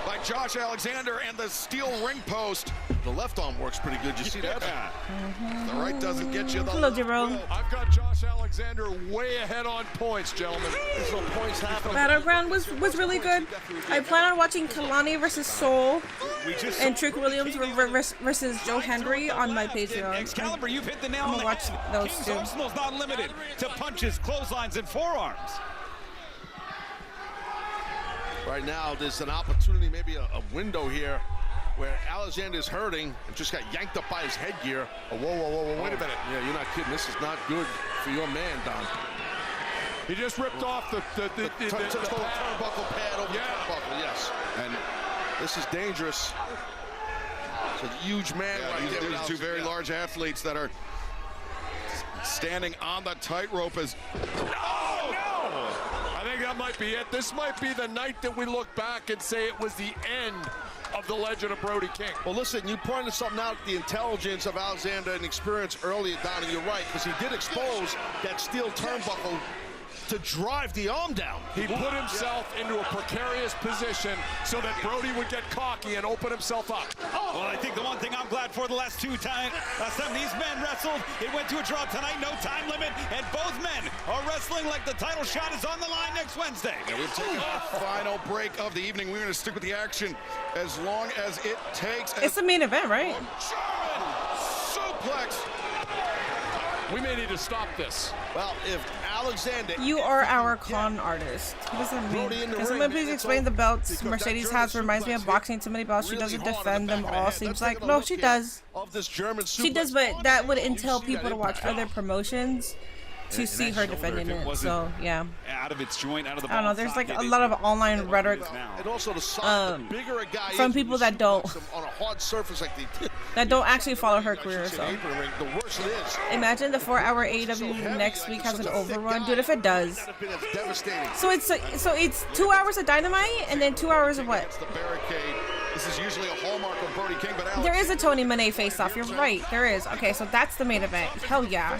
By Josh Alexander and the steel ring post. The left arm works pretty good. You see that? The right doesn't get you. Hello, Jerome. I've got Josh Alexander way ahead on points, gentlemen. There's no points happening. Battleground was really good. I plan on watching Kalani versus Soul and Trick Williams versus Joe Hendry on my Patreon. Excalibur, you've hit the nail I'm on gonna watch those King's two. Arsenal's not limited to punches, clotheslines, and forearms. Right now, there's an opportunity, maybe a window here, where Alexander's hurting and just got yanked up by his headgear. Oh, whoa, wait a minute. Yeah, you're not kidding. This is not good for your man, Don. He just ripped off the turnbuckle pad over the turnbuckle, yes. And this is dangerous. It's a huge man right there. These two very large athletes that are standing on the tightrope as... Oh, no! I think that might be it. This might be the night that we look back and say it was the end of the legend of Brody King. Well, listen, you pointed something out, the intelligence of Alexander and experience earlier, Donnie, you're right, because he did expose that steel turnbuckle to drive the arm down. He put himself into a precarious position so that Brody would get cocky and open himself up. Well, I think the one thing I'm glad for the last time these men wrestled, it went to a draw tonight, no time limit, and both men are wrestling like the title shot is on the line next Wednesday. And we've taken our final break of the evening. We're going to stick with the action as long as it takes. It's the main event, right? German suplex. We may need to stop this. Well, if Alexander... You are our con artist. What does that mean? Can someone please explain the belts Mercedes has? Reminds me of boxing. Too many belts. She doesn't defend them all. Seems like... No, she does. She does, but that would entail people to watch other promotions to see her defending it. So, yeah. Out of its joint, out of the I don't know. There's like a lot of online rhetoric from people that don't actually follow her career. So imagine the 4-hour AEW next week has an overrun, dude. If it does, so it's 2 hours of Dynamite and then 2 hours of what? This is usually a hallmark of Brody King, but there is a Tony Monet face-off. You're right. There is. Okay, so that's the main event. Hell yeah.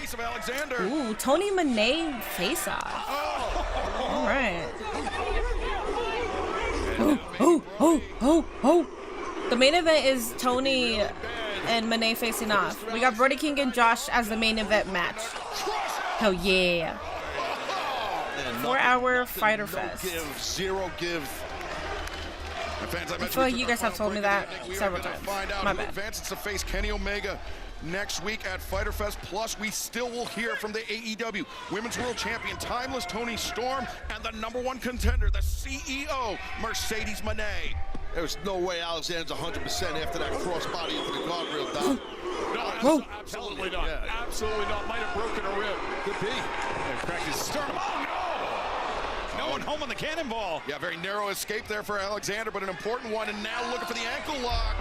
Ooh, Tony Monet face-off. All right. Oh. The main event is Tony and Monet facing off. We got Brody King and Josh as the main event match. Hell yeah. 4-hour Fighter Fest. Zero give. I feel like you guys have told me that several times. My bad. Advances to face Kenny Omega next week at Fyter Fest. Plus, we still will hear from the AEW Women's World Champion, Timeless Toni Storm, and the #1 contender, the CEO, Mercedes Moné. There's no way Alexander's 100% after that crossbody into the guardrail, Don. No, absolutely not. Yeah. Absolutely not. Might have broken a rib. Could be. And cracked his sternum. Oh, no! No one home on the cannonball. Yeah, very narrow escape there for Alexander, but an important one. And now looking for the ankle lock.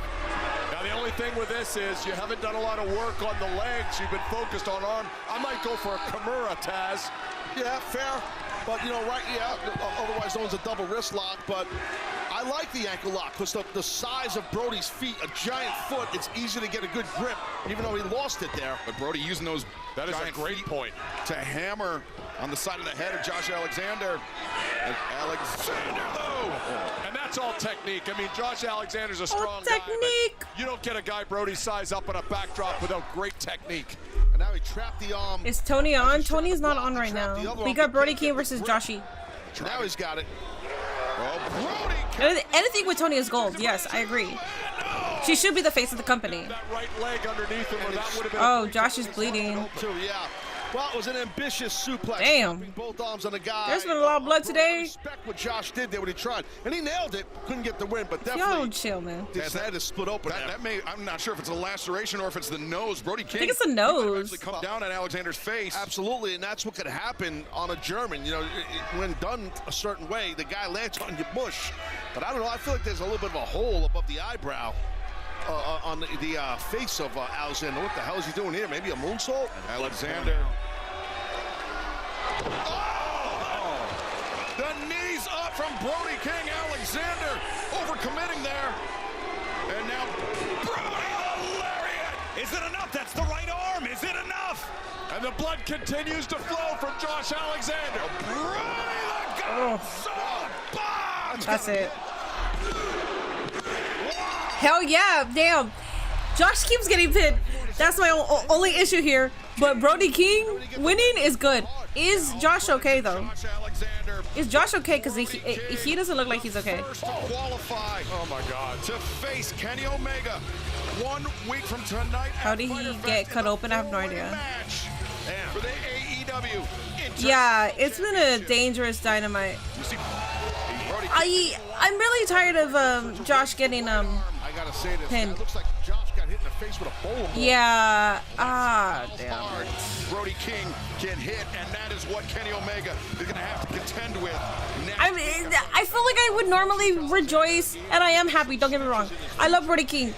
Now, the only thing with this is you haven't done a lot of work on the legs. You've been focused on arm. I might go for a Kimura, Taz. Yeah, fair. But, you know, right, yeah, otherwise known as a double wrist lock. But I like the ankle lock because the size of Brody's feet, a giant foot, it's easy to get a good grip, even though he lost it there. But Brody using those that is a great point to hammer on the side of the head of Josh Alexander. And that's all technique. I mean, Josh Alexander's a strong guy. You don't get a guy Brody's size up on a backdrop without great technique. And now he trapped the arm. Is Tony on? Tony's not on right now. We got Brody King versus Joshy. Now he's got it. Oh, Brody. Anything with Tony is gold. Yes, I agree. She should be the face of the company. That right leg underneath him, or that would have been oh, Josh is bleeding. Yeah. Well, it was an ambitious suplex. Damn. Both arms on the guy. There's been a lot of blood today. Respect what Josh did there when he tried. And he nailed it. Couldn't get the win, but Y'all definitely. don't chill, man. His head is split open. I'm not sure if it's a laceration or if it's the nose. Brody King. I think it's the nose. Actually come down at Alexander's face. Absolutely, and that's what could happen on a German. You know, when done a certain way, the guy lands on your bush. But I don't know. I feel like there's a little bit of a hole above the eyebrow. On the face of Alexander. What the hell is he doing here? Maybe a moonsault? Alexander. Oh! The knees up from Brody King. Alexander overcommitting there. And now Brody the lariat. Is it enough? That's the right arm. Is it enough? And the blood continues to flow from Josh Alexander. Brody the God. Solid bomb. That's it. Hell yeah, damn. Josh keeps getting pinned. That's my only issue here. But Brody King winning is good. Is Josh okay, though? Is Josh okay? Because he doesn't look like he's okay. First to qualify. Oh, my God. To face Kenny Omega 1 week from tonight. How did he get cut open? I have no idea. For the AEW. Yeah, it's been a dangerous Dynamite. I'm really tired of Josh getting I gotta say this. pinned. It looks like Josh got hit in the face with a bowling ball. Yeah. Damn it. Brody King can hit, and that is what Kenny Omega is gonna have to contend with. I feel like I would normally rejoice, and I am happy. Don't get me wrong. I love Brody King.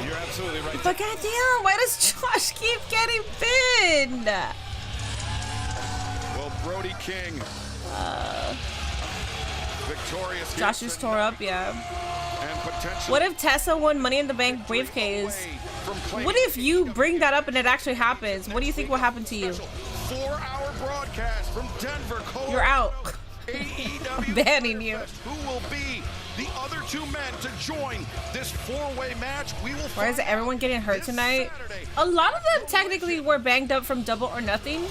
You're absolutely right. But goddamn, why does Josh keep getting pinned? Well, Brody King. Victorious. Josh is tore up, yeah. And potentially. What if Tessa won Money in the Bank briefcase? What if you bring that up and it actually happens? What do you think will happen to you? 4-hour broadcast from Denver, Colorado. You're out. AEW Banning you. Who will be the other two men to join this 4-way match? We will. Why is everyone getting hurt tonight? A lot of them technically were banged up from Double or Nothing,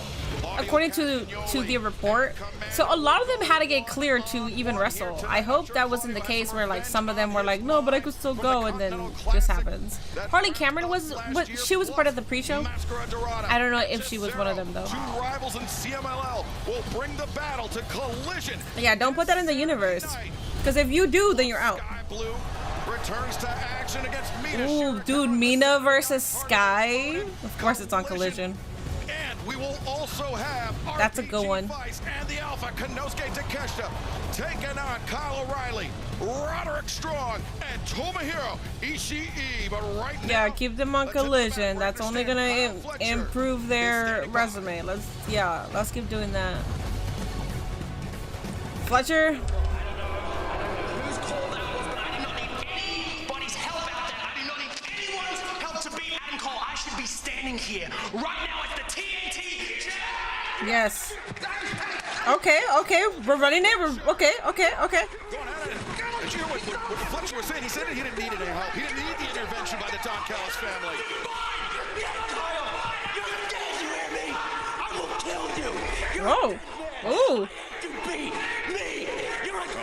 according to the report. So a lot of them had to get cleared to even wrestle. I hope that wasn't the case where like some of them were like, no, but I could still go, and then this happens. Harley Cameron she was part of the pre-show. I don't know if she was one of them though. Two rivals in CMLL will bring the battle to collision. Yeah, don't put that in the universe. Because if you do, then you're out. Blue returns to action against Mina. Ooh, dude, Mina versus Sky. Of course it's on Collision. And we will also have That's a good one. Vice and the Alpha Konosuke Takeshita taking on Kyle O'Reilly, Roderick Strong, and Tomohiro Ishii. But right now, Yeah, keep them on Collision. That's only gonna improve their resume. Let's keep doing that. Fletcher. Standing here right now at the TNT. Yes. Okay. We're running it. Okay. Did you hear what Fletcher was saying? He said he didn't need any help. He didn't need the intervention by the Don Callis family. I will kill you. Oh. Ooh.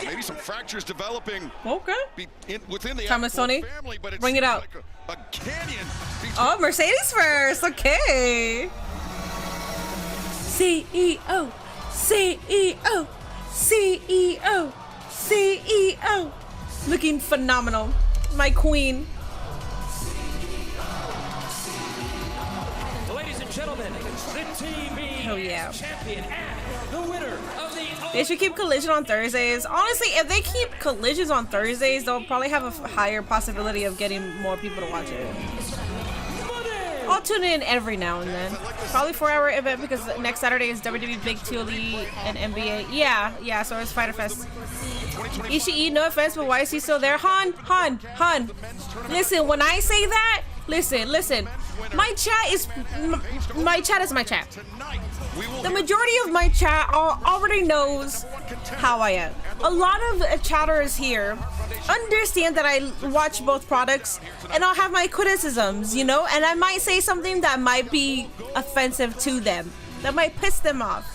Maybe some fractures developing. Okay. Within the Kamasoni, family, but it bring it seems out. like a canyon. Oh, Mercedes first. Okay. CEO. Looking phenomenal. My queen. Ladies and gentlemen, the TV Oh, yeah. champion and the winner of the They should keep Collision on Thursdays. Honestly, if they keep Collisions on Thursdays, they'll probably have a higher possibility of getting more people to watch it. I'll tune in every now and then. Probably 4-hour event because next Saturday is WWE Big Two Elite and NBA. Yeah, so it's Fighter Fest. Ishii, no offense, but why is he still there? Han. Listen, when I say that, listen. My chat is my chat. The majority of my chat already knows how I am. A lot of chatters here understand that I watch both products, and I'll have my criticisms, and I might say something that might be offensive to them, that might piss them off.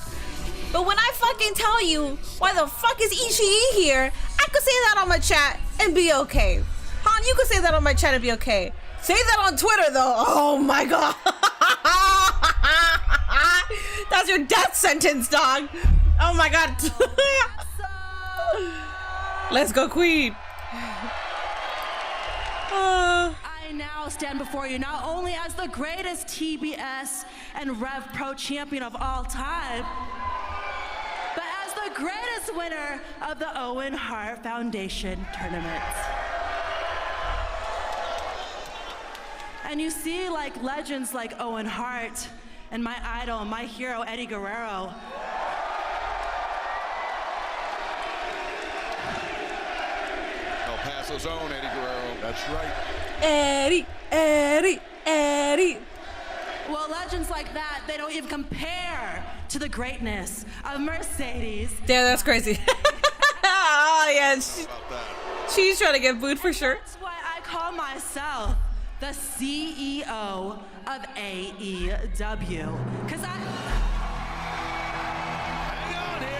But when I fucking tell you why the fuck is Ishii here, I could say that on my chat and be okay. Han, you could say that on my chat and be okay. Say that on Twitter though. Oh my god. How's your death sentence, dog? Oh my god. Let's go, Queen. I now stand before you not only as the greatest TBS and Rev Pro champion of all time, but as the greatest winner of the Owen Hart Foundation tournament. And you see, like, legends like Owen Hart and my idol, my hero, Eddie Guerrero. El Paso's own Eddie Guerrero. That's right. Eddie. Well, legends like that, they don't even compare to the greatness of Mercedes. Yeah, that's crazy. Oh, yeah. She's trying to get booed for sure. That's why I call myself the CEO of AEW. Because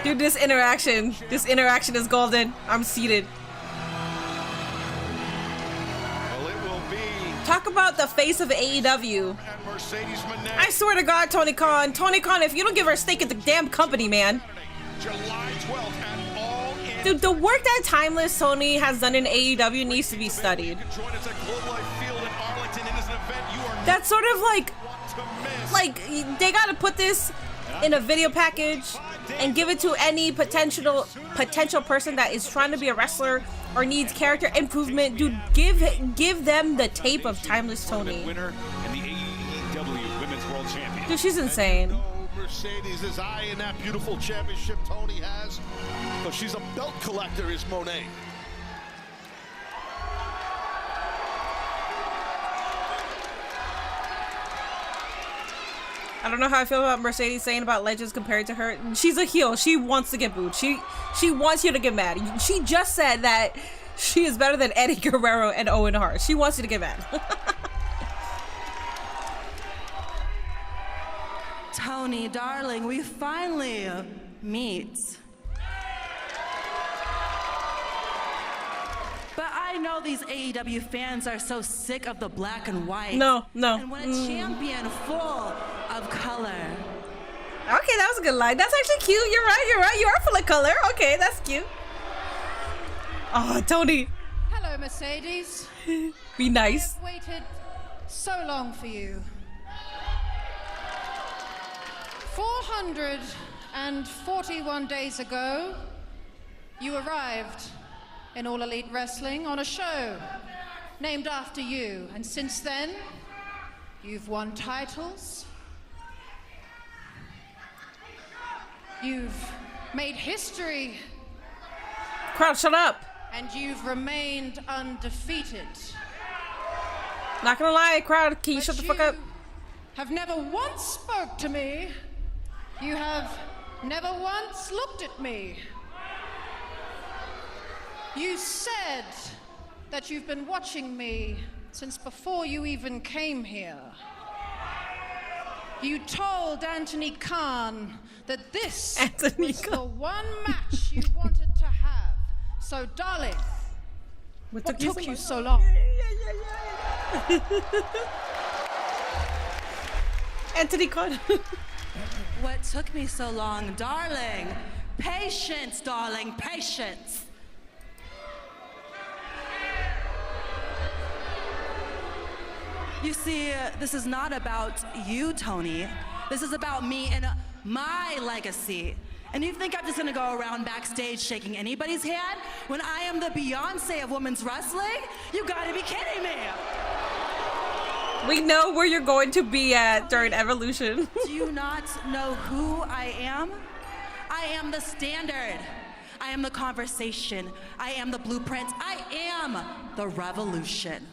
Dude, this interaction is golden. I'm seated. Well, it will be. Talk about the face of AEW. Mercedes-Benz. I swear to God, Tony Khan, if you don't give her a stake at the damn company, man. July 12th and all in. Dude, the work that Timeless Tony has done in AEW needs to be studied. That's sort of like they gotta put this in a video package and give it to any potential person that is trying to be a wrestler or needs character improvement. Dude, give them the tape of Timeless Tony. Winner and the AEW Women's World Champion. Dude, she's insane. Mercedes is eyeing that beautiful championship Tony has, but she's a belt collector, is Monet. I don't know how I feel about Mercedes saying about legends compared to her. She's a heel. She wants to get booed. She wants you to get mad. She just said that she is better than Eddie Guerrero and Owen Hart. She wants you to get mad. Tony, darling, we finally meet. But I know these AEW fans are so sick of the black and white. No. And want a champion full of color. Okay, that was a good line. That's actually cute. You're right. You are full of color. Okay, that's cute. Oh, Tony. Hello, Mercedes. Be nice. I've waited so long for you. 441 days ago, you arrived in All Elite Wrestling on a show named after you. And since then, you've won titles. You've made history. Crowd, shut up. And you've remained undefeated. Not gonna lie, crowd, can you shut the fuck up? Have never once spoke to me. You have never once looked at me. You said that you've been watching me since before you even came here. You told Anthony Khan that this was the one match you wanted to have. So, darling, what took you so long? Anthony Khan. What took me so long, darling? Patience, darling, patience. You see, this is not about you, Tony. This is about me and my legacy. And you think I'm just gonna go around backstage shaking anybody's hand when I am the Beyonce of women's wrestling? You gotta be kidding me. We know where you're going to be at during Evolution. Do you not know who I am? I am the standard. I am the conversation. I am the blueprint. I am the revolution.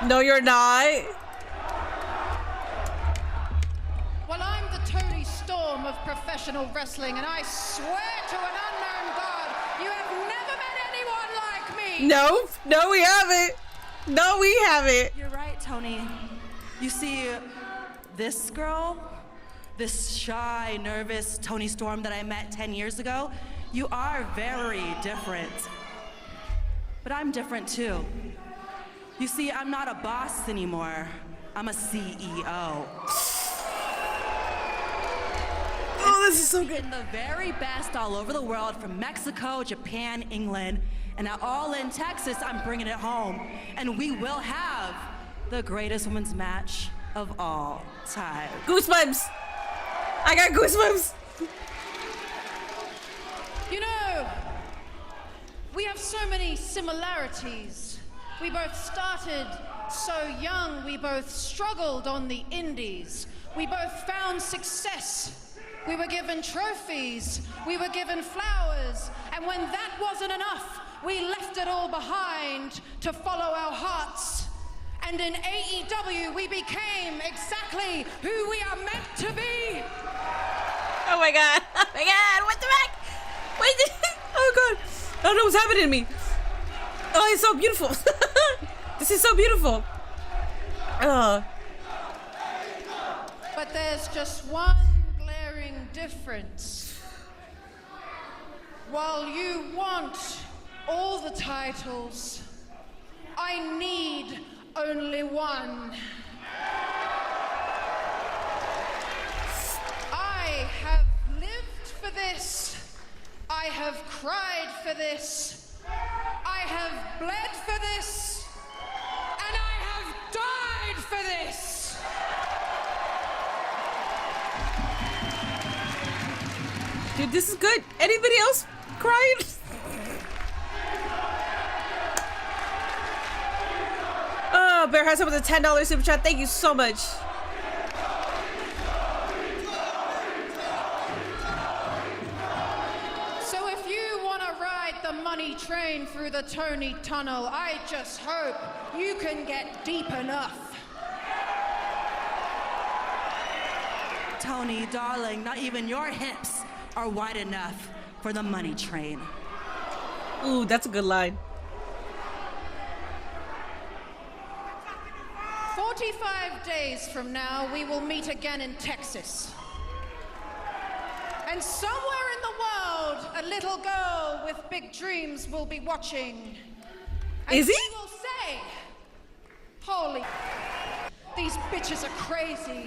No, you're not. Well, I'm the Tony Storm of professional wrestling, and I swear to an unknown God, you have never met anyone like me. No, we haven't. No, we haven't. You're right, Tony. You see, this girl, this shy, nervous Tony Storm that I met 10 years ago, you are very different. But I'm different too. You see, I'm not a boss anymore. I'm a CEO. Oh, this is so good. The very best all over the world, from Mexico, Japan, England, and at All In Texas, I'm bringing it home. And we will have the greatest women's match of all time. Goosebumps. I got goosebumps. You know, we have so many similarities. We both started so young. We both struggled on the indies. We both found success. We were given trophies. We were given flowers. And when that wasn't enough, we left it all behind to follow our hearts. And in AEW, we became exactly who we are meant to be. Oh my god. Oh my god. What the heck? Wait. Oh god. I don't know what's happening to me. Oh, it's so beautiful. This is so beautiful. But there's just one glaring difference. While you want all the titles, I need only one. I have lived for this. I have cried for this. I have bled for this. And I have died for this. Dude, this is good. Anybody else crying? Oh, Bear has up with a $10 super chat. Thank you so much. So if you want to ride the money train through the Tony Tunnel, I just hope you can get deep enough. Tony, darling, not even your hips are wide enough for the money train. Ooh, that's a good line. 45 days from now, we will meet again in Texas. And somewhere in the world, a little girl with big dreams will be watching. And Is he? She will say, holy, these bitches are crazy.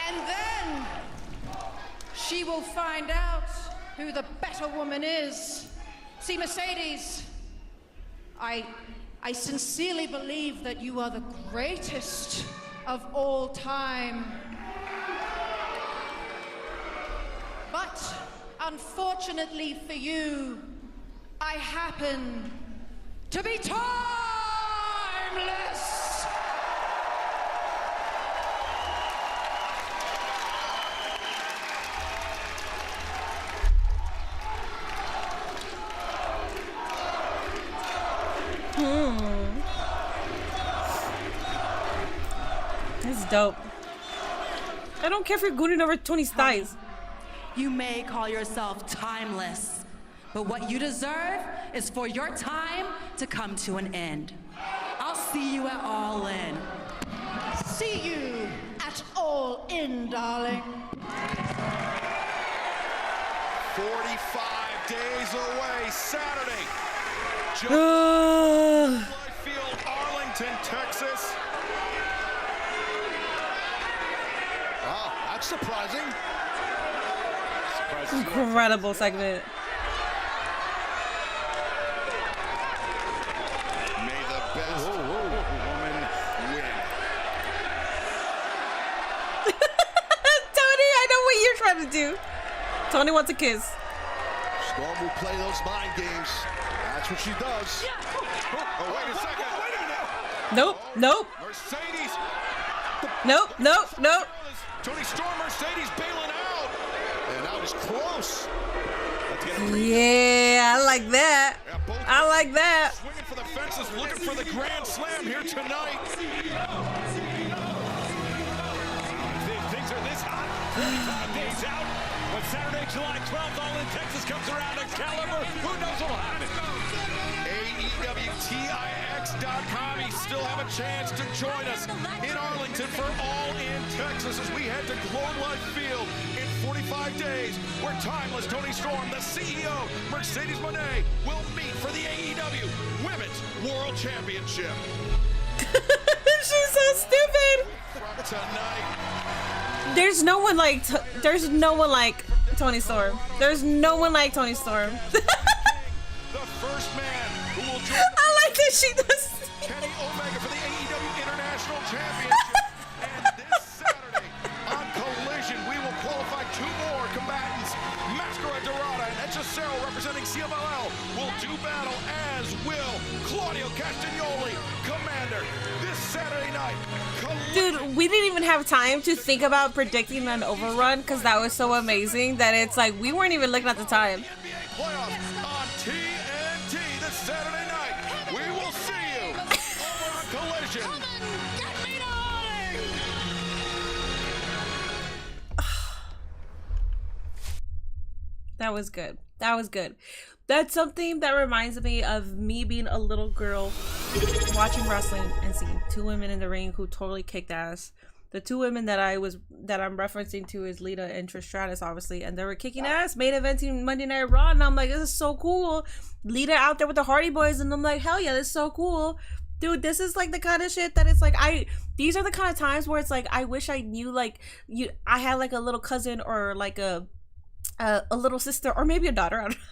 And then she will find out who the better woman is. See, Mercedes, I sincerely believe that you are the greatest of all time. But unfortunately for you, I happen to be timeless. That's dope. I don't care if you're gooning over Tony's thighs. You may call yourself timeless, but what you deserve is for your time to come to an end. I'll see you at All In. See you at All In, darling. 45 days away, Saturday. Field, Arlington, Texas. Wow, that's surprising. Incredible segment. May the best woman win. Tony, I know what you're trying to do. Tony wants a kiss. Storm will play those mind games. That's what she does. Oh, wait a second. Wait a minute. Nope, nope. Mercedes. Nope, nope, nope. Tony Storm, Mercedes bailing out. And that was close. Yeah, I like that. I like that. Swinging for the fences, looking for the grand slam here tonight. Things are this hot. 45 days out. When Saturday, July 12th, All In Texas comes around in Caliber, who knows what'll happen? AEWTIX.com. You still have a chance to join us in Arlington for All In Texas as we head to Globe Life Field in 45 days, where timeless Tony Storm, the CEO, Mercedes Moné, will meet for the AEW Women's World Championship. She's so stupid. Tonight. There's no one like Tony Storm. There's no one like Tony Storm. The first man who will join I like that she does. Kenny Omega for the AEW International Championship. And this Saturday on Collision, we will qualify 2 more combatants. Mascara Dorada and Hechicero representing CMLL will do battle, as will Claudio Castagnoli, Commander. This Saturday night. Dude, we didn't even have time to think about predicting an overrun because that was so amazing that it's like we weren't even looking at the time. Playoffs on TNT this Saturday night. We will see you over on Collision. That was good. That was good. That's something that reminds me of me being a little girl watching wrestling and seeing 2 women in the ring who totally kicked ass. The 2 women that I'm referencing to is Lita and Trish Stratus, obviously, and they were kicking ass, main eventing Monday Night Raw, and I'm like, this is so cool. Lita out there with the Hardy Boys, and I'm like, hell yeah, this is so cool. Dude, this is like the kind of shit that it's like these are the kind of times where it's like I wish I knew like I had like a little cousin or like a little sister or maybe a daughter. I don't know.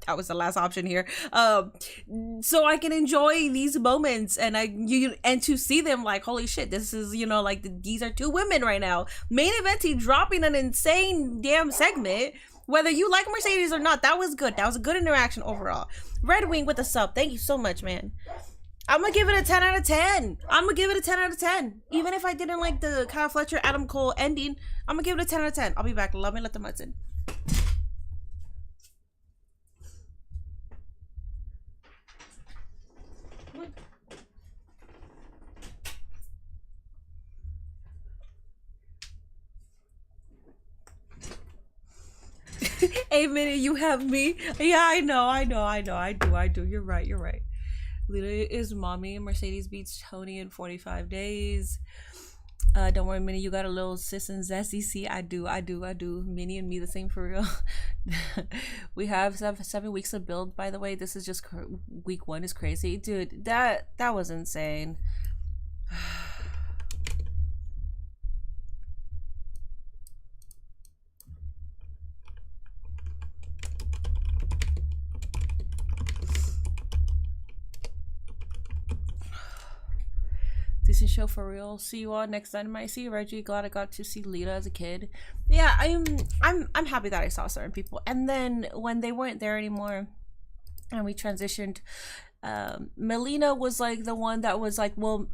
That was the last option here, so I can enjoy these moments and and to see them like, holy shit, this is, you know, like these are 2 women right now main eventing, dropping an insane damn segment. Whether you like Mercedes or not, that was good. That was a good interaction overall. Red Wing with a sub, thank you so much, man. I'm gonna give it a 10 out of 10. I'm gonna give it a 10 out of 10. Even if I didn't like the Kyle Fletcher Adam Cole ending, I'm gonna give it a 10 out of 10. I'll be back. Love me, let the mutts in. Hey, Minnie, you have me. Yeah, I know. I do. You're right. Lita is mommy. Mercedes beats Tony in 45 days. Don't worry, Minnie, you got a little sis and zesty. See, I do. Minnie and me the same for real. We have 7 weeks of build, by the way. This is just week 1 is crazy. Dude, that was insane. Decent show for real. See you all next Dynamite. See you, Reggie. Glad I got to see Lita as a kid. Yeah, I'm happy that I saw certain people. And then when they weren't there anymore and we transitioned, Melina was like the one that was like, well,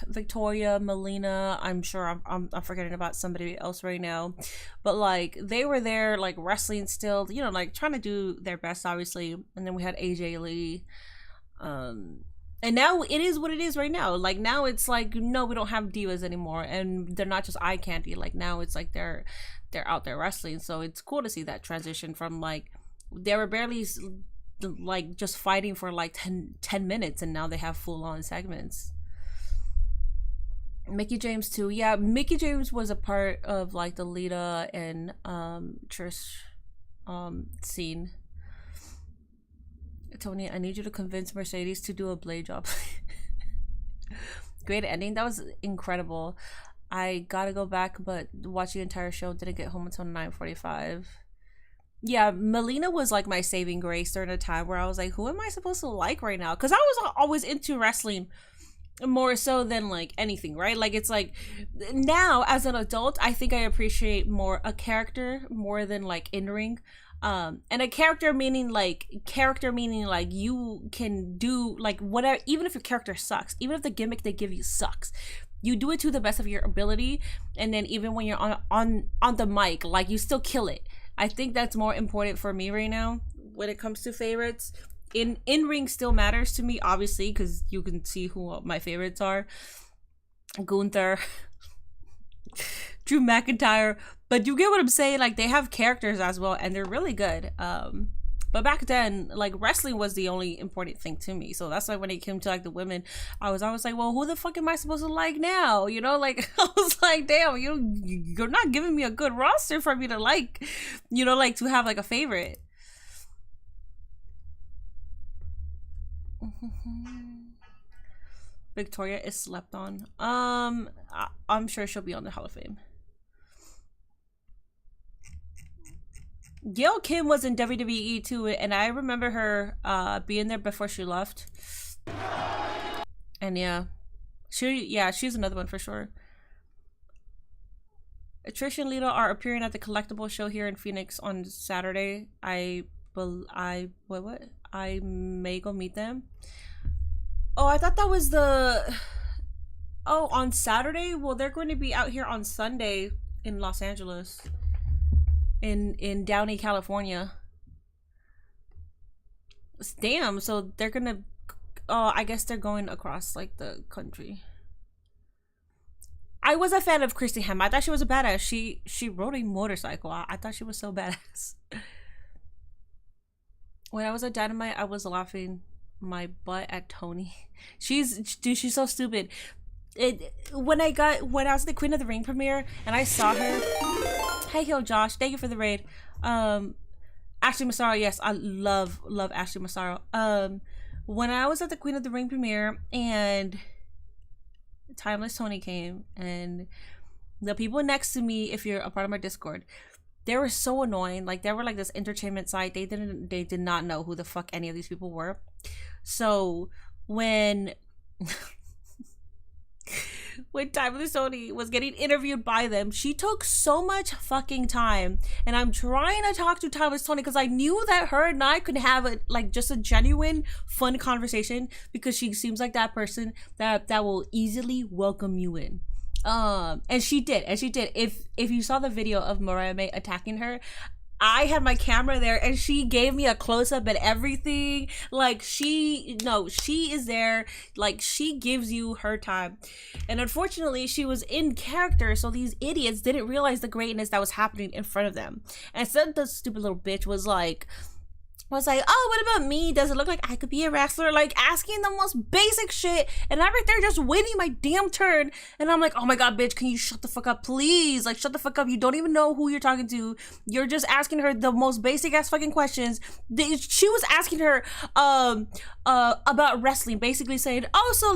Victoria, Melina, I'm sure I'm forgetting about somebody else right now, but like they were there like wrestling still, you know, like trying to do their best, obviously. And then we had AJ Lee, and now it is what it is right now. Like now it's like, no, we don't have divas anymore, and they're not just eye candy. Like now it's like they're out there wrestling. So it's cool to see that transition from like they were barely like just fighting for like 10 minutes, and now they have full-on segments. Mickey James too. Yeah, Mickey James was a part of like the Lita and Trish scene. Tony, I need you to convince Mercedes to do a blade job. Great ending. That was incredible. I gotta go back, but watch the entire show. Didn't get home until 9:45. Yeah, Melina was like my saving grace during a time where I was like, who am I supposed to like right now? Because I was always into wrestling more so than like anything, right? Like it's like now as an adult, I think I appreciate more a character more than like in-ring. And a character meaning like you can do like whatever, even if your character sucks, even if the gimmick they give you sucks, you do it to the best of your ability. And then even when you're on the mic, like you still kill it. I think that's more important for me right now when it comes to favorites. In-ring still matters to me, obviously, because you can see who my favorites are. Gunther, Drew McIntyre, but you get what I'm saying. Like they have characters as well, and they're really good. But back then, like, wrestling was the only important thing to me. So that's why when it came to like the women, I was always like, well, who the fuck am I supposed to like now? You know, like I was like, damn, you're not giving me a good roster for me to like, you know, like to have like a favorite. Victoria is slept on. I'm sure she'll be on the Hall of Fame. Gail Kim was in WWE too, and I remember her being there before she left. And yeah, she's another one for sure. Trish and Lita are appearing at the collectible show here in Phoenix on Saturday. I may go meet them. Oh, I thought that was the... Oh, on Saturday? Well, they're going to be out here on Sunday in Los Angeles. In Downey, California. Damn, so they're gonna... Oh, I guess they're going across, like, the country. I was a fan of Christy Hemme. I thought she was a badass. She rode a motorcycle. I thought she was so badass. When I was at Dynamite, I was laughing my butt at Tony. She's so stupid. When I was at the Queen of the Ring premiere and I saw her. Hey, yo, Josh, thank you for the raid. Ashley Massaro, yes, I love Ashley Massaro. When I was at the Queen of the Ring premiere and Timeless Tony came, and the people next to me, if you're a part of my Discord, they were so annoying. Like, they were like this entertainment site. They did not know who the fuck any of these people were. So when Timeless Tony was getting interviewed by them, she took so much fucking time. And I'm trying to talk to Timeless Tony because I knew that her and I could have just a genuine fun conversation, because she seems like that person that will easily welcome you in. And she did. If you saw the video of Mariah May attacking her, I had my camera there and she gave me a close-up and everything. Like, she is there. Like, she gives you her time. And unfortunately, she was in character, so these idiots didn't realize the greatness that was happening in front of them. And so the stupid little bitch was like, oh, what about me? Does it look like I could be a wrestler? Like, asking the most basic shit, and I'm right there just waiting my damn turn, and I'm like, oh my god, bitch, can you shut the fuck up, please? Like, shut the fuck up. You don't even know who you're talking to. You're just asking her the most basic ass fucking questions. She was asking her about wrestling, basically saying, so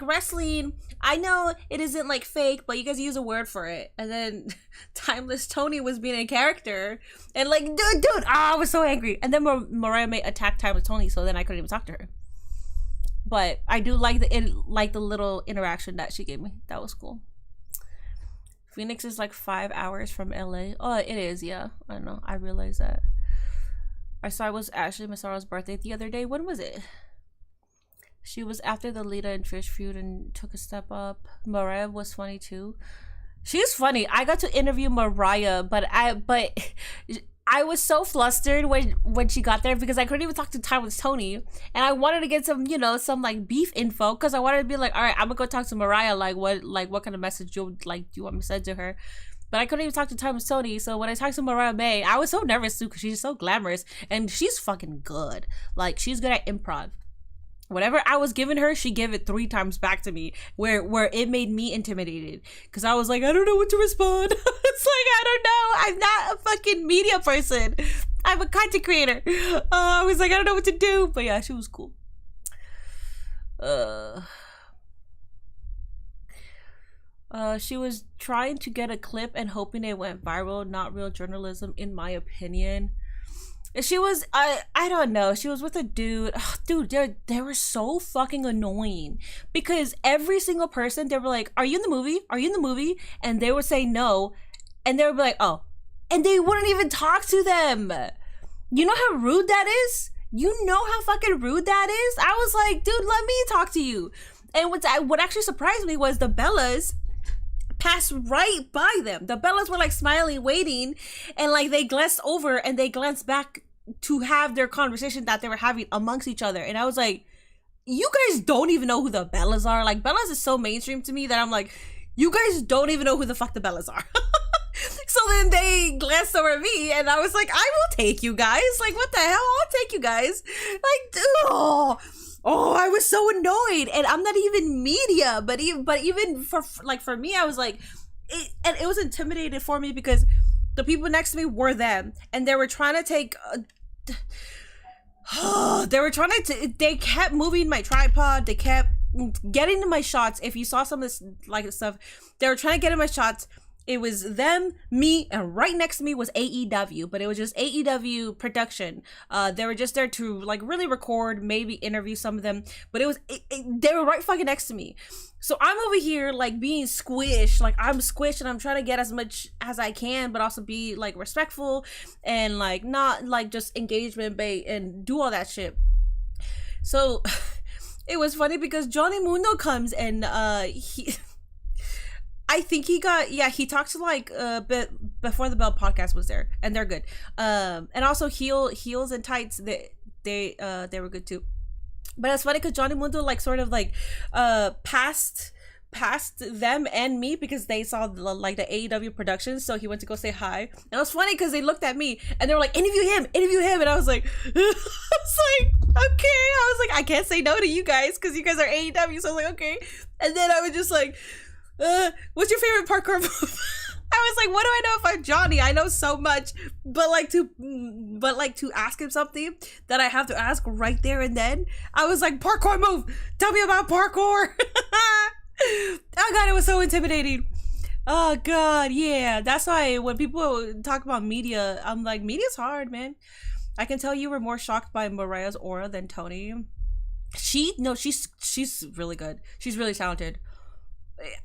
wrestling, I know it isn't like fake, but you guys use a word for it. And then Timeless Tony was being a character, and like, dude, I was so angry. And then Mariah May attacked Timeless Tony, so then I couldn't even talk to her. But I do like the little interaction that she gave me. That was cool. Phoenix is like 5 hours from LA. Oh, it is, yeah. I know. I realize that. I saw it was Ashley Massaro's birthday the other day. When was it? She was after the Lita and Trish feud and took a step up. Mariah was funny too. She's funny. I got to interview Mariah, but I was so flustered when she got there because I couldn't even talk to Timeless Tony, and I wanted to get some like beef info, because I wanted to be like, all right, I'm gonna go talk to Mariah, like what kind of message do you want me to send to her. But I couldn't even talk to Timeless Tony, so when I talked to Mariah May, I was so nervous too, because she's so glamorous and she's fucking good. Like, she's good at improv. Whatever I was giving her, she gave it 3 times back to me, where it made me intimidated, because I was like, I don't know what to respond. It's like, I don't know. I'm not a fucking media person. I'm a content creator. I was like, I don't know what to do. But yeah, she was cool. She was trying to get a clip and hoping it went viral. Not real journalism, in my opinion. She was, I don't know, she was with a dude. Ugh, dude, they were so fucking annoying, because every single person, they were like, are you in the movie? Are you in the movie? And they would say no, and they would be like, oh, and they wouldn't even talk to them. You know how rude that is? You know how fucking rude that is? I was like, dude, let me talk to you. And what actually surprised me was the Bellas passed right by them. The Bellas were like smiling, waiting, and like they glanced over and they glanced back to have their conversation that they were having amongst each other. And I was like, you guys don't even know who the Bellas are. Like, Bellas is so mainstream to me that I'm like, you guys don't even know who the fuck the Bellas are. So then they glanced over at me, and I was like, I will take you guys. Like, what the hell? I'll take you guys. Like, oh, I was so annoyed, and I'm not even media, but even for me, I was like, it was intimidated for me because the people next to me were them, and they were trying to take. They kept moving my tripod. They kept getting in my shots. If you saw some of this like stuff, they were trying to get in my shots. It was them, me, and right next to me was AEW, but it was just AEW production. They were just there to like really record, maybe interview some of them, but they were right fucking next to me. So I'm over here like being squished, like I'm squished, and I'm trying to get as much as I can, but also be like respectful and like not like just engagement bait and do all that shit. So it was funny because Johnny Mundo comes and I think he talked to like bit before the Bell podcast was there, and they're good. And also heels and tights, they were good too. But it's funny because Johnny Mundo like sort of like passed them and me because they saw the AEW production, so he went to go say hi. And it was funny because they looked at me and they were like, interview him, and I was like okay. I was like, I can't say no to you guys because you guys are AEW, so I was like, okay. And then I was just like, what's your favorite parkour move? I was like, what do I know if I'm Johnny? I know so much, but to ask him something that I have to ask right there and then, I was like, parkour move. Tell me about parkour. Oh god, it was so intimidating. Oh god, yeah. That's why when people talk about media, I'm like, media's hard, man. I can tell you were more shocked by Mariah's aura than Tony. She's really good. She's really talented.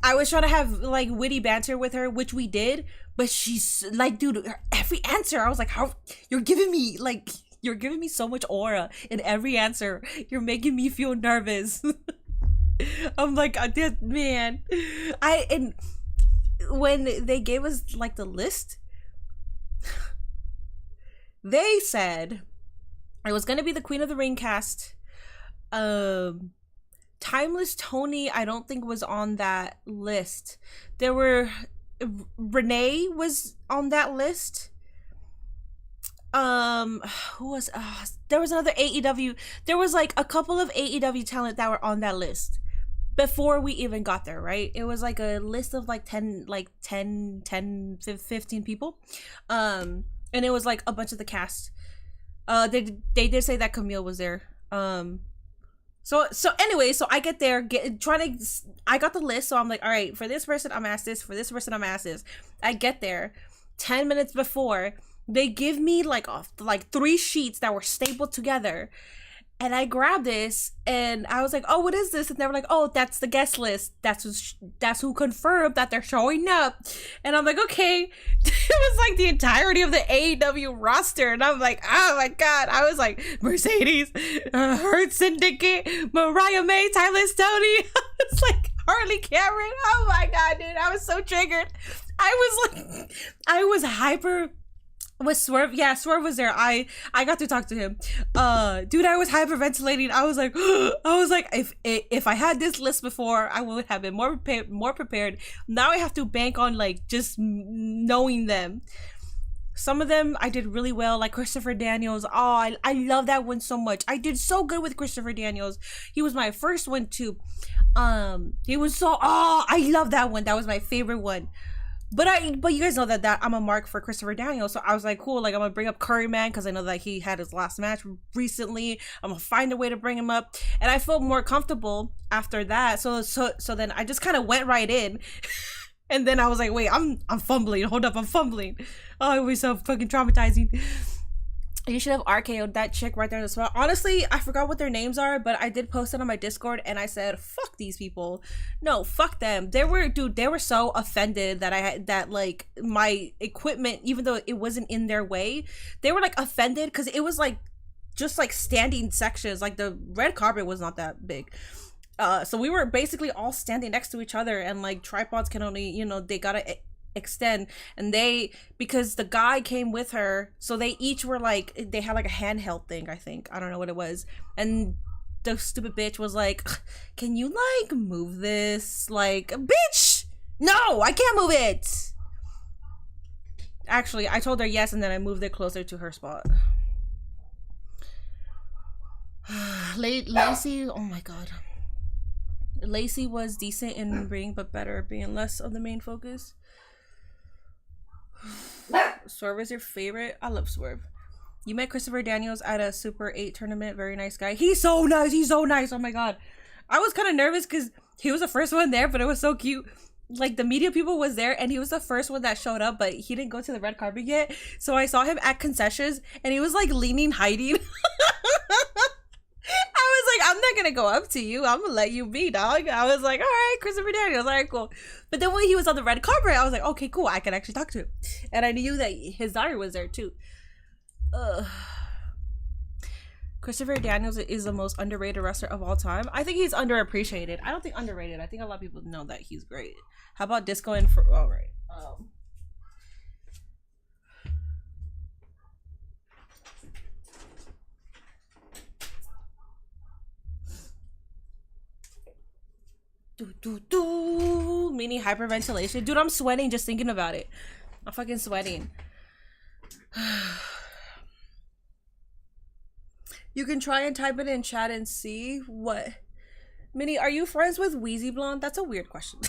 I was trying to have like witty banter with her, which we did, but she's like, dude, every answer I was like, how you're giving me so much aura in every answer. You're making me feel nervous. I'm like, man. And when they gave us like the list, they said it was gonna be the Queen of the Ring cast. Timeless Tony, I don't think was on that list. Renee was on that list. Who was there was another AEW. There was like a couple of AEW talent that were on that list before we even got there, right? It was like a list of like 10, 15 people. And it was like a bunch of the cast. They did say that Camille was there. So anyway, so I get there, I got the list, so I'm like, all right, for this person, I'm asked this, for this person, I'm asked this. I get there, 10 minutes before, they give me like 3 sheets that were stapled together, and I grabbed this, and I was like, oh, what is this? And they were like, oh, that's the guest list. That's who confirmed that they're showing up. And I'm like, okay. It was like the entirety of the AEW roster, and I'm like, oh my god. I was like, Mercedes, Hurt Syndicate, Mariah May, Timeless Tony. I was like, Harley Cameron. Oh my god, dude. I was so triggered. I was hyper. With Swerve, yeah, Swerve was there. I got to talk to him. Dude, I was hyperventilating. I was like, if I had this list before, I would have been more prepared. Now I have to bank on like just knowing them. Some of them I did really well, like Christopher Daniels. Oh, I love that one so much. I did so good with Christopher Daniels. He was my first one too. He was so, I love that one. That was my favorite one. But you guys know that I'm a mark for Christopher Daniels, so I was like, cool, like I'm gonna bring up Curryman because I know that he had his last match recently. I'm gonna find a way to bring him up, and I felt more comfortable after that. So then I just kind of went right in, and then I was like, wait, I'm fumbling. Hold up, I'm fumbling. Oh, it was so fucking traumatizing. You should have RKO'd that chick right there as well. Honestly, I forgot what their names are, but I did post it on my Discord, and I said, fuck these people. No, fuck them. They were so offended that like my equipment, even though it wasn't in their way, they were like offended because it was like just like standing sections. Like the red carpet was not that big. So we were basically all standing next to each other, and like tripods can only, they gotta extend, and because the guy came with her, so they each were like, they had like a handheld thing, I think, I don't know what it was, and the stupid bitch was like, can you like move this? Like, bitch, no, I can't move it. Actually, I told her yes, and then I moved it closer to her spot. Lacey, oh my god. Lacey was decent in ring, but better at being less of the main focus. Swerve is your favorite? I love Swerve. You met Christopher Daniels at a Super 8 tournament. Very nice guy. He's so nice. He's so nice. Oh my god. I was kind of nervous because he was the first one there, but it was so cute. Like, the media people was there, and he was the first one that showed up, but he didn't go to the red carpet yet. So I saw him at concessions, and he was like leaning, hiding. I was like, I'm not gonna go up to you. I'm gonna let you be, dog. I was like, all right, Christopher Daniels, all right, cool. But then when he was on the red carpet, I was like, okay, cool. I can actually talk to him. And I knew that his daughter was there too. Christopher Daniels is the most underrated wrestler of all time. I think he's underappreciated. I don't think underrated. I think a lot of people know that he's great. How about Disco and for all right. Mini hyperventilation. Dude, I'm sweating just thinking about it. I'm fucking sweating. You can try and type it in chat and see what. Minnie, are you friends with Wheezy Blonde? That's a weird question.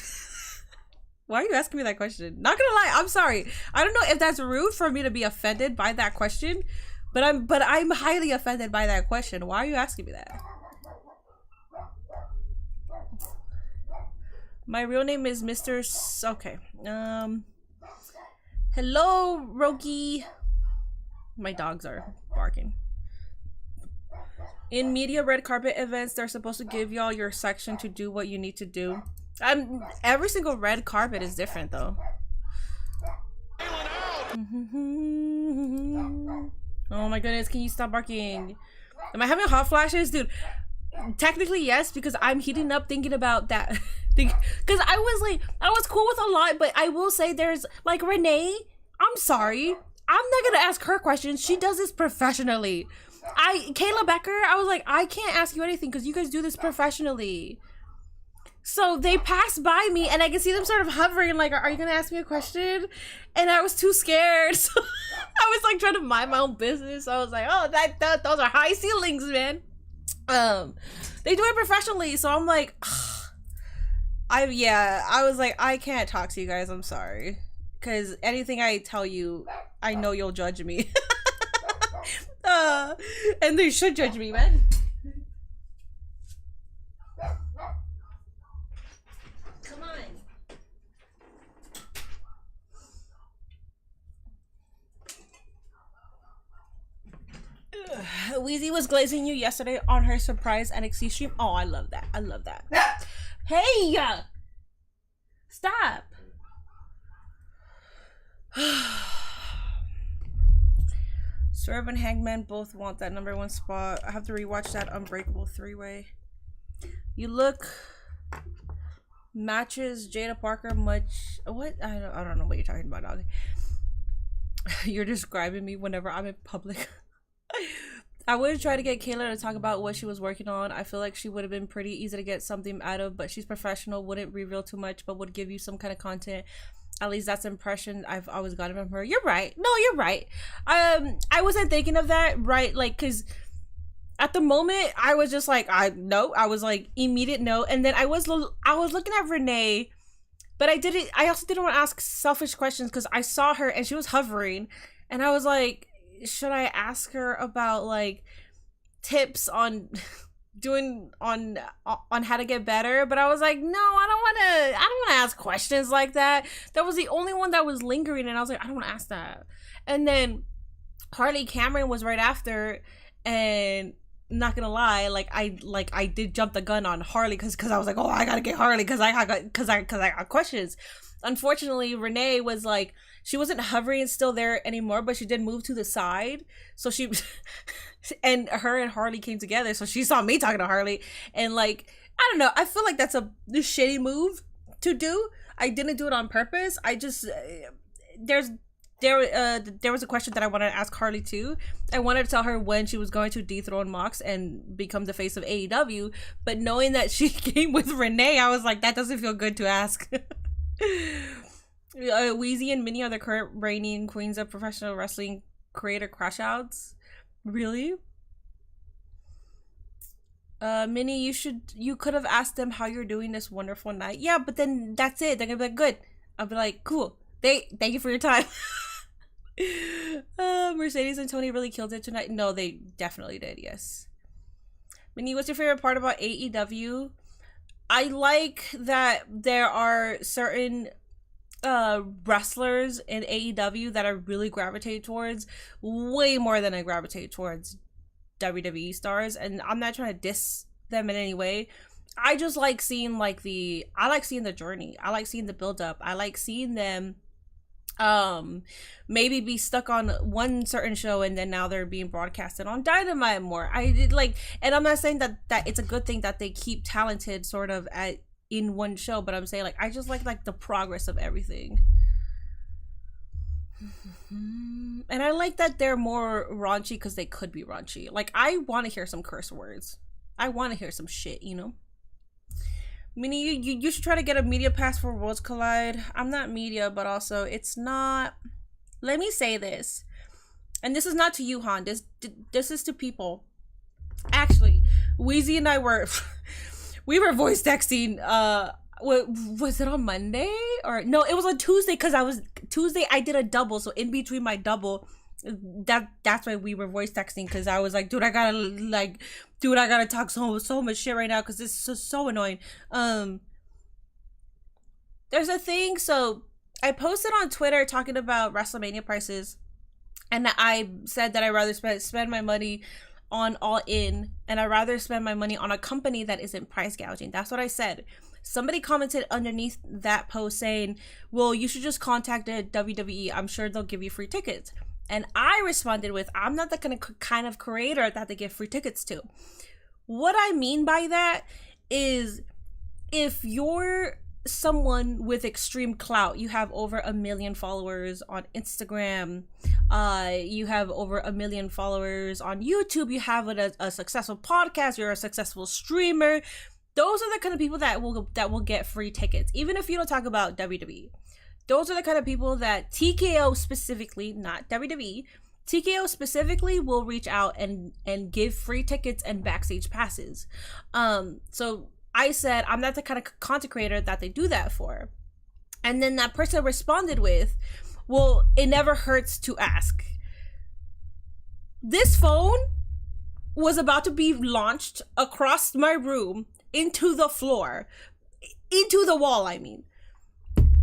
Why are you asking me that question? Not gonna lie, I'm sorry. I don't know if that's rude for me to be offended by that question, but I'm highly offended by that question. Why are you asking me that? My real name is Mr. Okay. Hello, Roki. My dogs are barking. In media red carpet events, they're supposed to give y'all your section to do what you need to do. Every single red carpet is different though. Oh my goodness, can you stop barking? Am I having hot flashes? Dude, technically yes, because I'm heating up thinking about that. Because I was cool with a lot, but I will say there's like Renee. I'm sorry, I'm not gonna ask her questions. She does this professionally. Kayla Becker, I was like, I can't ask you anything because you guys do this professionally. So they passed by me and I can see them sort of hovering like, are you gonna ask me a question? And I was too scared. So I was like trying to mind my own business. I was like, oh, those are high ceilings, man. They do it professionally, so I'm like, I was like, I can't talk to you guys, I'm sorry. Because anything I tell you, I know you'll judge me. And they should judge me, man. Come on. Weezy was glazing you yesterday on her surprise NXT stream. Oh, I love that. I love that. Hey! Stop! Swerve and Hangman both want that #1 spot. I have to rewatch that Unbreakable 3-way. You look matches Jada Parker much. What? I don't know what you're talking about, dog. You're describing me whenever I'm in public. I would try to get Kayla to talk about what she was working on. I feel like she would have been pretty easy to get something out of, but she's professional, wouldn't reveal too much, but would give you some kind of content. At least that's the impression I've always gotten from her. You're right. No, you're right. I wasn't thinking of that, right? Like, because at the moment, I was just like, I was like, immediate no. And then I was looking at Renee, but I also didn't want to ask selfish questions because I saw her and she was hovering. And I was like, should I ask her about like tips on doing on how to get better? But I was like, no, I don't want to ask questions like that. That was the only one that was lingering, and I was like, I don't want to ask that. And then Harley Cameron was right after, and not gonna lie, I did jump the gun on Harley because I was like, oh, I gotta get Harley because I got questions. Unfortunately, Renee was like, she wasn't hovering still there anymore, but she did move to the side. So she, and her and Harley came together. So she saw me talking to Harley, and like, I don't know. I feel like that's a shitty move to do. I didn't do it on purpose. I just, there was a question that I wanted to ask Harley too. I wanted to tell her when she was going to dethrone Mox and become the face of AEW, but knowing that she came with Renee, I was like, that doesn't feel good to ask. Wheezy and Minnie are the current reigning queens of professional wrestling creator crash outs. Really? Minnie, you could have asked them how you're doing this wonderful night. Yeah, but then that's it. They're gonna be like, good. I'll be like, cool. Thank you for your time. Mercedes and Tony really killed it tonight. No, they definitely did. Yes. Minnie, what's your favorite part about AEW? I like that there are certain wrestlers in AEW that I really gravitate towards way more than I gravitate towards WWE stars, and I'm not trying to diss them in any way. I just like seeing I like seeing the journey. I like seeing the build up. I like seeing them maybe be stuck on one certain show and then now they're being broadcasted on Dynamite more. I did like, and I'm not saying that it's a good thing that they keep talented sort of in one show, but I'm saying like I just like the progress of everything. And I like that they're more raunchy because they could be raunchy. Like, I want to hear some curse words. I want to hear some shit, you know? Meaning, you should try to get a media pass for Worlds Collide. I'm not media, but also it's not... Let me say this. And this is not to you, Han. This is to people. Actually, Wheezy and I were... we were voice texting... was it on Monday? Or no, it was on Tuesday because Tuesday I did a double, so in between my double, that's why we were voice texting, because I was like, dude, I gotta talk so much shit right now because this is so annoying. There's a thing, so I posted on Twitter talking about WrestleMania prices, and I said that I'd rather spend my money on All In, and I'd rather spend my money on a company that isn't price gouging. That's what I said. Somebody commented underneath that post saying, well, you should just contact the WWE. I'm sure they'll give you free tickets. And I responded with, I'm not the kind of creator that they give free tickets to. What I mean by that is, if you're someone with extreme clout, you have over 1 million followers on Instagram, you have over 1 million followers on YouTube, you have a successful podcast, you're a successful streamer, those are the kind of people that will get free tickets, even if you don't talk about WWE. Those are the kind of people that TKO specifically, not WWE, TKO specifically will reach out and give free tickets and backstage passes. So I said, I'm not the kind of content creator that they do that for. And then that person responded with, well, it never hurts to ask. This phone was about to be launched across my room into the floor, into the wall, I mean.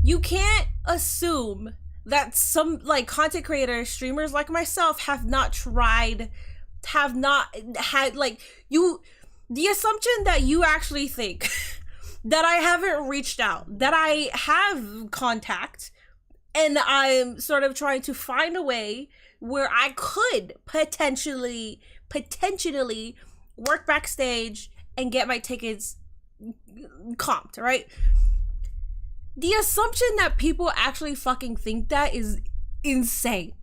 You can't assume that some like content creators, streamers like myself have not had like you, the assumption that you actually think that I haven't reached out, that I have contact, and I'm sort of trying to find a way where I could potentially work backstage and get my tickets comped, right? The assumption that people actually fucking think that is insane.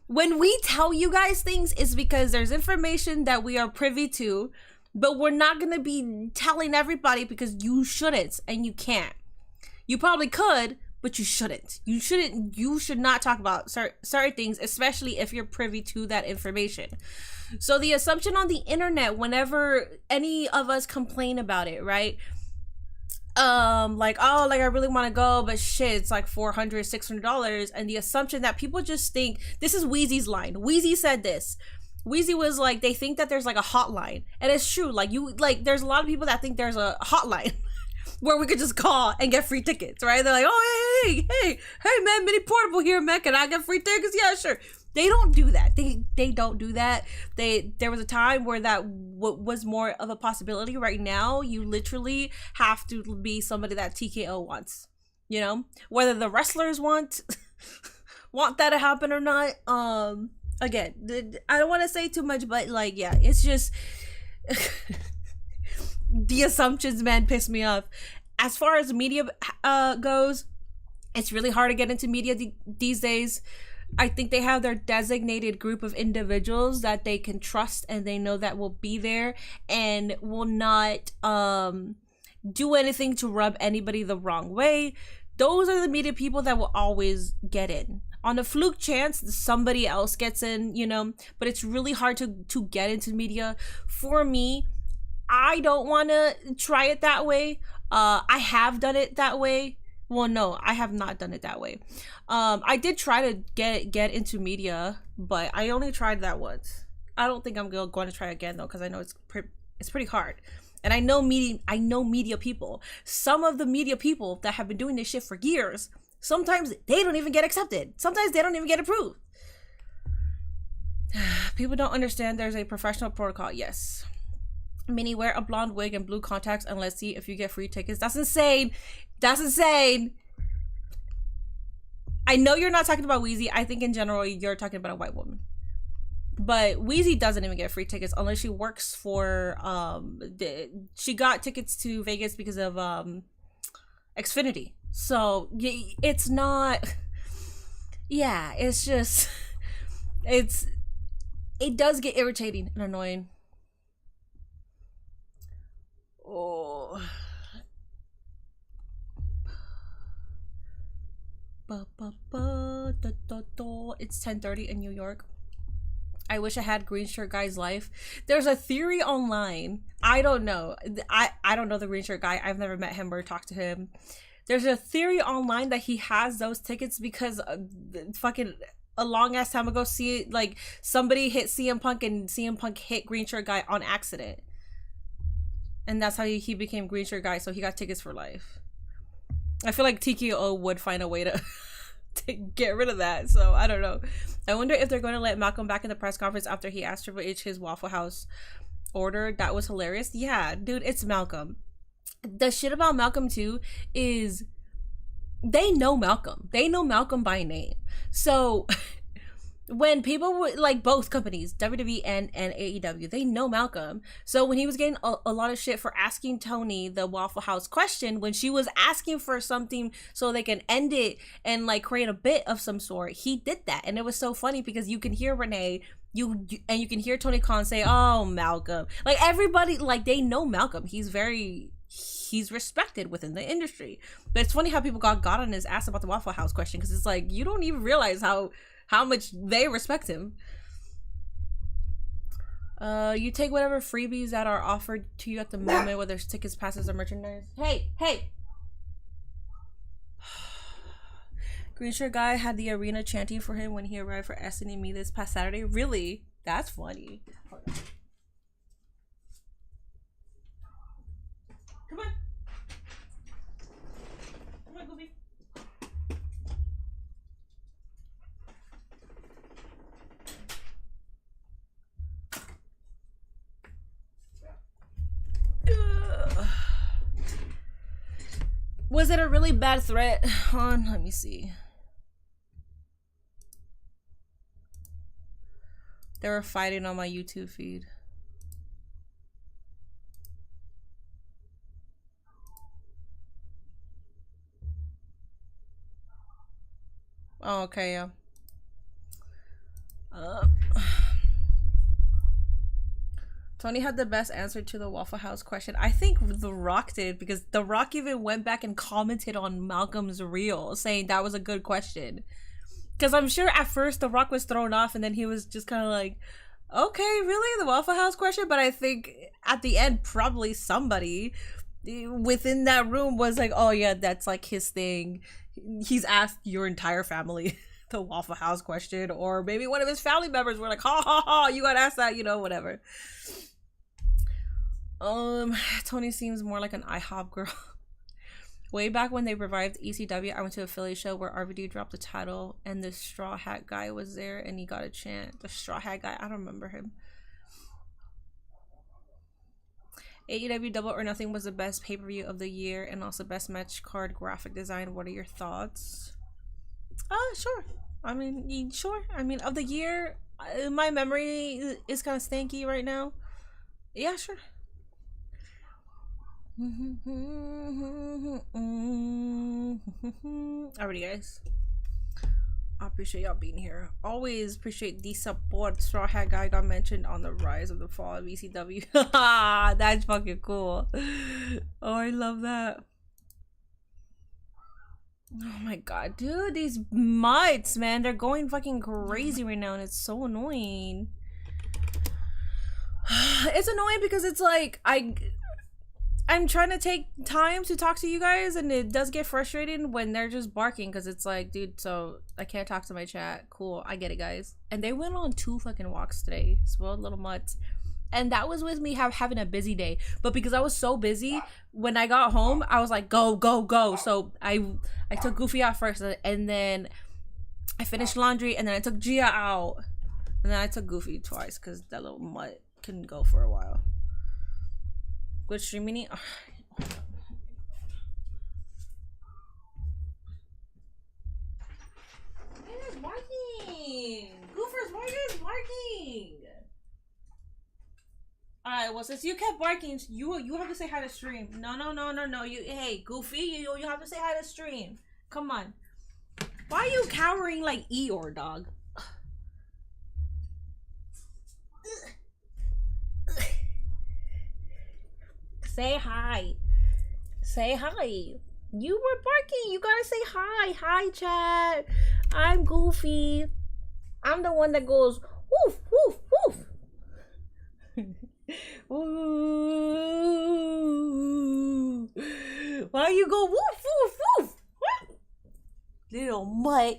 When we tell you guys things, it's because there's information that we are privy to, but we're not going to be telling everybody because you shouldn't and you can't. You probably could, but you shouldn't. You should not talk about certain things, especially if you're privy to that information. So the assumption on the internet, whenever any of us complain about it, right? Like, oh, like I really want to go, but shit, it's like $400, $600. And the assumption that people just think, this is Wheezy's line. Wheezy said this. Wheezy was like, they think that there's like a hotline. And it's true. Like there's a lot of people that think there's a hotline where we could just call and get free tickets, right? They're like, oh, hey, man, Mini Portable here, man. Can I get free tickets? Yeah, sure. They don't do that. They don't do that. There was a time where that was more of a possibility. Right now, you literally have to be somebody that TKO wants. You know, whether the wrestlers want that to happen or not. Again, I don't want to say too much, but like, yeah, it's just the assumptions, man, piss me off. As far as media goes, it's really hard to get into media these days. I think they have their designated group of individuals that they can trust and they know that will be there and will not do anything to rub anybody the wrong way. those are the media people that will always get in. On a fluke chance, somebody else gets in, you know, but it's really hard to get into media. For me, I don't want to try it that way. I have done it that way. Well, no, I have not done it that way. I did try to get into media, but I only tried that once. I don't think I'm going to try again though, because I know it's pretty hard. And I know media people. Some of the media people that have been doing this shit for years, sometimes they don't even get accepted. Sometimes they don't even get approved. People don't understand there's a professional protocol. Yes. Minnie, wear a blonde wig and blue contacts and let's see if you get free tickets. That's insane. That's insane. I know you're not talking about Wheezy. I think in general you're talking about a white woman. But Wheezy doesn't even get free tickets unless she works for she got tickets to Vegas because of Xfinity. So it's not, yeah, it's just it does get irritating and annoying. Oh. It's 10:30 in New York. I wish I had Green Shirt Guy's life. There's a theory online. I don't know. I don't know the Green Shirt Guy. I've never met him or talked to him. There's a theory online that he has those tickets because fucking a long ass time ago, somebody hit CM Punk and CM Punk hit Green Shirt Guy on accident. And that's how he became Green Shirt Guy, so he got tickets for life. I feel like TKO would find a way to get rid of that, so I don't know. I wonder if they're going to let Malcolm back in the press conference after he asked Triple H his Waffle House order. That was hilarious. Yeah, dude, it's Malcolm. The shit about Malcolm too is they know Malcolm. They know Malcolm by name. So when people were like both companies, WWE and AEW, they know Malcolm. So when he was getting a lot of shit for asking Tony the Waffle House question, when she was asking for something so they can end it and like create a bit of some sort, he did that. And it was so funny because you can hear Renee, you can hear Tony Khan say, "Oh, Malcolm." Like everybody, like they know Malcolm. He's respected within the industry. But it's funny how people got on his ass about the Waffle House question, because it's like you don't even realize how much they respect him. You take whatever freebies that are offered to you at the moment, whether it's tickets, passes, or merchandise. Hey! Green Shirt Guy had the arena chanting for him when he arrived for S&E this past Saturday. Really? That's funny. Hold on. Come on. Come on, Goofy. Was it a really bad threat? Let me see. They were fighting on my YouTube feed. Oh, okay, yeah. Tony had the best answer to the Waffle House question. I think The Rock did, because The Rock even went back and commented on Malcolm's reel, saying that was a good question. Because I'm sure at first The Rock was thrown off, and then he was just kind of like, okay, really? The Waffle House question? But I think at the end, probably somebody within that room was like, oh yeah, that's like his thing. He's asked your entire family the Waffle House question, or maybe one of his family members were like, ha ha ha, you got asked that, you know, whatever. Tony seems more like an IHOP girl. Way back when they revived ECW, I went to a Philly show where RVD dropped the title and the straw hat guy was there and he got a chant. The straw hat guy, I don't remember him. AEW Double or Nothing was the best pay-per-view of the year and also best match card graphic design. What are your thoughts? Sure. I mean, sure. I mean, of the year, my memory is kind of stanky right now. Yeah, sure. Alrighty, guys. I appreciate y'all being here. Always appreciate the support. Straw Hat Guy got mentioned on the Rise of the Fall of ECW. That's fucking cool. Oh, I love that. Oh my god, dude, these mutts, man, they're going fucking crazy right now, and it's so annoying. It's annoying because it's like I'm trying to take time to talk to you guys, and it does get frustrating when they're just barking, because it's like, dude, so I can't talk to my chat. Cool, I get it, guys. And they went on 2 fucking walks today, spoiled little mutts. And that was with me having a busy day. But because I was so busy, when I got home, I was like, go, go, go. So I took Goofy out first, and then I finished laundry, and then I took Gia out. And then I took Goofy twice, because that little mutt couldn't go for a while. Good stream mini. Oh. It is marking. Goofer's marking. Alright, well, since you kept barking, you have to say hi to stream. No. Hey, Goofy, you have to say hi to stream. Come on. Why are you cowering like Eeyore, dog? Say hi. Say hi. You were barking. You gotta say hi. Hi, chat. I'm Goofy. I'm the one that goes woof, woof, woof. Ooh. Why you go woof, woof, woof? Little mutt.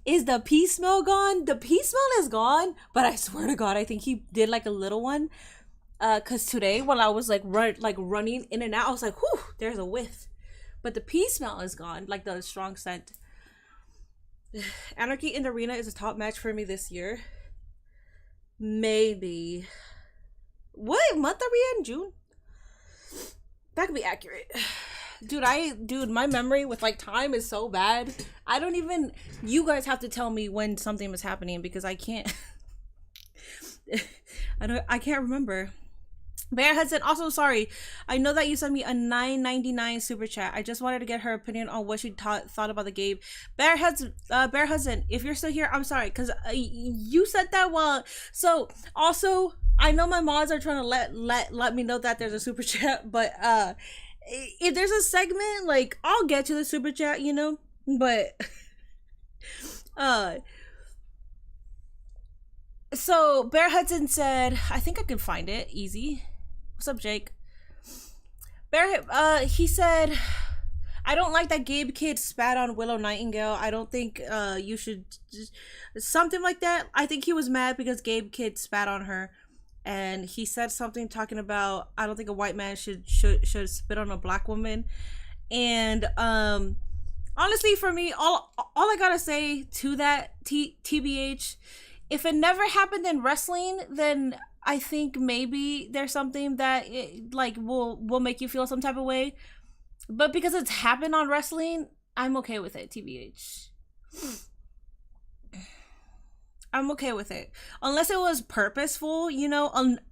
Is the pee smell gone? The pee smell is gone, but I swear to God, I think he did like a little one. Cause today while I was like running in and out, I was like, whew, there's a whiff. But the pee smell is gone, like the strong scent. Anarchy in the Arena is a top match for me this year. Maybe. What month are we in? June? That could be accurate. Dude, my memory with like time is so bad. I don't even, you guys have to tell me when something was happening, because I can't. I can't remember. Bear Hudson, also sorry. I know that you sent me a $9.99 super chat. I just wanted to get her opinion on what she thought about the game. Bear Hudson, if you're still here, I'm sorry, because you said that while. So also, I know my mods are trying to let me know that there's a super chat, but if there's a segment, like, I'll get to the super chat, you know, but so Bear Hudson said, I think I can find it easy. What's up, Jake? He said, I don't like that Gabe kid spat on Willow Nightingale. I don't think you should just, something like that. I think he was mad because Gabe kid spat on her, and he said something talking about, I don't think a white man should spit on a black woman. And honestly, for me, all I gotta say to that, TBH, if it never happened in wrestling, then I think maybe there's something that will make you feel some type of way. But because it's happened on wrestling, I'm okay with it, TBH. I'm okay with it. Unless it was purposeful, you know,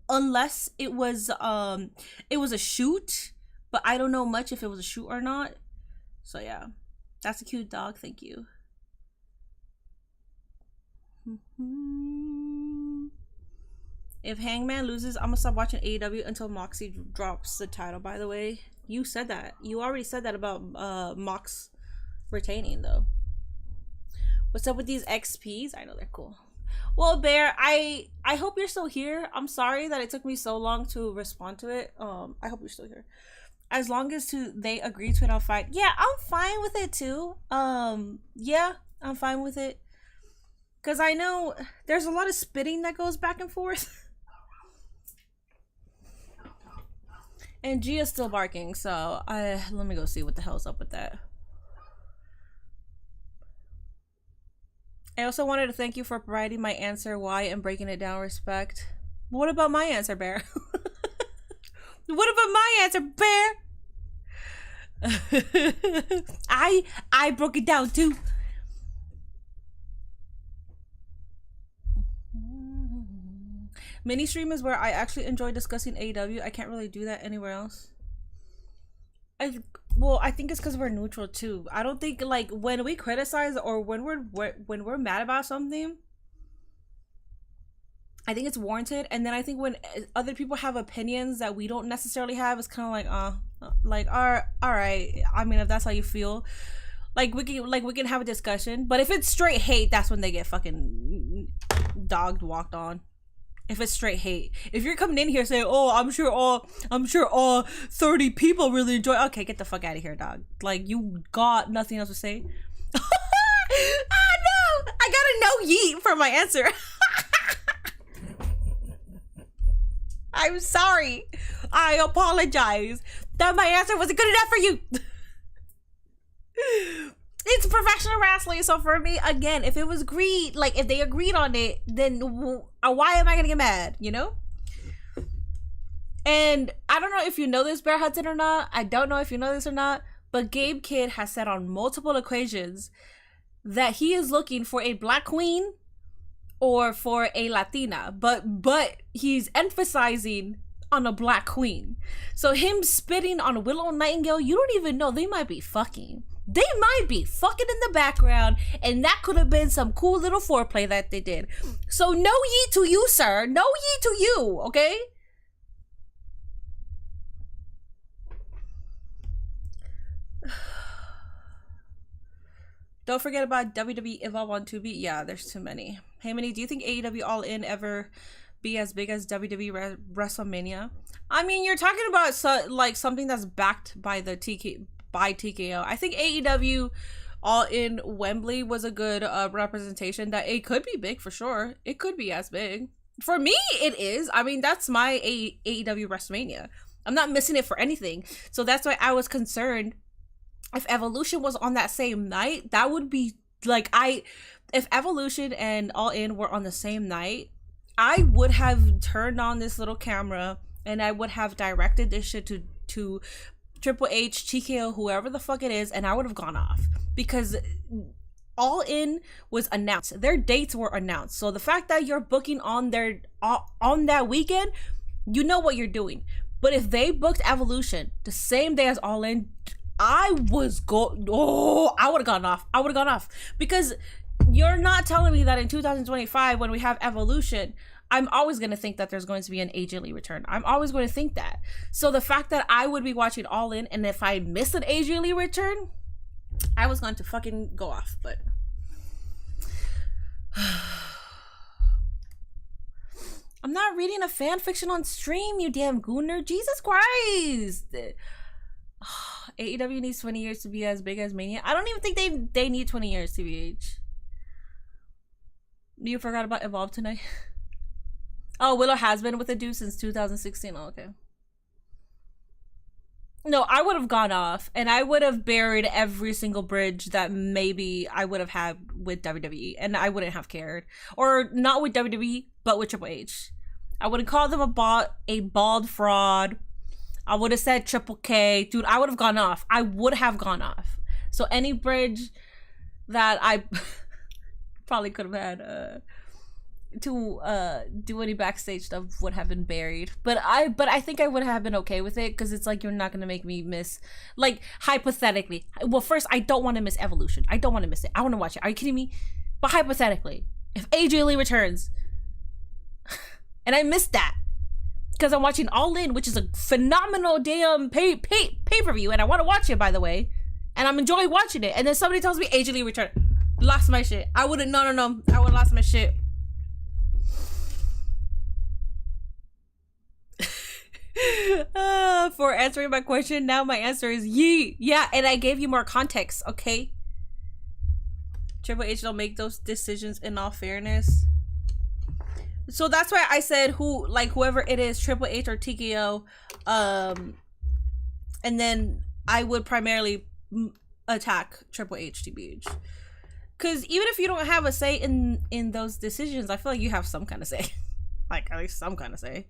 unless it was a shoot, but I don't know much if it was a shoot or not. So yeah. That's a cute dog, thank you. If Hangman loses, I'm gonna stop watching AEW until Moxie drops the title. By the way, you said that. You already said that about Mox retaining, though. What's up with these XPs? I know they're cool. Well, Bear, I hope you're still here. I'm sorry that it took me so long to respond to it. I hope you're still here. As long as they agree to it, I'm fine. Yeah, I'm fine with it too. Yeah, I'm fine with it. Cause I know there's a lot of spitting that goes back and forth. And Gia's still barking, so let me go see what the hell's up with that. I also wanted to thank you for providing my answer why and breaking it down. Respect. What about my answer, Bear? What about my answer, Bear? I broke it down too. Mini stream is where I actually enjoy discussing AEW. I can't really do that anywhere else. I think it's because we're neutral too. I don't think like when we criticize or when we're mad about something, I think it's warranted. And then I think when other people have opinions that we don't necessarily have, it's kind of like, all right. I mean, if that's how you feel, like we can have a discussion. But if it's straight hate, that's when they get fucking dogged, walked on. If it's straight hate, if you're coming in here saying, "Oh, I'm sure all 30 people really enjoy," okay, get the fuck out of here, dog. Like, you got nothing else to say. Ah, no, I got a no yeet for my answer. I'm sorry. I apologize that my answer wasn't good enough for you. It's professional wrestling, so for me, again, if it was agreed, like if they agreed on it, then why am I gonna get mad, you know? And I don't know if you know this, Bear Hudson, or not. I don't know if you know this or not, but Gabe Kidd has said on multiple occasions that he is looking for a black queen or for a Latina, but he's emphasizing on a black queen. So him spitting on Willow Nightingale, you don't even know, they might be fucking. They might be fucking in the background, and that could have been some cool little foreplay that they did. So no ye to you, sir. No ye to you, okay? Don't forget about WWE Evolve on Tubi. Yeah, there's too many. Hey, Minnie, do you think AEW All In ever be as big as WWE WrestleMania? I mean, you're talking about something that's backed by the TKO. I think AEW All In Wembley was a good representation that it could be big for sure. It could be as big. For me, it is. I mean, that's my AEW WrestleMania. I'm not missing it for anything. So that's why I was concerned if Evolution was on that same night. That would be like, if Evolution and All In were on the same night, I would have turned on this little camera and I would have directed this shit to Triple H, TKO, whoever the fuck it is, and I would have gone off, because All In was announced. Their dates were announced. So the fact that you're booking on that weekend, you know what you're doing. But if they booked Evolution the same day as All In, I would have gone off. I would have gone off, because you're not telling me that in 2025, when we have Evolution, I'm always going to think that there's going to be an AJ Lee return. I'm always going to think that. So the fact that I would be watching All In, and if I missed an AJ Lee return, I was going to fucking go off. But I'm not reading a fan fiction on stream, you damn gooner. Jesus Christ. AEW needs 20 years to be as big as Mania. I don't even think they need 20 years, TBH. You forgot about Evolve tonight? Oh, Willow has been with a dude since 2016. Oh, okay. No, I would have gone off, and I would have buried every single bridge that maybe I would have had with WWE, and I wouldn't have cared. Or not with WWE, but with Triple H. I would have called them a bald fraud. I would have said Triple K. Dude, I would have gone off. I would have gone off. So any bridge that I probably could have had to do any backstage stuff would have been buried. But I think I would have been okay with it, because it's like, you're not gonna make me miss, like, hypothetically. Well, first, I don't want to miss Evolution. I don't want to miss it. I want to watch it. Are you kidding me? But hypothetically, if AJ Lee returns and I missed that because I'm watching All In, which is a phenomenal damn pay-per-view, and I want to watch it, by the way, and I'm enjoying watching it, and then somebody tells me AJ Lee return, lost my shit. I wouldn't. No. I would have lost my shit. For answering my question, now my answer is yee. Yeah, and I gave you more context, okay? Triple H don't make those decisions, in all fairness. So that's why I said whoever it is, Triple H or TKO, and then I would primarily attack Triple H, TBH. Because even if you don't have a say in those decisions, I feel like you have some kind of say. Like, at least some kind of say.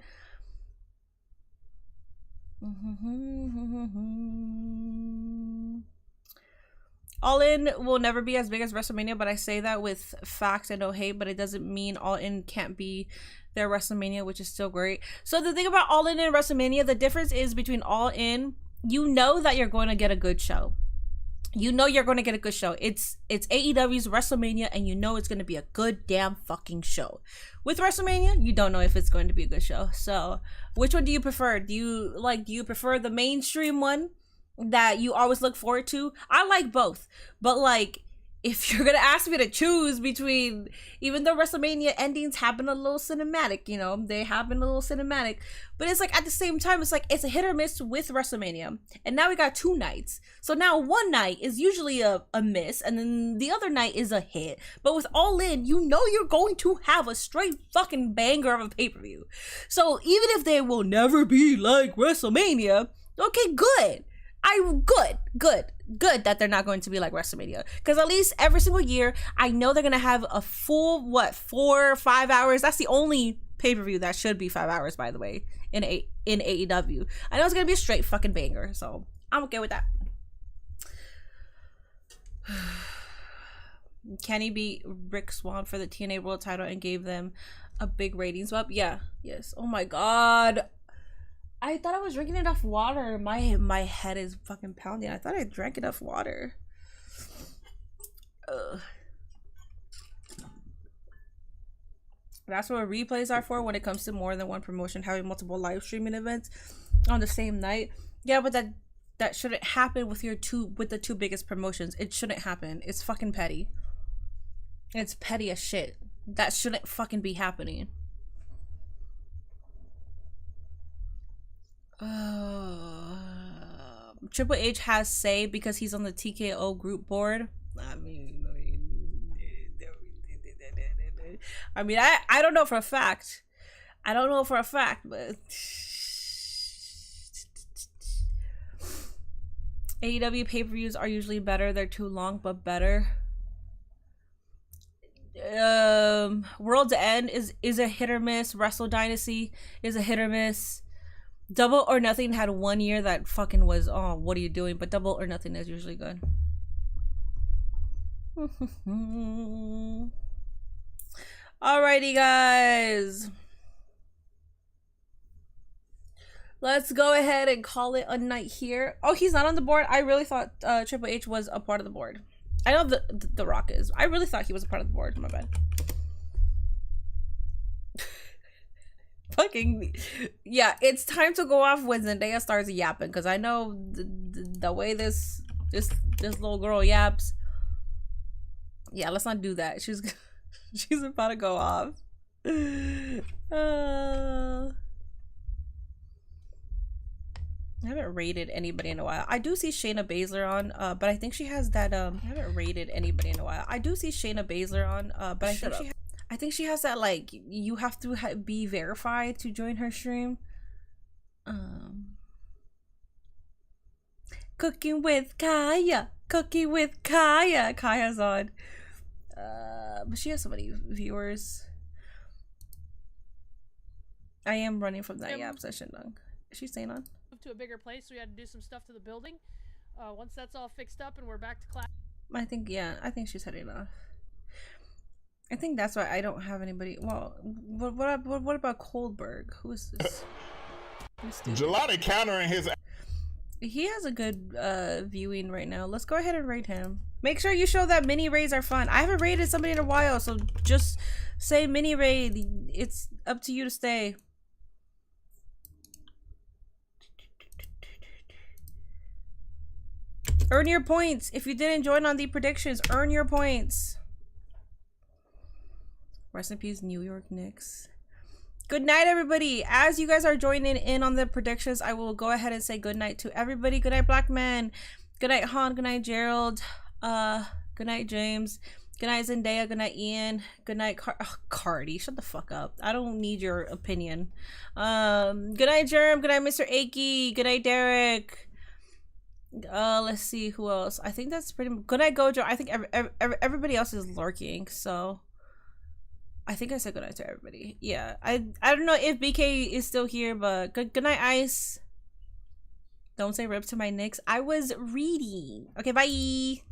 All In will never be as big as WrestleMania, but I say that with fact and no hate, but it doesn't mean All In can't be their WrestleMania, which is still great. So the thing about All In and WrestleMania, the difference is between All In, you know that you're going to get a good show. you know you're going to get a good show. It's AEW's WrestleMania, and you know it's going to be a good damn fucking show. With WrestleMania, you don't know if it's going to be a good show. So, which one do you prefer? Do you prefer the mainstream one that you always look forward to? I like both, but like, if you're gonna ask me to choose between, even though WrestleMania endings have been a little cinematic, you know, they have been a little cinematic, but it's like at the same time, it's like it's a hit or miss with WrestleMania. And now we got 2 nights. So now one night is usually a miss, and then the other night is a hit. But with All In, you know you're going to have a straight fucking banger of a pay-per-view. So even if they will never be like WrestleMania, okay, good. Good that they're not going to be like WrestleMania, because at least every single year I know they're gonna have a full 4 or 5 hours. That's the only pay-per-view that should be 5 hours, by the way, in AEW. I know it's gonna be a straight fucking banger, so I'm okay with that. Kenny beat Rick Swan for the TNA World Title and gave them a big ratings up. Yes. Oh my god, I thought I was drinking enough water. My head is fucking pounding. I thought I drank enough water. Ugh. That's what replays are for when it comes to more than one promotion having multiple live streaming events on the same night. Yeah, but that shouldn't happen with the 2 biggest promotions. It shouldn't happen. It's fucking petty. It's petty as shit. That shouldn't fucking be happening. Triple H has say because he's on the TKO group board. I mean, I don't know for a fact. But AEW pay-per-views are usually better. They're too long, but better. World's End is a hit or miss. Wrestle Dynasty is a hit or miss. Double or Nothing had 1 year that fucking was, oh, what are you doing? But Double or Nothing is usually good. Alrighty, guys. Let's go ahead and call it a night here. Oh, he's not on the board? I really thought Triple H was a part of the board. I know the Rock is. I really thought he was a part of the board. My bad. Fucking yeah, it's time to go off when Zendaya starts yapping, because I know the way this little girl yaps. Yeah, let's not do that. She's about to go off. I haven't rated anybody in a while. I do see Shayna Baszler on, but I think she has that I haven't rated anybody in a while. I do see Shayna Baszler on, but I think she has that, like, you have to be verified to join her stream. Cooking with Kaya. Kaya's on. But she has so many viewers. I am running from that yap session. Is she staying on? To a bigger place, so we had to do some stuff to the building. Once that's all fixed up and we're back to class. I think she's heading off. I think that's why I don't have anybody. Well, what about Kohlberg? Who is this? Gelati countering his. He has a good viewing right now. Let's go ahead and rate him. Make sure you show that mini raids are fun. I haven't raided somebody in a while, so just say mini raid. It's up to you to stay. Earn your points. If you didn't join on the predictions, earn your points. Rest in peace, New York Knicks. Good night, everybody. As you guys are joining in on the predictions, I will go ahead and say good night to everybody. Good night, Black Man. Good night, Han. Good night, Gerald. Good night, James. Good night, Zendaya. Good night, Ian. Good night, Cardi. Shut the fuck up. I don't need your opinion. Good night, Germ. Good night, Mr. Akey. Good night, Derek. Let's see who else. I think that's pretty much. Good night, Gojo. I think everybody else is lurking, so I think I said good night to everybody. Yeah, I don't know if BK is still here, but good night, Ice. Don't say rip to my Knicks. I was reading. Okay, bye.